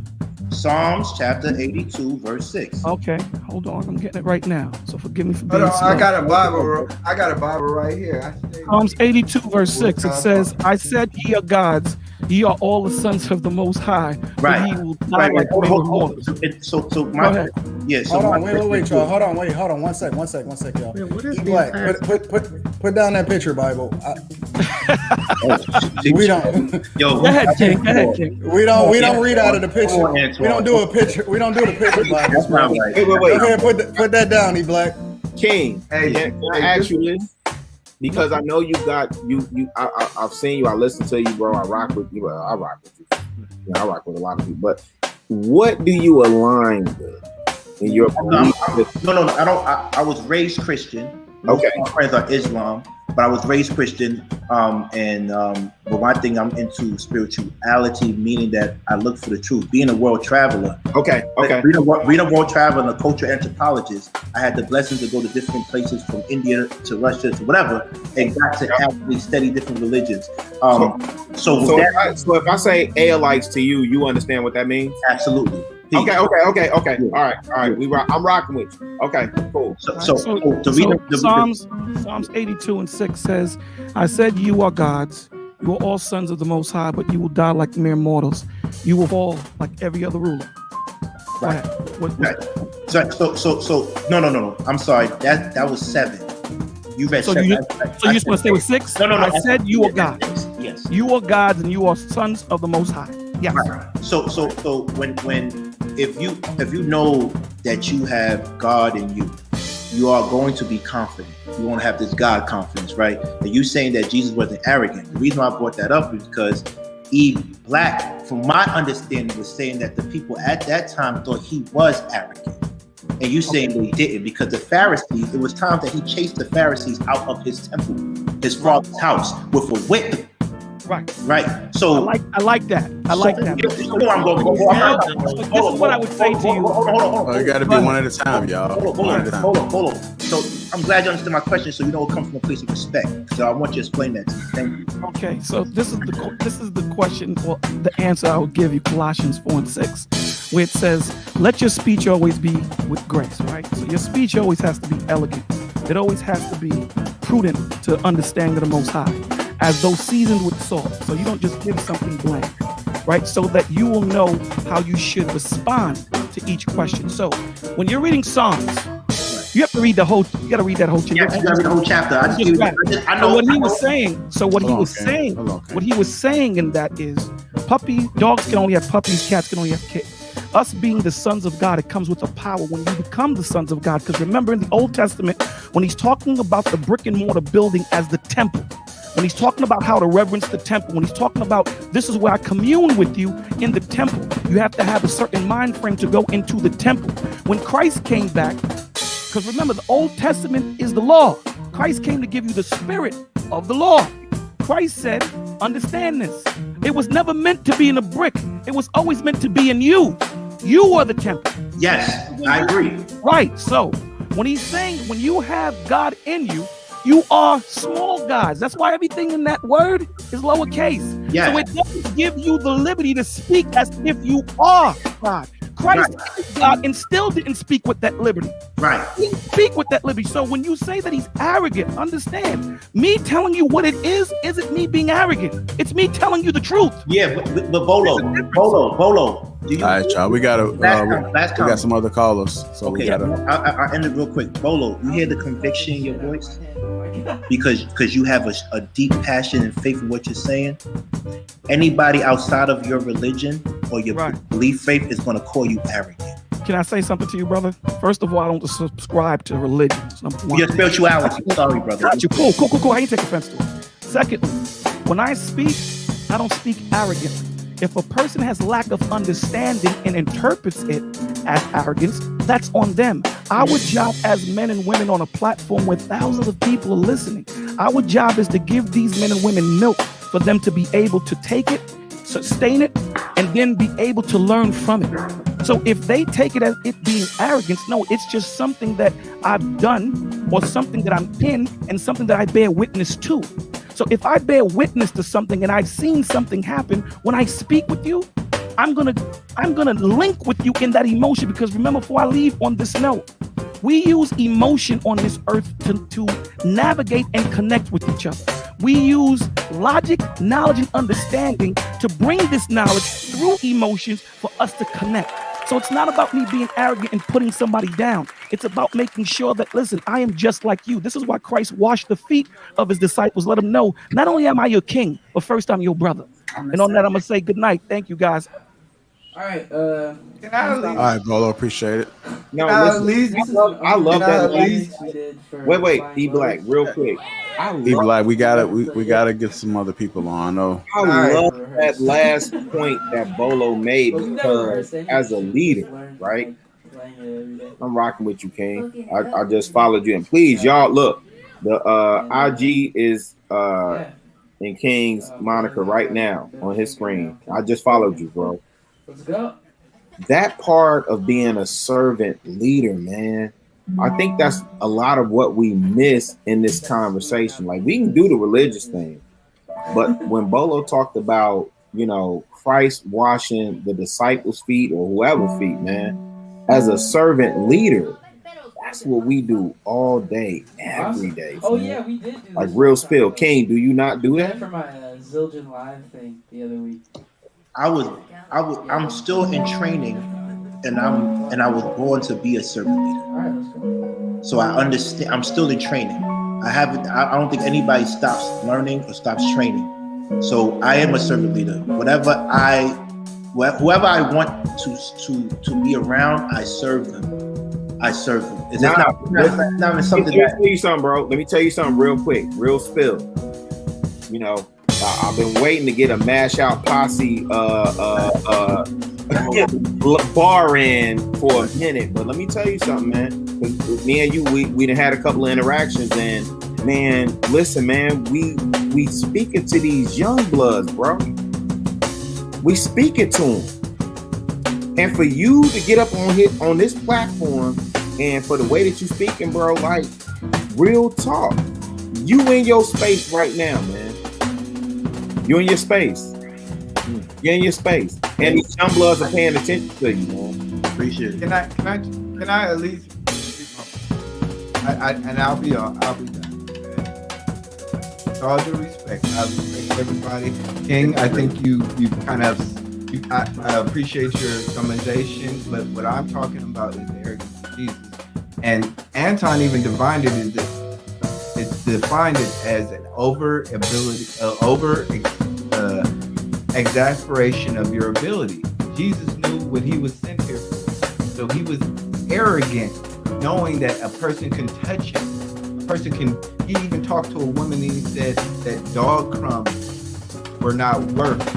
Psalms chapter 82, verse 6. Okay, hold on. I'm getting it right now. So forgive me for being slow. I got a Bible right here. Psalms 82, verse 6. It says, I said ye are gods, ye are all the sons of the Most High. Right. Ye will die like mere mortals. So my, go ahead. Yeah. So hold on, wait, y'all. Hold on. 1 sec, y'all. Man, what is Black, put down that picture, Bible. We don't. Yo, go ahead, King. We don't read out of the picture. We don't do a picture. We don't do the picture, Bible. That's not right. Wait. Okay, put that down, E Black. King, can I ask you this? Because I know you got you. I've seen you. I listen to you, bro. I rock with you. Yeah, I rock with a lot of people. But what do you align with in your belief? No, I don't. I was raised Christian. Most of my friends are Islam, but I was raised Christian. But one thing, I'm into spirituality, meaning that I look for the truth. Being a world traveler. Being a world traveler and a cultural anthropologist, I had the blessing to go to different places from India to Russia to whatever, and got to actually study different religions. So if I say Aelites to you, you understand what that means? Absolutely. Okay. All right. I'm rocking with you. Okay, cool. Psalms 82:6 says, "I said you are gods. You are all sons of the Most High, but you will die like mere mortals. You will fall like every other ruler." Right. So no. I'm sorry. That was 7. You read 7. You just want to stay with 6? No. I said you are gods. Yes. You are gods, and you are sons of the Most High. Yes. Right. So when if you know that you have God in you, you are going to be confident. You won't have this God confidence, right? And you saying that Jesus wasn't arrogant. The reason why I brought that up is because Eve Black, from my understanding, was saying that the people at that time thought he was arrogant. And you saying they didn't, because the Pharisees, it was times that he chased the Pharisees out of his temple, his father's house, with a whip. Right. So I like that. This is what I would say to you. Hold on. You got to be one at a time, y'all. Hold on. So I'm glad you understand my question. So you know it comes from a place of respect. So I want you to explain that to me. Thank you. Okay. So this is the question, or the answer I will give you. Colossians 4:6, where it says, "Let your speech always be with grace." Right. So your speech always has to be elegant. It always has to be prudent to understanding of the Most High, as though seasoned with salt. So you don't just give something blank, right? So that you will know how you should respond to each question. So when you're reading Psalms, you have to read you got to read that whole chapter. Yes, you got to read the whole chapter. I know what he was saying. So what he was saying in that is, dogs can only have puppies, cats can only have kittens. Us being the sons of God, it comes with a power when you become the sons of God. Because remember in the Old Testament, when he's talking about the brick and mortar building as the temple, when he's talking about how to reverence the temple, when he's talking about this is where I commune with you in the temple, you have to have a certain mind frame to go into the temple. When Christ came back, because remember, the Old Testament is the law. Christ came to give you the spirit of the law. Christ said, understand this. It was never meant to be in a brick. It was always meant to be in you. You are the temple. Yes, I agree. Right. So when he's saying, when you have God in you, you are small gods. That's why everything in that word is lowercase. Yeah. So it doesn't give you the liberty to speak as if you are God. Christ is God and still didn't speak with that liberty. Right. He didn't speak with that liberty. So when you say that he's arrogant, understand, me telling you what it is isn't me being arrogant. It's me telling you the truth. Yeah, but Bolo. All right, y'all. We got we got some other callers, so we got to. I'll end it real quick. Bolo, you hear the conviction in your voice, because you have a deep passion and faith in what you're saying. Anybody outside of your religion or your belief faith is going to call you arrogant. Can I say something to you, brother? First of all, I don't subscribe to religion. Your spirituality. Sorry, brother. Got you. Cool. How you take offense to it? Secondly, when I speak, I don't speak arrogantly. If a person has lack of understanding and interprets it as arrogance, that's on them. Our job as men and women on a platform where thousands of people are listening, our job is to give these men and women milk for them to be able to take it, sustain it, and then be able to learn from it. So if they take it as it being arrogance, no, it's just something that I've done or something that I'm in and something that I bear witness to. So if I bear witness to something and I've seen something happen, when I speak with you, I'm gonna link with you in that emotion, because remember, before I leave on this note, we use emotion on this earth to navigate and connect with each other. We use logic, knowledge, and understanding to bring this knowledge through emotions for us to connect. So it's not about me being arrogant and putting somebody down. It's about making sure that, listen, I am just like you. This is why Christ washed the feet of his disciples. Let them know, not only am I your king, but first I'm your brother. And on that, I'm going to say good night. Thank you, guys. All right. Can I at least? All right, Bolo, appreciate it. No, Can I at listen, least? I love Can I that. at least? Wait, E Black, real quick. I Even love, like we gotta get some other people on. I know. I love that last point that Bolo made because as a leader, right? I'm rocking with you, King. I just followed you, and please, y'all, look. The IG is in King's moniker right now on his screen. I just followed you, bro. Let's go. That part of being a servant leader, man, I think that's a lot of what we miss in this conversation. Like, we can do the religious thing, but when Bolo talked about, you know, Christ washing the disciples' feet or whoever's feet, man, as a servant leader, that's what we do all day, every day. Oh man. yeah, we did do Like this real one time. spill. King, do you not do that? For my Zildjian Live thing the other week. I'm still in training, and I was born to be a servant leader. All right, let's go. So I understand. I'm still in training. I don't think anybody stops learning or stops training. So I am a servant leader. Whoever I want to be around, I serve them. I serve them. It's not something. Let me tell you something, bro. Let me tell you something real quick, real spill. You know, I've been waiting to get a mash out posse bar in for a minute, but let me tell you something, man. Me and you, we done had a couple of interactions, and man, listen, man, we speaking to these young bloods, bro. We speaking to them, and for you to get up on this platform, and for the way that you speaking, bro, like real talk, you in your space right now, man. You in your space. You're in your space, and these young bloods are paying attention to you, man. Appreciate it. Can I at least? I'll be done. With all due respect, I respect everybody. King, I think you kind of. I appreciate your summarization, but what I'm talking about is the arrogance of Jesus. And Anton even defined it as this. It's defined it as an exasperation of your ability. Jesus knew what he was sent here for. So he was arrogant, knowing that a person can touch him. A person can, he even talked to a woman and he said that dog crumbs were not worth it.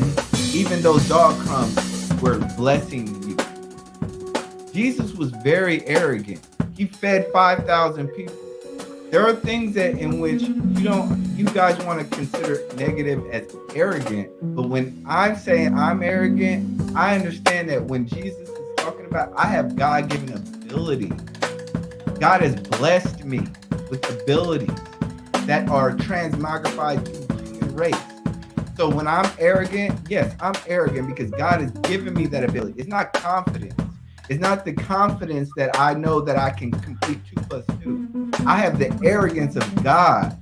And even those dog crumbs were blessing you. Jesus was very arrogant. He fed 5,000 people. There are things that in which you guys want to consider negative as arrogant, but when I'm saying I'm arrogant, I understand that when Jesus is talking about, I have God-given ability. God has blessed me with abilities that are transmogrified to the human race. So when I'm arrogant, yes, I'm arrogant because God has given me that ability. It's not confidence. It's not the confidence that I know that I can complete 2 + 2. I have the arrogance of God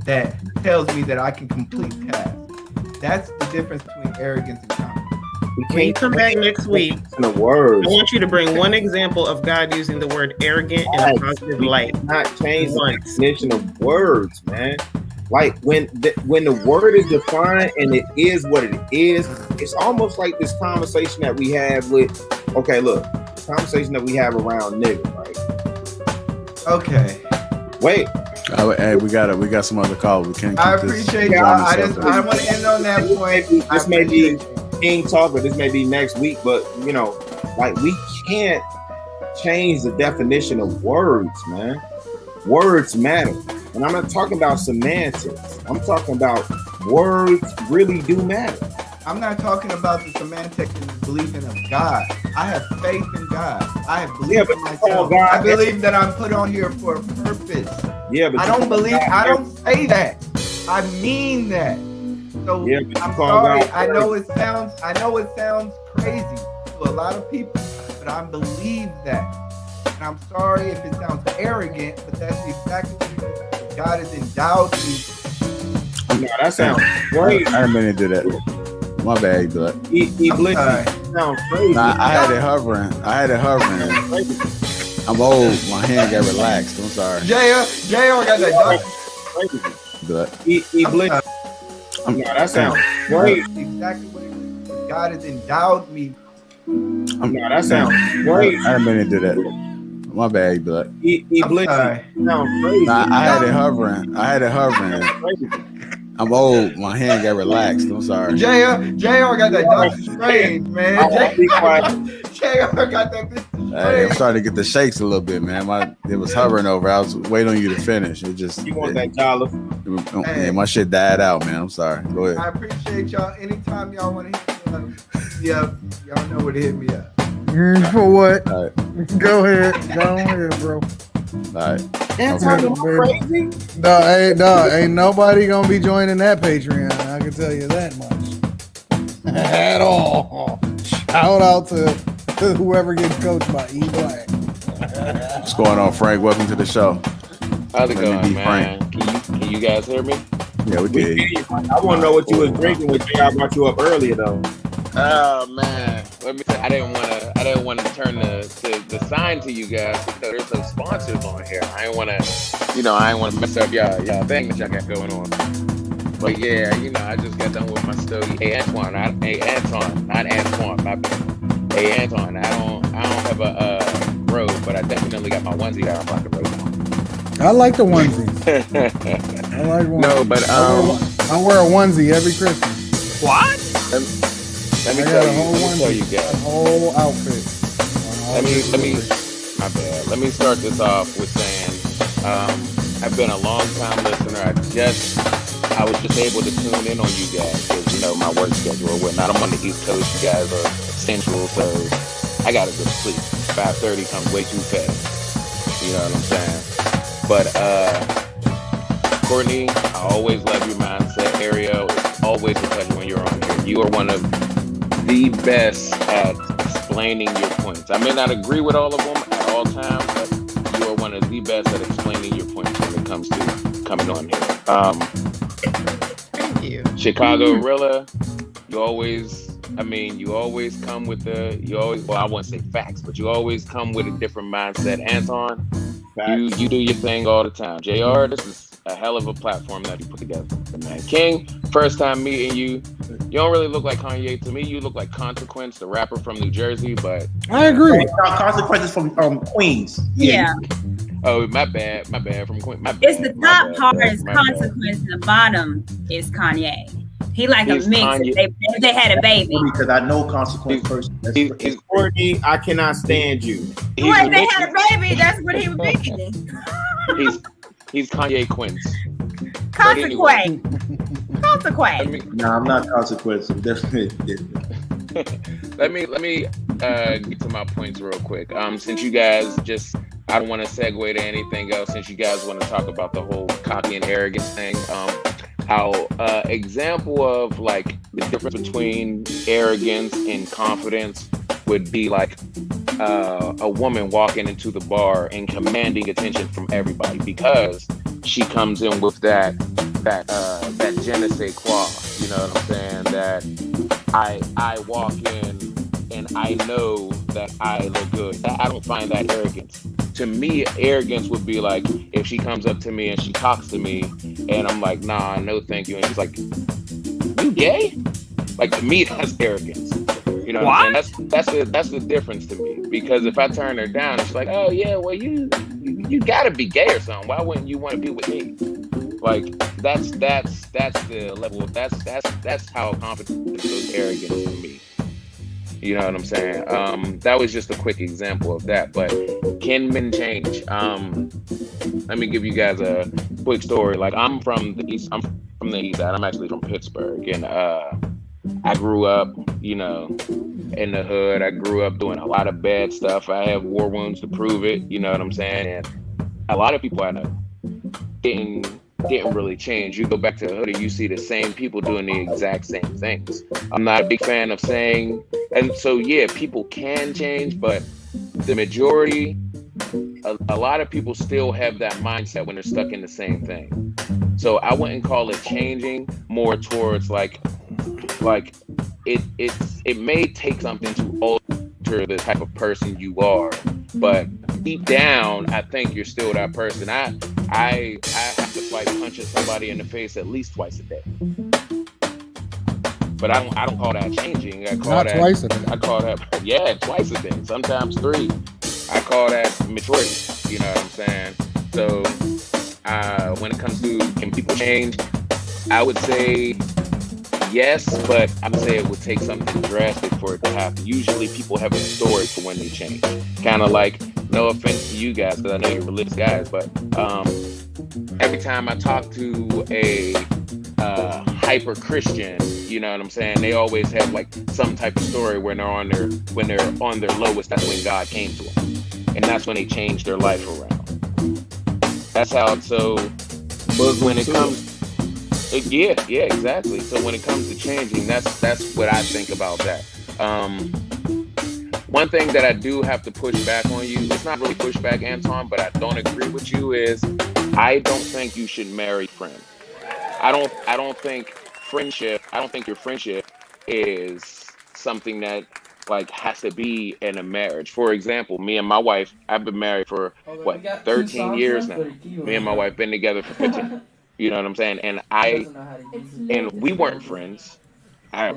that tells me that I can complete tasks. That's the difference between arrogance and confidence. When you come back next week, I want you to bring one example of God using the word arrogant in a positive light. Not change the definition of words, man. Like when the word is defined and it is what it is, it's almost like this conversation that we have with, okay, look, conversation that we have around nigga, right? Okay. Wait. Hey, we got some other calls. We can't. I appreciate y'all. I want to end on that point. This may be King Talk, or this may be next week, but you know, like we can't change the definition of words, man. Words matter. And I'm not talking about semantics. I'm talking about words really do matter. I'm not talking about the semantics and the believing of God. I have faith in God. I have belief in myself. I believe that I'm put on here for a purpose. Yeah, but I don't say that. I mean that. So yeah, I'm sorry. I know it sounds crazy to a lot of people, but I believe that. And I'm sorry if it sounds arrogant, but that's exactly what God has endowed me. No, that sounds great. I didn't mean to do that. My bad, but sounds crazy. Nah, I had it hovering. I'm old. My hand got relaxed. I'm sorry. JR got that But that sounds great. Exactly what it is. God has endowed me. No, that sounds great. I didn't mean to do that. My bad, but I'm sorry. Sounds crazy. nah, I had it hovering. I'm old. My hand got relaxed. I'm sorry. JR got that Doctor Strange, man. I'll be quiet. JR got that Mr. Hey, I'm Strange. starting to get the shakes a little bit, man. It was hovering over. I was waiting on you to finish. It just You want that dollar? yeah, my shit died out, man. I'm sorry. Go ahead. I appreciate y'all. Anytime y'all want to hit me up, y'all know where to hit me up. For what? All right. Go ahead. Go ahead, bro. All right. Anton, you Okay. crazy? Ain't nobody gonna be joining that Patreon. I can tell you that much. At all. Shout out to whoever gets coached by E Black. What's going on, Frank? Welcome to the show. How's it Let me going, be man? Can you guys hear me? Yeah, we We did. hear you. I want to know what you was drinking when I brought you up earlier, though. Oh man, let me say I didn't want to turn the sign to you guys. You know, there's some sponsors on here. I didn't want to mess up y'all thing that y'all got going on. But yeah, I just got done with my story. Hey Antoine, not Antoine, my bad. Hey Anton, I don't have a robe, but I definitely got my onesie that I'm rocking right now. I like the onesies. I like onesies. No, but I wear a onesie every Christmas. What? Let me tell you guys. A whole outfit. My bad. Let me start this off with saying I've been a long time listener. I was just able to tune in on you guys because my work schedule or whatnot. I'm on the East Coast. You guys are Central, so I gotta go to sleep. 5:30 comes way too fast. You know what I'm saying? But Courtney, I always love your mindset. Ariel, it's always a pleasure when you're on here. You are one of the best at explaining your points. I may not agree with all of them at all times, but you are one of the best at explaining your points when it comes to coming on here. Thank you. Chicago Rilla, you always come with I wouldn't say facts, but you always come with a different mindset. Anton, you do your thing all the time. JR, this is a hell of a platform that you put together, man. King, first time meeting you, you don't really look like Kanye to me. You look like Consequence, the rapper from New Jersey, but I agree. Consequences from Queens. Yeah. Oh, my bad, from Queen. It's the top part is Consequence, the bottom is Kanye. He like a mix. If they had a baby. Because I know Consequence first. He's Courtney, I cannot stand you. Well, if they had a baby, that's what he would be. He's Kanye Quince. Consequence. Consequence. No, I'm not Consequence. I'm definitely different. Let me get to my points real quick. Since you guys I don't want to segue to anything else. Since you guys want to talk about the whole cocky and arrogance thing, how example of like the difference between arrogance and confidence would be like a woman walking into the bar and commanding attention from everybody because she comes in with that je ne sais quoi, you know what I'm saying? That I walk in and I know that I look good. I don't find that arrogance. To me, arrogance would be like if she comes up to me and she talks to me and I'm like, nah, no thank you. And she's like, you gay? Like to me, that's arrogance. You know what I'm saying? That's the difference to me. Because if I turn her down, it's like, oh yeah, well you gotta be gay or something. Why wouldn't you want to be with me? Like that's the level. That's how confident is arrogance for me. You know what I'm saying? That was just a quick example of that. But can men change? Let me give you guys a quick story. Like I'm from the east side. I'm actually from Pittsburgh, and I grew up, in the hood. I grew up doing a lot of bad stuff. I have war wounds to prove it. You know what I'm saying? And a lot of people I know didn't really change. You go back to the hood and you see the same people doing the exact same things. I'm not a big fan of saying, and so yeah, people can change, but the majority, a lot of people still have that mindset when they're stuck in the same thing. So I wouldn't call it changing, more towards like it may take something to alter the type of person you are, but deep down, I think you're still that person. I have to fight punching somebody in the face at least twice a day. but I don't call that changing. I call Not that twice a day. I call that yeah, twice a day, sometimes 3. I call that maturity. You know what I'm saying? So when it comes to can people change, I would say yes, but I would say it would take something drastic for it to happen. Usually people have a story for when they change. Kind of like, no offense to you guys, because I know you're religious guys, but every time I talk to a hyper Christian, you know what I'm saying, they always have like some type of story when they're on their lowest. That's when God came to them, and that's when they changed their life around. That's how. So when it comes, yeah, exactly. So when it comes to changing, that's what I think about that. One thing that I do have to push back on you, it's not really push back, Anton, but I don't agree with you, is I don't think you should marry friends. I don't think your friendship is something that like has to be in a marriage. For example, me and my wife, I've been married for what, 13 years now. Me and my wife been together for 15. You know what I'm saying? And we weren't friends.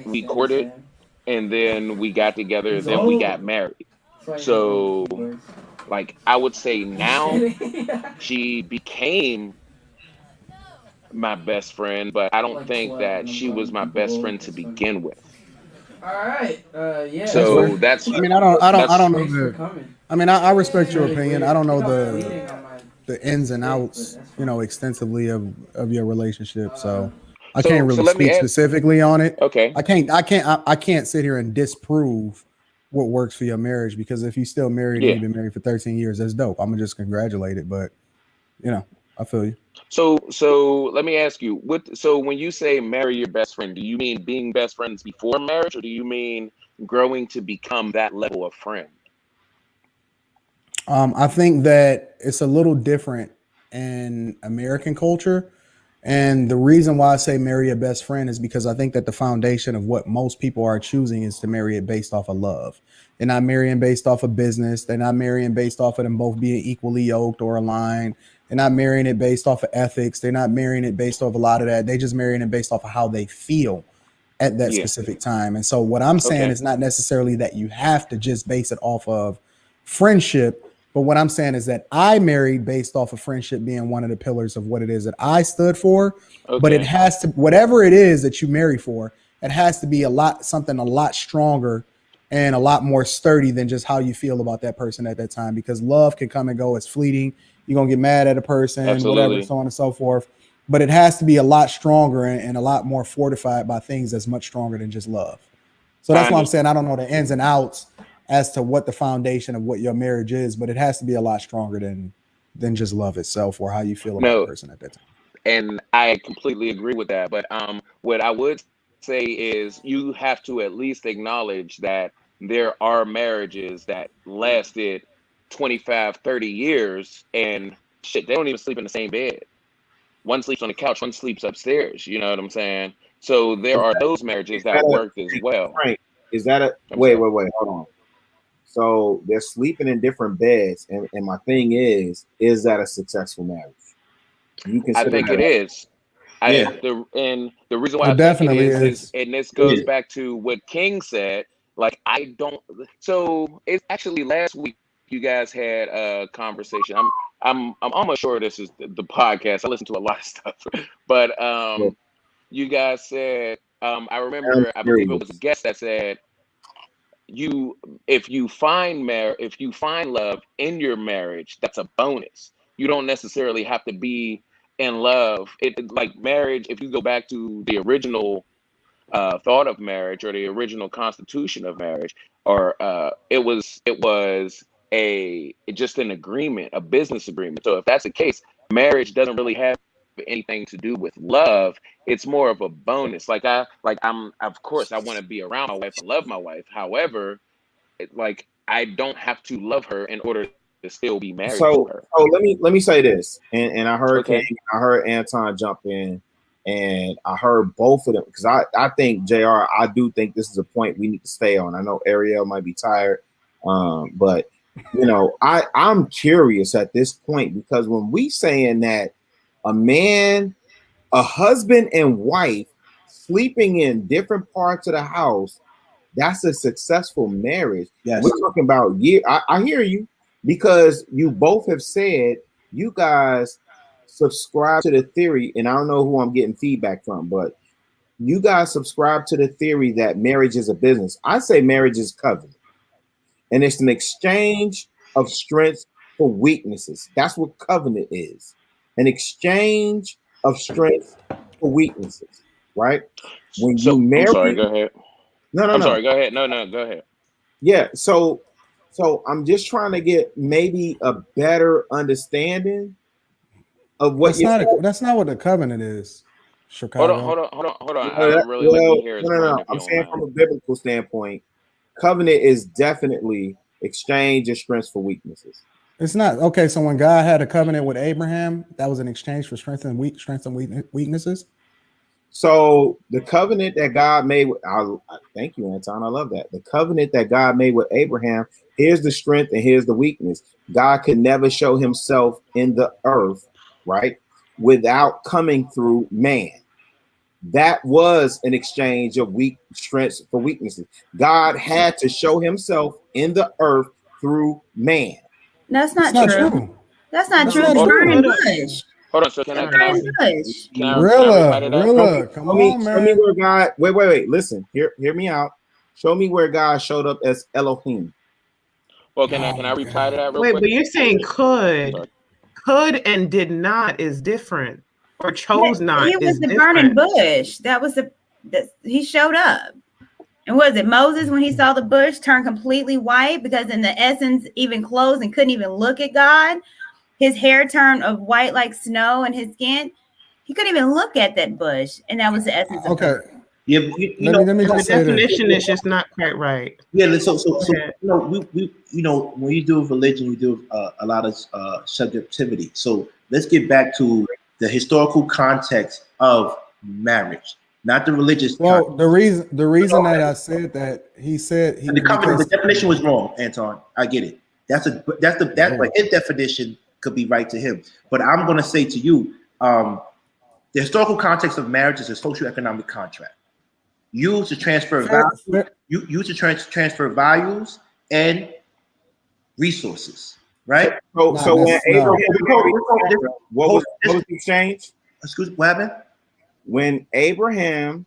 We courted, and then we got together, then we got married. So like I would say now she became my best friend, but I don't think that she was my best friend to begin with. All right. Yeah. So that's. I mean, I don't know the. I mean, I respect your opinion. I don't know the ins and outs, extensively of your relationship. So I can't really speak specifically on it. Okay. I can't sit here and disprove what works for your marriage, because if you're still married and you've been married for 13 years, that's dope. I'm gonna just congratulate it, but I feel you. So let me ask you, so when you say marry your best friend, do you mean being best friends before marriage, or do you mean growing to become that level of friend? I think that it's a little different in American culture. And the reason why I say marry a best friend is because I think that the foundation of what most people are choosing is to marry it based off of love. They're not marrying based off of business. They're not marrying based off of them both being equally yoked or aligned. They're not marrying it based off of ethics. They're not marrying it based off a lot of that. They just marrying it based off of how they feel at that specific time. And so what I'm saying is not necessarily that you have to just base it off of friendship. But what I'm saying is that I married based off of friendship being one of the pillars of what it is that I stood for. But it has to, whatever it is that you marry for, it has to be something a lot stronger and a lot more sturdy than just how you feel about that person at that time. Because love can come and go. It's fleeting. You're going to get mad at a person, whatever, so on and so forth. But it has to be a lot stronger and a lot more fortified by things that's much stronger than just love. So that's why I'm saying I don't know the ins and outs as to what the foundation of what your marriage is, but it has to be a lot stronger than just love itself or how you feel about the person at that time. And I completely agree with that. But what I would say is you have to at least acknowledge that there are marriages that lasted 25, 30 years and shit, they don't even sleep in the same bed. One sleeps on the couch, one sleeps upstairs. You know what I'm saying? So there are those marriages that worked as well. Frank, is that a wait, hold on. So they're sleeping in different beds, and my thing is that a successful marriage? I think it is. And the reason why I definitely think it is, and this goes back to what King said. Like I don't. So it's actually last week you guys had a conversation. I'm almost sure this is the podcast. I listen to a lot of stuff, but you guys said I remember. I believe it was a guest that said if you find love in your marriage, that's a bonus. You don't necessarily have to be in love. It like marriage. If you go back to the original thought of marriage or the original constitution of marriage, or it was just an agreement, a business agreement. So if that's the case, marriage doesn't really have anything to do with love. It's more of a bonus. I'm of course I want to be around my wife and love my wife. However, I don't have to love her in order to still be married to her. So let me say this, and I heard King, I heard Anton jump in, and I heard both of them, because I think JR, I do think this is a point we need to stay on. I know Ariel might be tired, but I'm curious at this point, because when we saying that a husband and wife sleeping in different parts of the house, that's a successful marriage. Yes. We're talking about year. I hear you, because you both have said you guys subscribe to the theory, and I don't know who I'm getting feedback from, but you guys subscribe to the theory that marriage is a business. I say marriage is covenant, and it's an exchange of strengths for weaknesses. That's what covenant is, an exchange of strengths for weaknesses, right? When you marry, I'm sorry, go ahead. No. Sorry, go ahead. No, go ahead. Yeah, so I'm just trying to get maybe a better understanding of what That's not what the covenant is. Chicago. Hold on. I don't really let me hear his point if I'm you don't saying mind. from a biblical standpoint, covenant is definitely exchange of strengths for weaknesses. It's not okay. So when God had a covenant with Abraham, that was an exchange for strength and weaknesses. So the covenant that God made with, thank you, Anton. I love that. The covenant that God made with Abraham, here's the strength and here's the weakness. God could never show himself in the earth, right, without coming through man. That was an exchange of weak strengths for weaknesses. God had to show himself in the earth through man. That's not true. That's not true. The burning bush. Hold on. So can I recite it out? Come on, man. Show me where God. Wait. Listen. Hear me out. Show me where God showed up as Elohim. Well, can I reply to that real Wait, quick? but you're saying could and did not is different, or chose not. He was is the different. burning bush. That was he showed up. And was it Moses when he saw the bush turn completely white because in the essence even closed and couldn't even look at God? His hair turned of white like snow, and his skin, he couldn't even look at that bush, and that was the essence of Okay. Yeah, let me the just say definition this. is just not quite right. Yeah, so we when you do religion, you do a lot of subjectivity. So let's get back to the historical context of marriage, not the religious. Well, the reason that I said that he said he the definition was wrong, Anton. I get it. That's but his definition could be right to him. But I'm going to say to you, the historical context of marriage is a socioeconomic contract used to transfer values. You use to transfer values and resources, right? So when Abraham, what was the exchange? Excuse me, what happened? When Abraham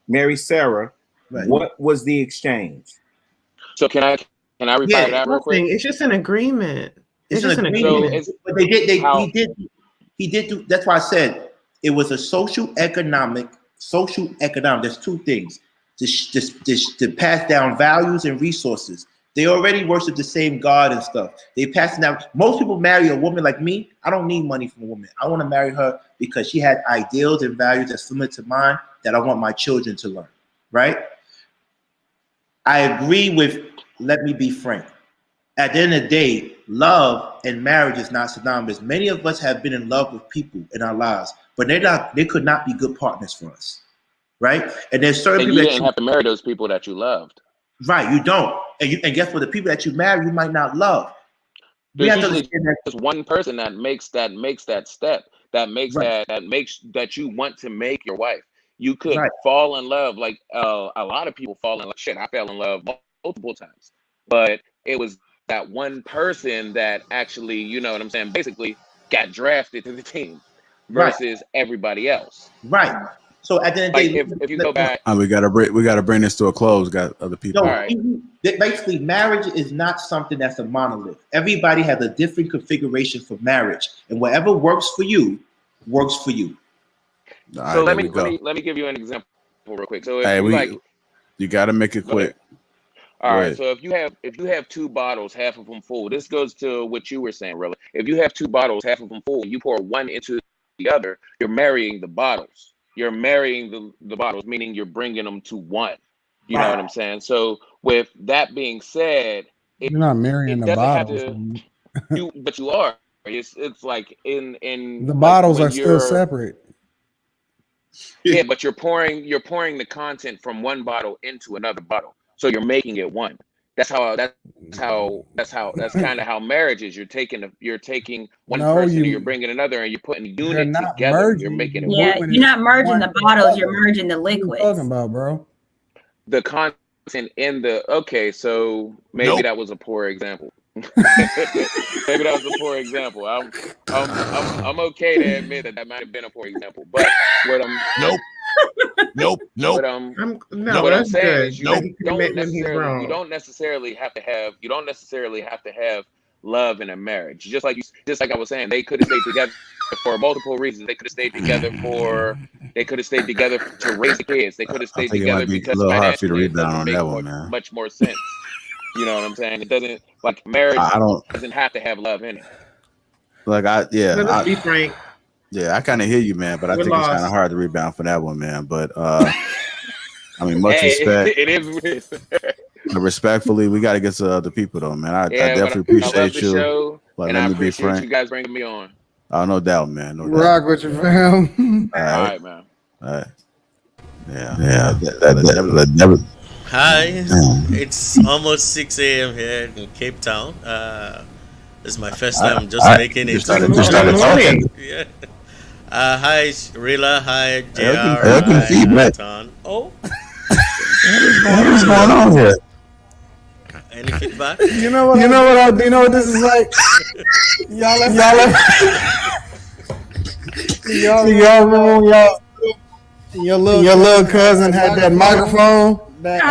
married Sarah, right. What was the exchange? So can I reply to that real quick? It's just an agreement. It's just an agreement. So but he did do. That's why I said it was a social economic. There's two things: to pass down values and resources. They already worship the same God and stuff. They pass it down. Most people marry a woman like me. I don't need money from a woman. I want to marry her because she had ideals and values that's similar to mine that I want my children to learn. Right? I agree with. Let me be frank. At the end of the day, love and marriage is not synonymous. Many of us have been in love with people in our lives, but they could not be good partners for us, right? And there's certain people you didn't have to marry those people that you loved. Right, you don't. And guess what? The people that you marry, you might not love. There's one person that makes that step, that makes that you want to make your wife. You could fall in love like a lot of people fall in love. Shit, I fell in love multiple times, but it was that one person that actually, you know what I'm saying, basically got drafted to the team versus everybody else. Right. So at the end of the day, if you go back, we gotta bring this to a close. Got other people. No, basically, marriage is not something that's a monolith. Everybody has a different configuration for marriage, and whatever works for you, works for you. So let me give you an example real quick. So if you got to make it quick. All right. So if you have two bottles, half of them full. This goes to what you were saying, really. If you have two bottles, half of them full, and you pour one into the other, you're marrying the bottles. You're marrying the bottles, meaning you're bringing them to one. You know what I'm saying? So with that being said, you're not marrying the bottles. But you are. It's like in the bottles are still separate. Yeah, but you're pouring the content from one bottle into another bottle. So you're making it one. that's kind of how marriage is. You're taking one No, person and you're bringing another, and you're putting a you're unit not together. You're merging. making You're Yeah, moving you're it not merging one the to the bottles, you're other. merging the What are you liquids. talking about, bro? the content in the. Okay, so maybe Nope. that was a poor example. Maybe that was a poor example. I'm okay to admit that might have been a poor example. But what I'm Nope. what No, I'm that's saying good. is That he can admit when he's you wrong. don't necessarily have to have love in a marriage. Just like I was saying, they could have stayed together for multiple reasons. They could have stayed together to raise the kids. They could have I stayed think it might together be a because little hard for financially you to it rebound doesn't on make that one, man. much more sense. You know what I'm saying? It doesn't, like, marriage I don't doesn't have to have love in it. like. Let's be frank. I kind of hear you, man, but I We're think it's kind of lost. hard to rebound for that one, man. But I mean, much respect. It is. But respectfully, we got to get to other people, though, man. I Yeah, but definitely I love appreciate the you. show, Like, and let I me be appreciate frank. you guys bringing me on. Oh, no doubt, man. No doubt. Rock with your fam. All All right. right, man. All right. Yeah. That never. Hi, it's almost 6 a.m. here in Cape Town. This is my first time just making it. Just started talking. Yeah. Hi, Rila. Hi, JR. I can see, Hi, man. Anton. Oh, What is going on here? any feedback? You know what this is like? y'all remember when your little cousin had that microphone? That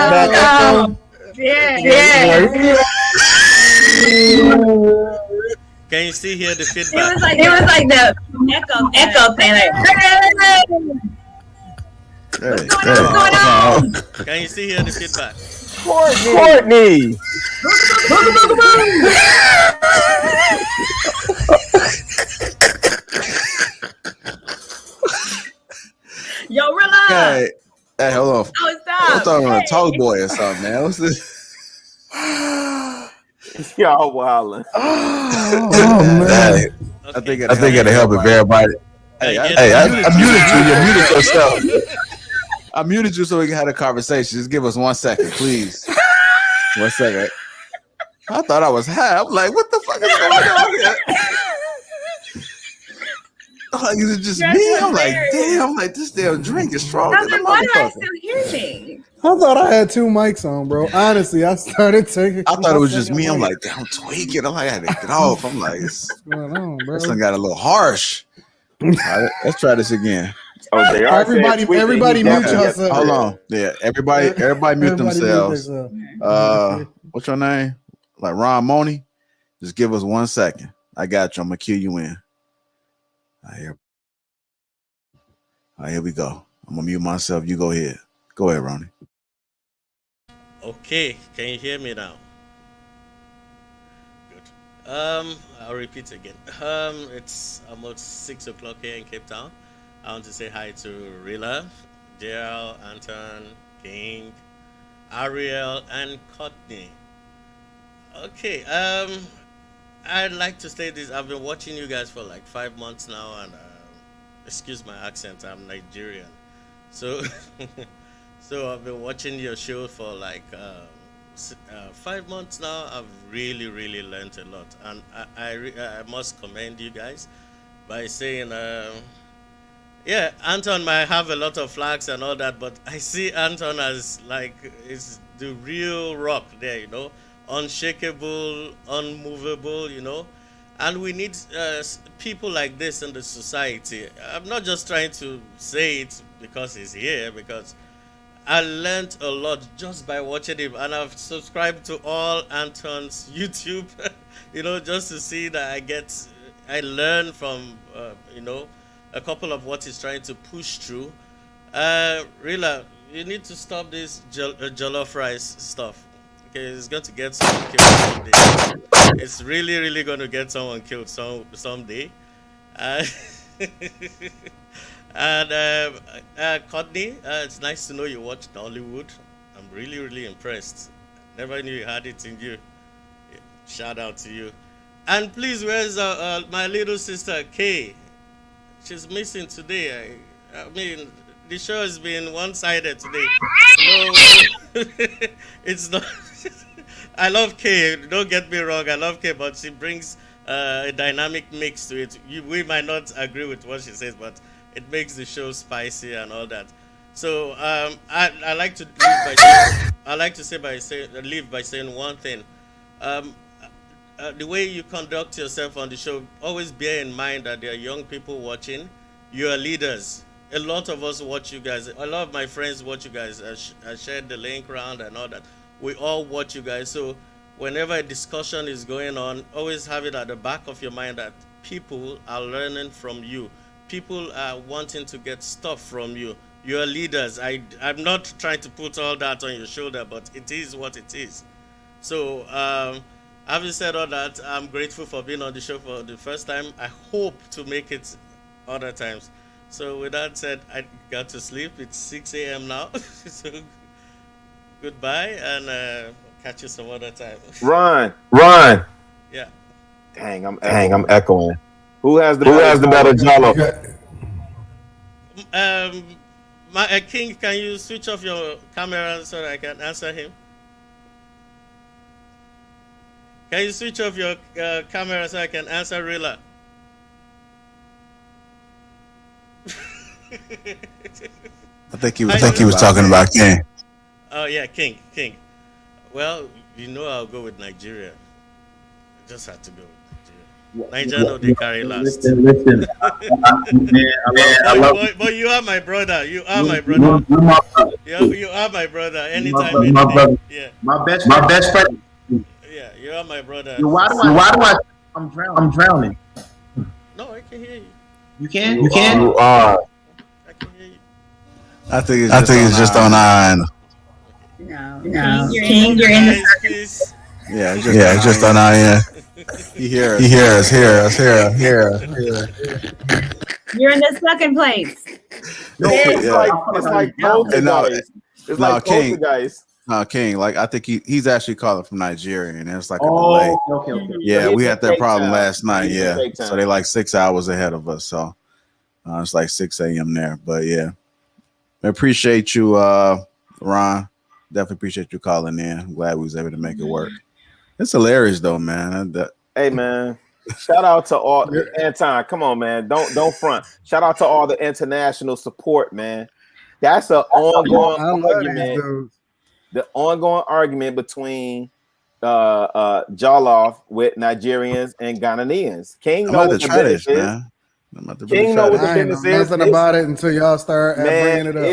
Yeah. Can you still hear the feedback? It was like the echo thing. What's going on? Can you still hear the feedback? Courtney. Yo, relax. Hey, hold on. Oh, I'm stop. talking about a talk boy or something, man. What's this? Y'all wildin'. Oh man. I think it'll help if everybody. Hey, I muted you. You muted yourself. I muted you so we can have a conversation. Just give us 1 second, please. 1 second. I thought I was high. I'm like, what the fuck is going on here? I'm like, is it just me? I'm like, damn. I'm like, this damn drink is stronger than a Why do I motherfucker. still hear me? I thought I had 2 mics on, bro. Honestly, I started taking. I thought it was just me. I'm like, damn, I'm tweaking. I'm like, I had to get off. I'm like, what's going on, bro? this one got a little harsh. All right, let's try this again. Oh, they are Everybody mute yourself. Hold on. Yeah, everybody mute themselves. What's your name? Like Ron Money? Just give us 1 second. I got you. I'm gonna cue you in. All right, here we go. I'm gonna mute myself. You go ahead. Go ahead, Ronnie. Okay, can you hear me now? Good. I'll repeat again. It's almost 6 o'clock here in Cape Town. I want to say hi to Rila, JL, Anton, King, Ariel, and Courtney. Okay, I'd like to say this. I've been watching you guys for like 5 months now, and excuse my accent, I'm Nigerian. So, so I've been watching your show for like 5 months now. I've really learned a lot, and I must commend you guys by saying, yeah, Anton might have a lot of flags and all that, but I see Anton as like is the real rock there, you know, unshakable, unmovable, you know. And we need people like this in the society. I'm not just trying to say it because he's here, because I learned a lot just by watching him, and I've subscribed to all Anton's YouTube, you know, just to see that I learn from, you know, a couple of what he's trying to push through. Rila, you need to stop this jollof rice stuff. Okay, it's going to get someone killed someday. It's really going to get someone killed someday. And Courtney, it's nice to know you watched Nollywood. I'm really impressed. Never knew you had it in you. Shout out to you. And please, where's my little sister Kay? She's missing today. I mean, the show has been one-sided today. No, it's not. I love Kay. Don't get me wrong. I love Kay, but she brings a dynamic mix to it. We might not agree with what she says, but it makes the show spicy and all that. So I like to leave by saying, I like to say by say leave by saying one thing. Um, the way you conduct yourself on the show, always bear in mind that there are young people watching. You are leaders. A lot of us watch you guys. A lot of my friends watch you guys. I shared the link around and all that. We all watch you guys. So whenever a discussion is going on, always have it at the back of your mind that people are learning from you. People are wanting to get stuff from you. You're leaders. I'm not trying to put all that on your shoulder, but it is what it is. So, having said all that, I'm grateful for being on the show for the first time. I hope to make it other times. So, with that said, I got to sleep. It's 6 a.m. now. So, goodbye and catch you some other time. Run. Yeah. Dang, I'm echoing. Who has the better Jolo? King, can you switch off your camera so that I can answer him? Can you switch off your camera so I can answer Rilla? I think he was talking about King. Oh yeah, King. Well, you know I'll go with Nigeria. I just had to go with Nigeria. Nigeria know they carry last. Listen. I love but you are my brother. You are my brother. You are my brother. Anytime, any day. Yeah. My best friend. Yeah, you are my brother. Why do I? I'm drowning. No, I can hear you. You can? You can? You are. I can hear you. I think it's just on our end. No. King, you're in the Please. Yeah, it's just on our end. He hear us. You're in the second place. No, it's like poltergeist. It's like King. poltergeist. No, King. Like I think he's actually calling from Nigeria, and it's like a delay. Okay. Yeah, we had that problem time. last night. It's Yeah, fake so time. they like 6 hours ahead of us. So it's like 6 a.m. there. But yeah, I appreciate you, Ron. Definitely appreciate you calling in. I'm glad we was able to make it work. It's hilarious though, man. Hey man, shout out to all Anton. Come on, man. Don't front. Shout out to all the international support, man. That's an ongoing argument. The ongoing argument between Jollof with Nigerians and Ghanaians. King knows what the business is. King knows what the business is. Nothing about it until y'all start bringing it up.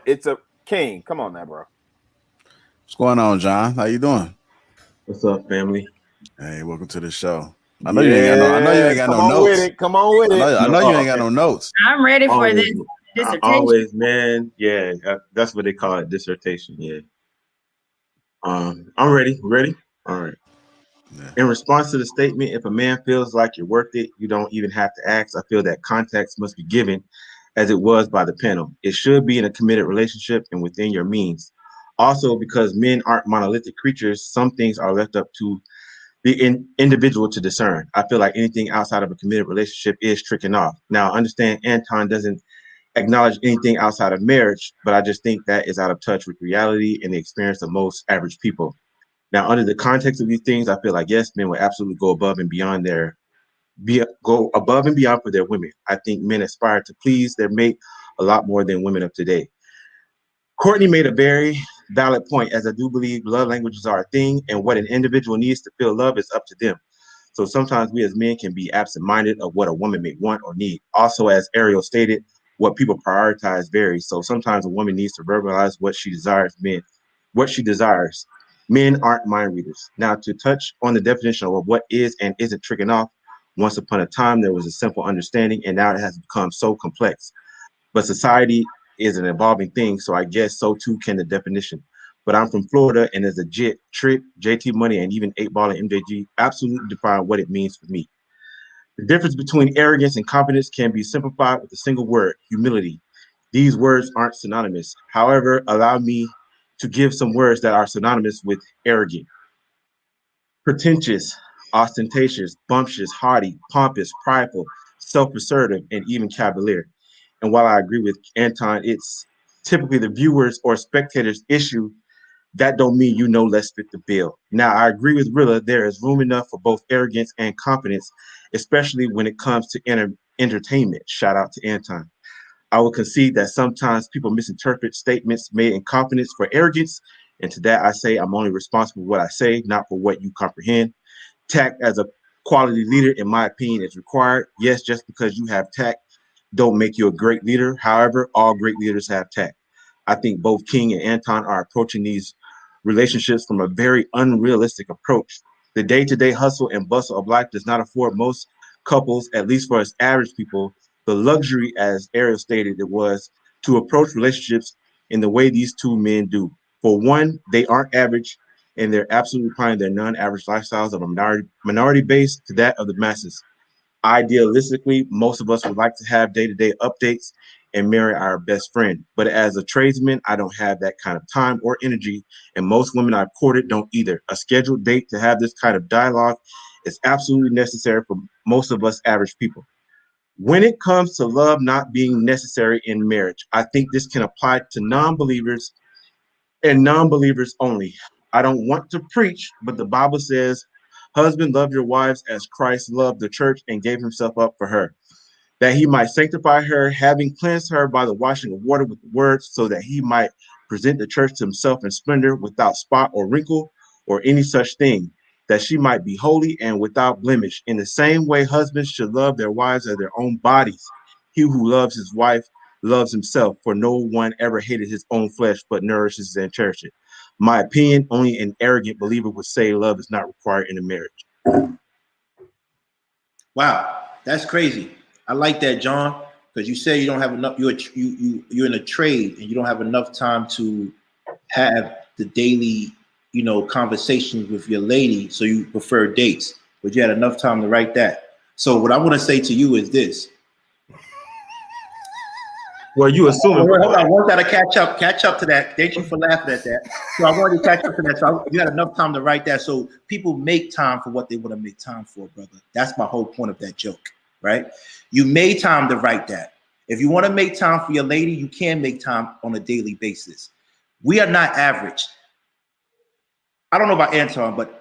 It's a King. Come on now, bro. What's going on, John? How you doing? What's up, family? Hey, welcome to the show. I know you ain't got no notes. Come on with it. I know you ain't got no notes. I'm ready for Always. this dissertation. Always, man. Yeah, that's what they call it, dissertation. Yeah. I'm ready. Ready? All right. Yeah. In response to the statement, if a man feels like you're worth it, you don't even have to ask. I feel that context must be given, as it was by the panel. It should be in a committed relationship and within your means. Also, because men aren't monolithic creatures, some things are left up to the individual to discern. I feel like anything outside of a committed relationship is tricking off. Now, I understand Anton doesn't acknowledge anything outside of marriage, but I just think that is out of touch with reality and the experience of most average people. Now, under the context of these things, I feel like, yes, men will absolutely go above and beyond for their women. I think men aspire to please their mate a lot more than women of today. Courtney made a very valid point, as I do believe love languages are a thing, and what an individual needs to feel love is up to them. So sometimes we as men can be absent-minded of what a woman may want or need. Also, as Ariel stated, what people prioritize varies. So sometimes a woman needs to verbalize what she desires. Men aren't mind readers. Now, to touch on the definition of what is and isn't tricking off, once upon a time there was a simple understanding, and now it has become so complex. But society is an evolving thing, so I guess so too can the definition. But I'm from Florida, and as a Trick, JT Money, and even 8 Ball and MJG absolutely define what it means for me. The difference between arrogance and confidence can be simplified with a single word: humility. These words aren't synonymous. However, allow me to give some words that are synonymous with arrogant: pretentious, ostentatious, bumptious, haughty, pompous, prideful, self-assertive, and even cavalier. And while I agree with Anton, it's typically the viewers or spectators' issue that don't mean you know let's fit the bill. Now, I agree with Rilla. There is room enough for both arrogance and confidence, especially when it comes to entertainment. Shout out to Anton. I will concede that sometimes people misinterpret statements made in confidence for arrogance. And to that, I say I'm only responsible for what I say, not for what you comprehend. Tact as a quality leader, in my opinion, is required. Yes, just because you have tact don't make you a great leader. However, all great leaders have tact. I think both King and Anton are approaching these relationships from a very unrealistic approach. The day-to-day hustle and bustle of life does not afford most couples, at least for us average people, the luxury, as Ariel stated, it was to approach relationships in the way these two men do. For one, they aren't average, and they're absolutely applying their non-average lifestyles of a minority base to that of the masses. Idealistically, most of us would like to have day-to-day updates and marry our best friend. But as a tradesman, I don't have that kind of time or energy, and most women I've courted don't either. A scheduled date to have this kind of dialogue is absolutely necessary for most of us average people. When it comes to love not being necessary in marriage, I think this can apply to non-believers and non-believers only. I don't want to preach, but the Bible says, husband, love your wives as Christ loved the church and gave himself up for her, that he might sanctify her, having cleansed her by the washing of water with the word, so that he might present the church to himself in splendor, without spot or wrinkle or any such thing, that she might be holy and without blemish. In the same way, husbands should love their wives as their own bodies. He who loves his wife loves himself, for no one ever hated his own flesh, but nourishes and cherishes it. My opinion, only an arrogant believer would say love is not required in a marriage. Wow, that's crazy. I like that, John, because you say you don't have enough. You're in a trade and you don't have enough time to have the daily, conversations with your lady. So you prefer dates, but you had enough time to write that. So what I want to say to you is this. Well, you assuming. Hold on, I want that to catch up to that. Thank you for laughing at that. So I wanted to catch up to that. So you had enough time to write that. So people make time for what they want to make time for, brother. That's my whole point of that joke, right? You made time to write that. If you want to make time for your lady, you can make time on a daily basis. We are not average. I don't know about Anton, but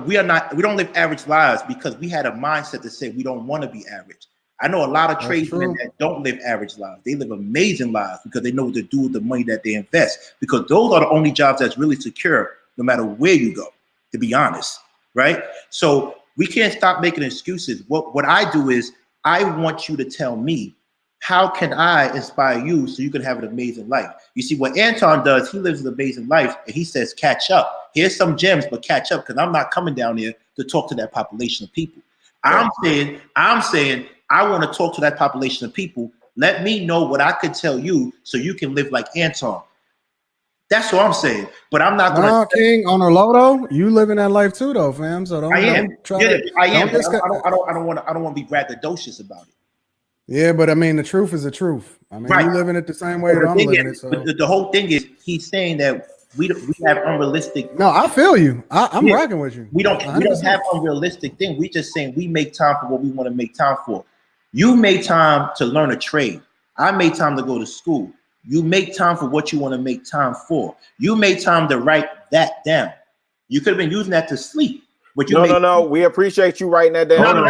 we don't live average lives because we had a mindset to say we don't want to be average. I know a lot of tradesmen that don't live average lives. They live amazing lives because they know what to do with the money that they invest, because those are the only jobs that's really secure no matter where you go, to be honest, right? So we can't stop making excuses. What I do is I want you to tell me, how can I inspire you so you can have an amazing life? You see, what Anton does, he lives an amazing life, and he says, catch up. Here's some gems, but catch up, because I'm not coming down here to talk to that population of people. I'm saying, I want to talk to that population of people. Let me know what I could tell you so you can live like Anton. That's what I'm saying. But I'm not going to. King, on Orlando, you living that life too, though, fam. So don't. I am. Try Yeah, to, I am. Don't I don't want to be braggadocious about it. Yeah, but I mean, the truth is the truth. I mean, you living it the same way that I'm living it. So the whole thing is, he's saying that we have unrealistic. No, I feel you. I'm rocking with you. We don't have unrealistic thing. We just saying we make time for what we want to make time for. You made time to learn a trade. I made time to go to school. You make time for what you want to make time for. You made time to write that down. You could have been using that to sleep. But you no. We appreciate you writing that down. Hold on.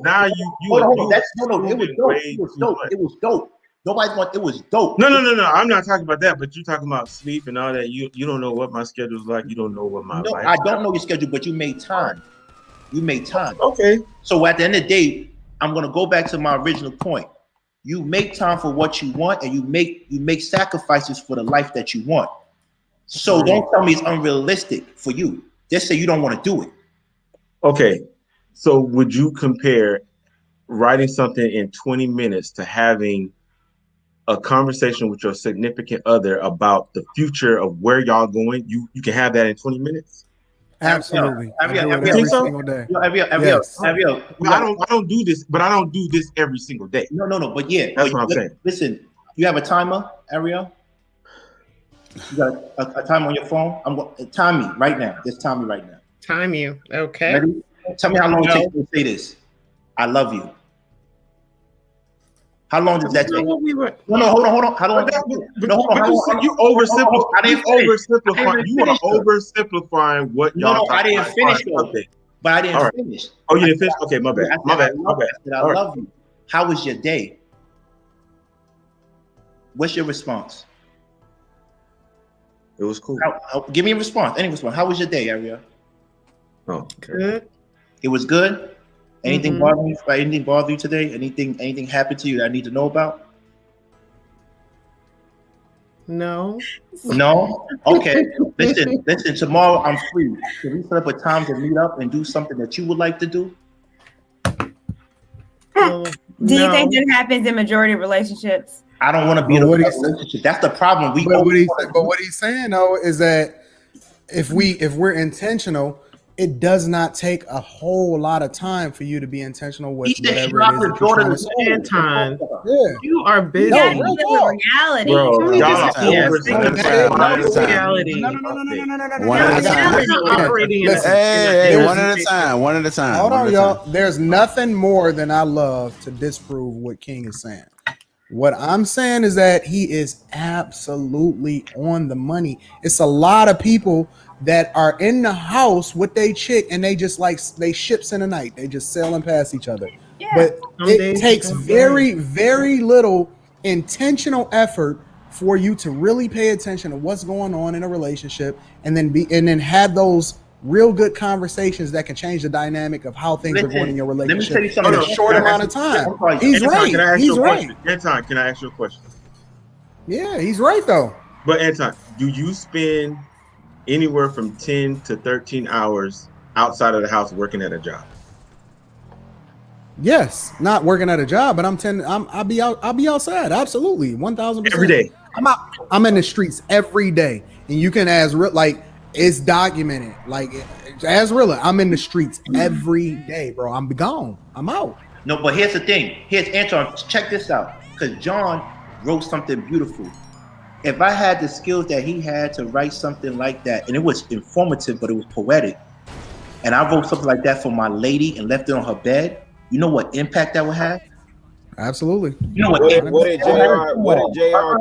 Now It was dope. Nobody's want. It was dope. No. I'm not talking about that. But you're talking about sleep and all that. You don't know what my schedule's like. You don't know what my life. I don't know your schedule, but you made time. You made time. Okay. So at the end of the day, I'm gonna go back to my original point. You make time for what you want, and you make sacrifices for the life that you want. So don't tell me it's unrealistic for you. Just say you don't want to do it. Okay. So would you compare writing something in 20 minutes to having a conversation with your significant other about the future of where y'all going? You can have that in 20 minutes? Absolutely. Every single day. I don't do this, but I don't do this every single day. No. But yeah, that's what I'm saying. Listen, you have a timer, Ariel? You got a time on your phone? I'm going to time me right now. Just time me right now. Time you. Okay. Ready? Tell me how long it takes to say this. I love you. How long does that take? No, hold on. How long? You oversimplifying. You are oversimplifying what y'all. No, I didn't finish though. But I didn't finish. Oh, you didn't finish? Okay, my bad. I love you. How was your day? What's your response? It was cool. Give me a response. Any response. How was your day, Ariel? Oh, okay. Good. It was good. Anything bother you? Anything bother you today? Anything happened to you that I need to know about? No. No? Okay. Listen. Tomorrow I'm free. Can we set up a time to meet up and do something that you would like to do? Do you think that happens in majority of relationships? I don't want to be in a relationship. That's the problem. But what he's saying though is that if we're intentional, it does not take a whole lot of time for you to be intentional with whatever it is that you're trying to say. Anton, yeah, you are busy. No, reality. Bro, y'all reality. One at a time. One at a time. Hold on, y'all. There's nothing more than I love to disprove what King is saying. What I'm saying is that he is absolutely on the money. It's a lot of people that are in the house with their chick and they just like they ships in the night. They just sailing past each other. Yeah. But it takes very, very little intentional effort for you to really pay attention to what's going on in a relationship and then have those real good conversations that can change the dynamic of how things are going in your relationship in a short amount of time. He's right. He's right. Anton, can I ask you a question? Yeah, he's right though. But Anton, do you spend anywhere from 10 to 13 hours outside of the house working at a job? Yes, not working at a job, but I'll be outside. Absolutely. 1,000%. Every day. I'm in the streets every day. And you can it's documented. Like as real, I'm in the streets every day, bro. I'm gone. I'm out. No, but here's the thing. Here's Anton. Check this out. Because John wrote something beautiful. If I had the skills that he had to write something like that, and it was informative, but it was poetic, and I wrote something like that for my lady and left it on her bed, you know what impact that would have? Absolutely. You know what did JR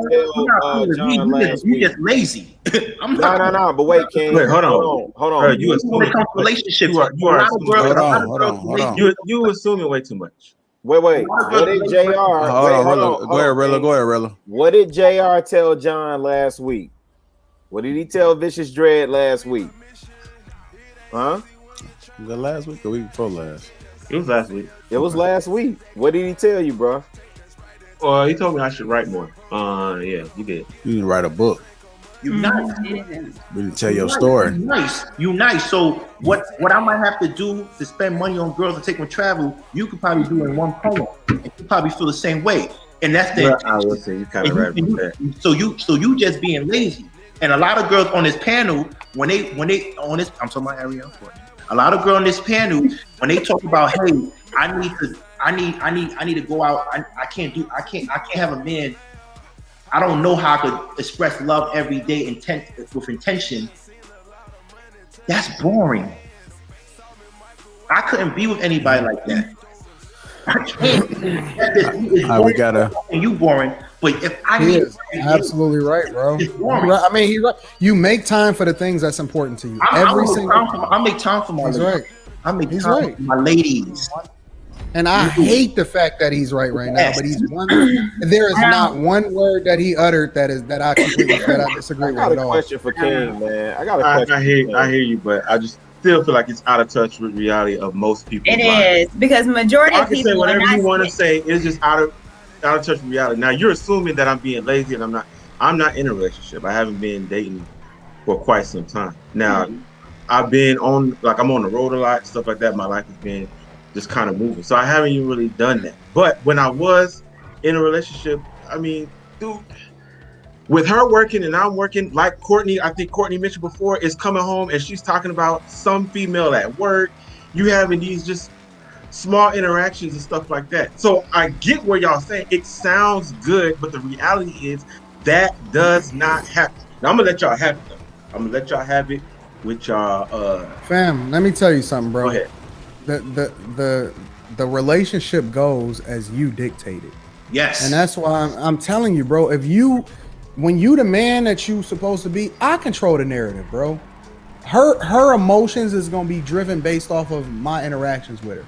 tell John last week? You just lazy. No. But wait, King. Wait, hold on. You assuming relationships. Hold on. You assuming way too much. Wait. What did JR? Go ahead, Rilla. What did JR tell John last week? What did he tell Vicious Dread last week? Huh? Was that last week or week before last? It was last week. It was last week. What did he tell you, bro? Well, he told me I should write more. Yeah, he did. You need to write a book. You nice. Really tell your story. You nice. So what I might have to do to spend money on girls and take them to travel, you could probably do in one poem, and you probably feel the same way. And that's the. I would say you kind of right with that. So you just being lazy. And a lot of girls on this panel, when they on this, I'm talking about Ariel. A lot of girls on this panel, when they talk about, hey, I need to go out. I can't have a man. I don't know how to express love every day with intention. That's boring. I couldn't be with anybody like that. I can't. We gotta. You boring. But if I he is absolutely right, bro. I mean, he's right. You make time for the things that's important to you. I make time for my. He's right. I make time for my ladies. And I hate the fact that he's right now, but he's one. There is not one word that he uttered that I disagree with at all. I got a question for King, man. I hear you, but I just still feel like it's out of touch with reality of most people. It is because majority of people. I can say whatever you want to say. It's just out of touch with reality. Now you're assuming that I'm being lazy, and I'm not. I'm not in a relationship. I haven't been dating for quite some time. Now I've been I'm on the road a lot, stuff like that. My life has been just kind of moving. So I haven't even really done that. But when I was in a relationship, I mean, dude, with her working and I'm working, like Courtney, I think Courtney mentioned before, is coming home and she's talking about some female at work. You having these just small interactions and stuff like that. So I get where y'all saying it sounds good, but the reality is that does not happen. Now I'm gonna let y'all have it though. I'm gonna let y'all have it with y'all. Fam, let me tell you something, bro. Go ahead. The relationship goes as you dictate it. Yes. And that's why I'm telling you, bro, when you the man that you supposed to be, I control the narrative, bro. Her emotions is gonna be driven based off of my interactions with her.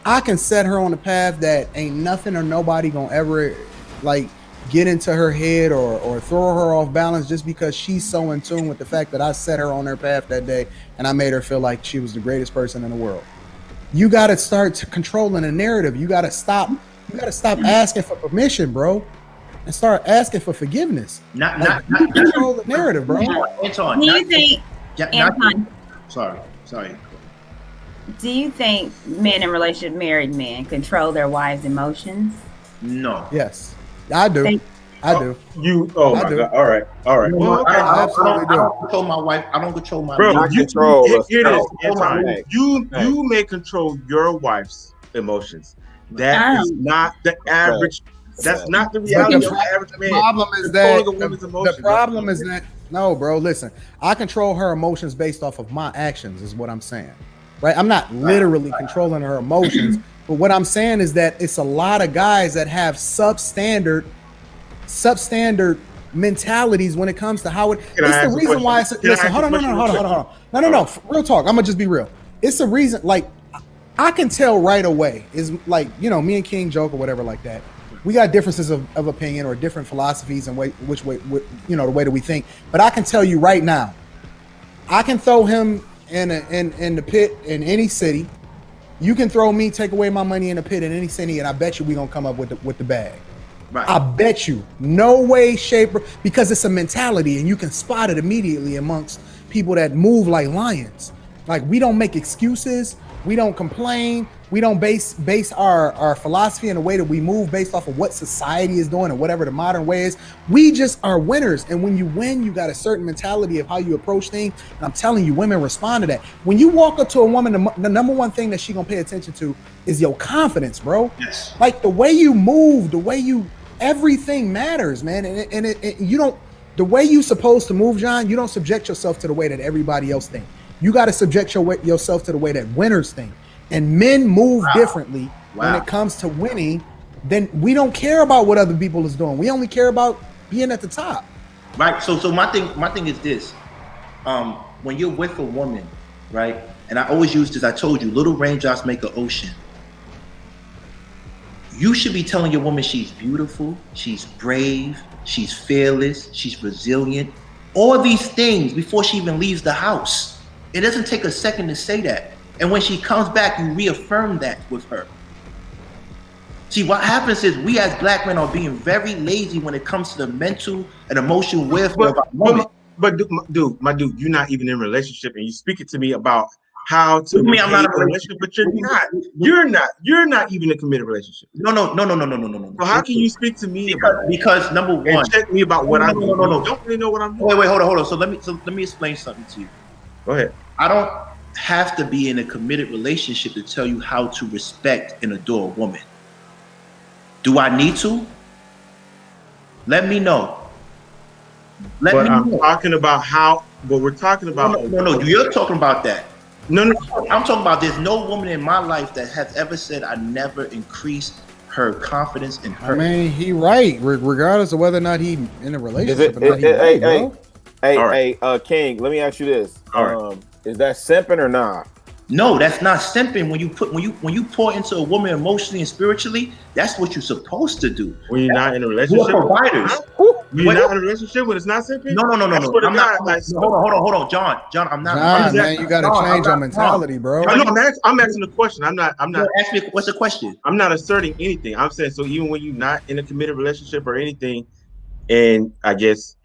I can set her on a path that ain't nothing or nobody gonna ever like get into her head or throw her off balance just because she's so in tune with the fact that I set her on her path that day and I made her feel like she was the greatest person in the world. You gotta start controlling the narrative. You gotta stop asking for permission, bro, and start asking for forgiveness. Not control the narrative, bro. Do you think, Anton? Sorry. Do you think men in relationship, married men, control their wives' emotions? No. Yes, I do. I do. Oh my God! All right. Well, okay. I don't control my wife. I don't control my. Bro, wife. You may control your wife's emotions. That is not the average. That's not the reality of the average man. The problem is that no, bro. Listen, I control her emotions based off of my actions. Is what I'm saying, right? I'm not literally controlling her emotions, but what I'm saying is that it's a lot of guys that have substandard mentalities when it comes to how it's the reason why it's listen. Hold on. No. Real talk. I'm gonna just be real. It's the reason. Like I can tell right away. Is like me and King joke or whatever like that. We got differences of opinion or different philosophies and which way the way that we think. But I can tell you right now, I can throw him in the pit in any city. You can throw me, take away my money in the pit in any city, and I bet you we're gonna come up with the bag. Right. I bet you, no way, shape, because it's a mentality, and you can spot it immediately amongst people that move like lions. Like we don't make excuses, we don't complain, we don't base our philosophy and the way that we move based off of what society is doing or whatever the modern way is. We just are winners, and when you win, you got a certain mentality of how you approach things. And I'm telling you, women respond to that. When you walk up to a woman, the number one thing that she gonna pay attention to is your confidence, bro. Yes. Like the way you move, the way you. Everything matters, man, and you don't. The way you supposed to move, John, you don't subject yourself to the way that everybody else think. You got to subject yourself to the way that winners think. And men move differently when it comes to winning. Then we don't care about what other people is doing. We only care about being at the top. Right. So my thing is this: when you're with a woman, right? And I always use this. I told you, little raindrops make an ocean. You should be telling your woman she's beautiful, she's brave, she's fearless, she's resilient, all these things before she even leaves the house. It doesn't take a second to say that. And when she comes back, you reaffirm that with her. See, what happens is we as black men are being very lazy when it comes to the mental and emotional welfare of our women. But dude, you're not even in a relationship, and you speaking to me about how to me, I'm not in a relationship, but you're not even in a committed relationship. No. So how can you speak to me because number one, and check me about what I'm doing? No. Don't really know what I'm doing. Wait, hold on. So let me explain something to you. Go ahead. I don't have to be in a committed relationship to tell you how to respect and adore a woman. Do I need to? Let me know. I'm talking about how. What we're talking about. No. You're talking about that. No. I'm talking about there's no woman in my life that has ever said I never increased her confidence in her. I mean, he right, regardless of whether or not he in a relationship. Hey, King, let me ask you this. Is that simping or not? No, that's not simping. When you pour into a woman emotionally and spiritually, that's what you're supposed to do. When you're not in a relationship, you're providers. When you're not in a relationship, when it's not simping. No. I'm not. Hold on, John. I'm not. John, man, you got to change your mentality, bro. I'm asking a question. I'm not. Ask me what's the question. I'm not asserting anything. I'm saying so. Even when you're not in a committed relationship or anything, and I guess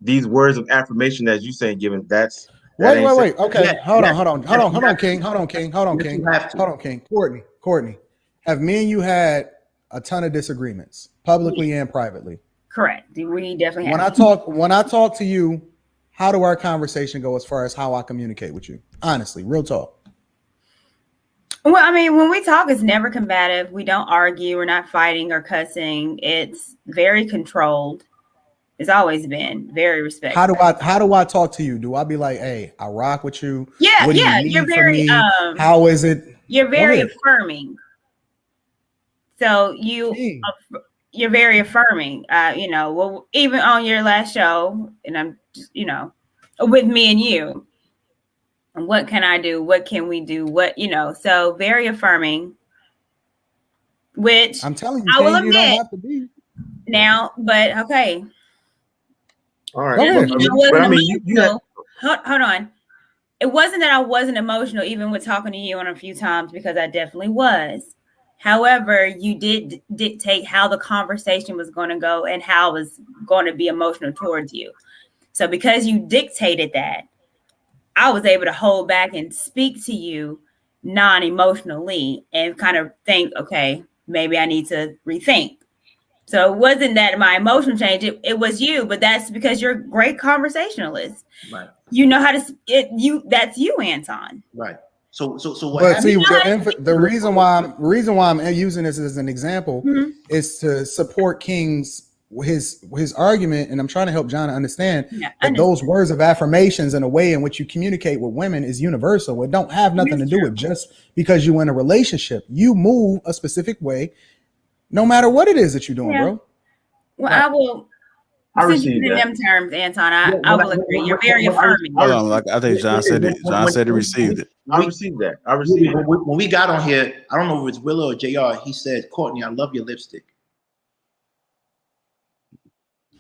these words of affirmation that you saying, given that's. Wait. Okay, hold on, King. Courtney. Have me and you had a ton of disagreements, publicly and privately? Correct. We definitely have. When I talk to you, how do our conversation go as far as how I communicate with you? Honestly, real talk. Well, I mean, when we talk, it's never combative. We don't argue. We're not fighting or cussing. It's very controlled. It's always been very respectful. How do I talk to you? Do I be like, hey, I rock with you? Yeah, what do yeah. you You're very how is it? You're very affirming. So you're very affirming. You know, well, even on your last show, and I'm just, you know, with me and you. What can I do? What can we do? What, you know, so very affirming, which I'm telling you, I will King, you don't admit have to be. now, but okay. All right. Go ahead. But I mean, you have, hold on. It wasn't that I wasn't emotional, even with talking to you on a few times, because I definitely was. However, you did dictate how the conversation was going to go and how I was going to be emotional towards you. So because you dictated that, I was able to hold back and speak to you non-emotionally and kind of think, okay, maybe I need to rethink. So it wasn't that my emotion changed. It was you, but that's because you're a great conversationalist. Right. You know how to that's you, Anton. Right. So what But see, happened? the reason why I'm using this as an example is to support King's his argument, and I'm trying to help John understand that those words of affirmations and a way in which you communicate with women is universal. It don't have nothing to do with just because you're in a relationship. You move a specific way, no matter what it is that you're doing, bro. Well, I will. I Since received in that. them terms, Anton, I will agree. You're very affirming. Hold on, like I think John said it. John said he received it. I received that. I received it. When we got on here, I don't know if it's Willow or JR. He said, "Courtney, I love your lipstick."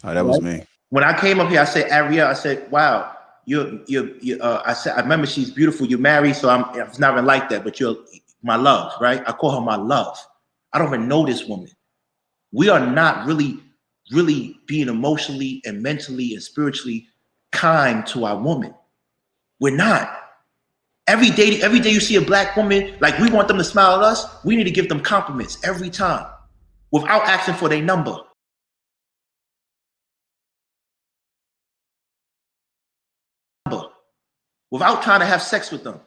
Oh, that was me. When I came up here, I said, Ariel, I said, wow, I said, I remember she's beautiful. You're married, so it's not even like that, but you're my love, right? I call her my love. I don't even know this woman. We are not really being emotionally and mentally and spiritually kind to our woman. We're not. Every day you see a black woman, like we want them to smile at us, we need to give them compliments every time without asking for their number. Without trying to have sex with them.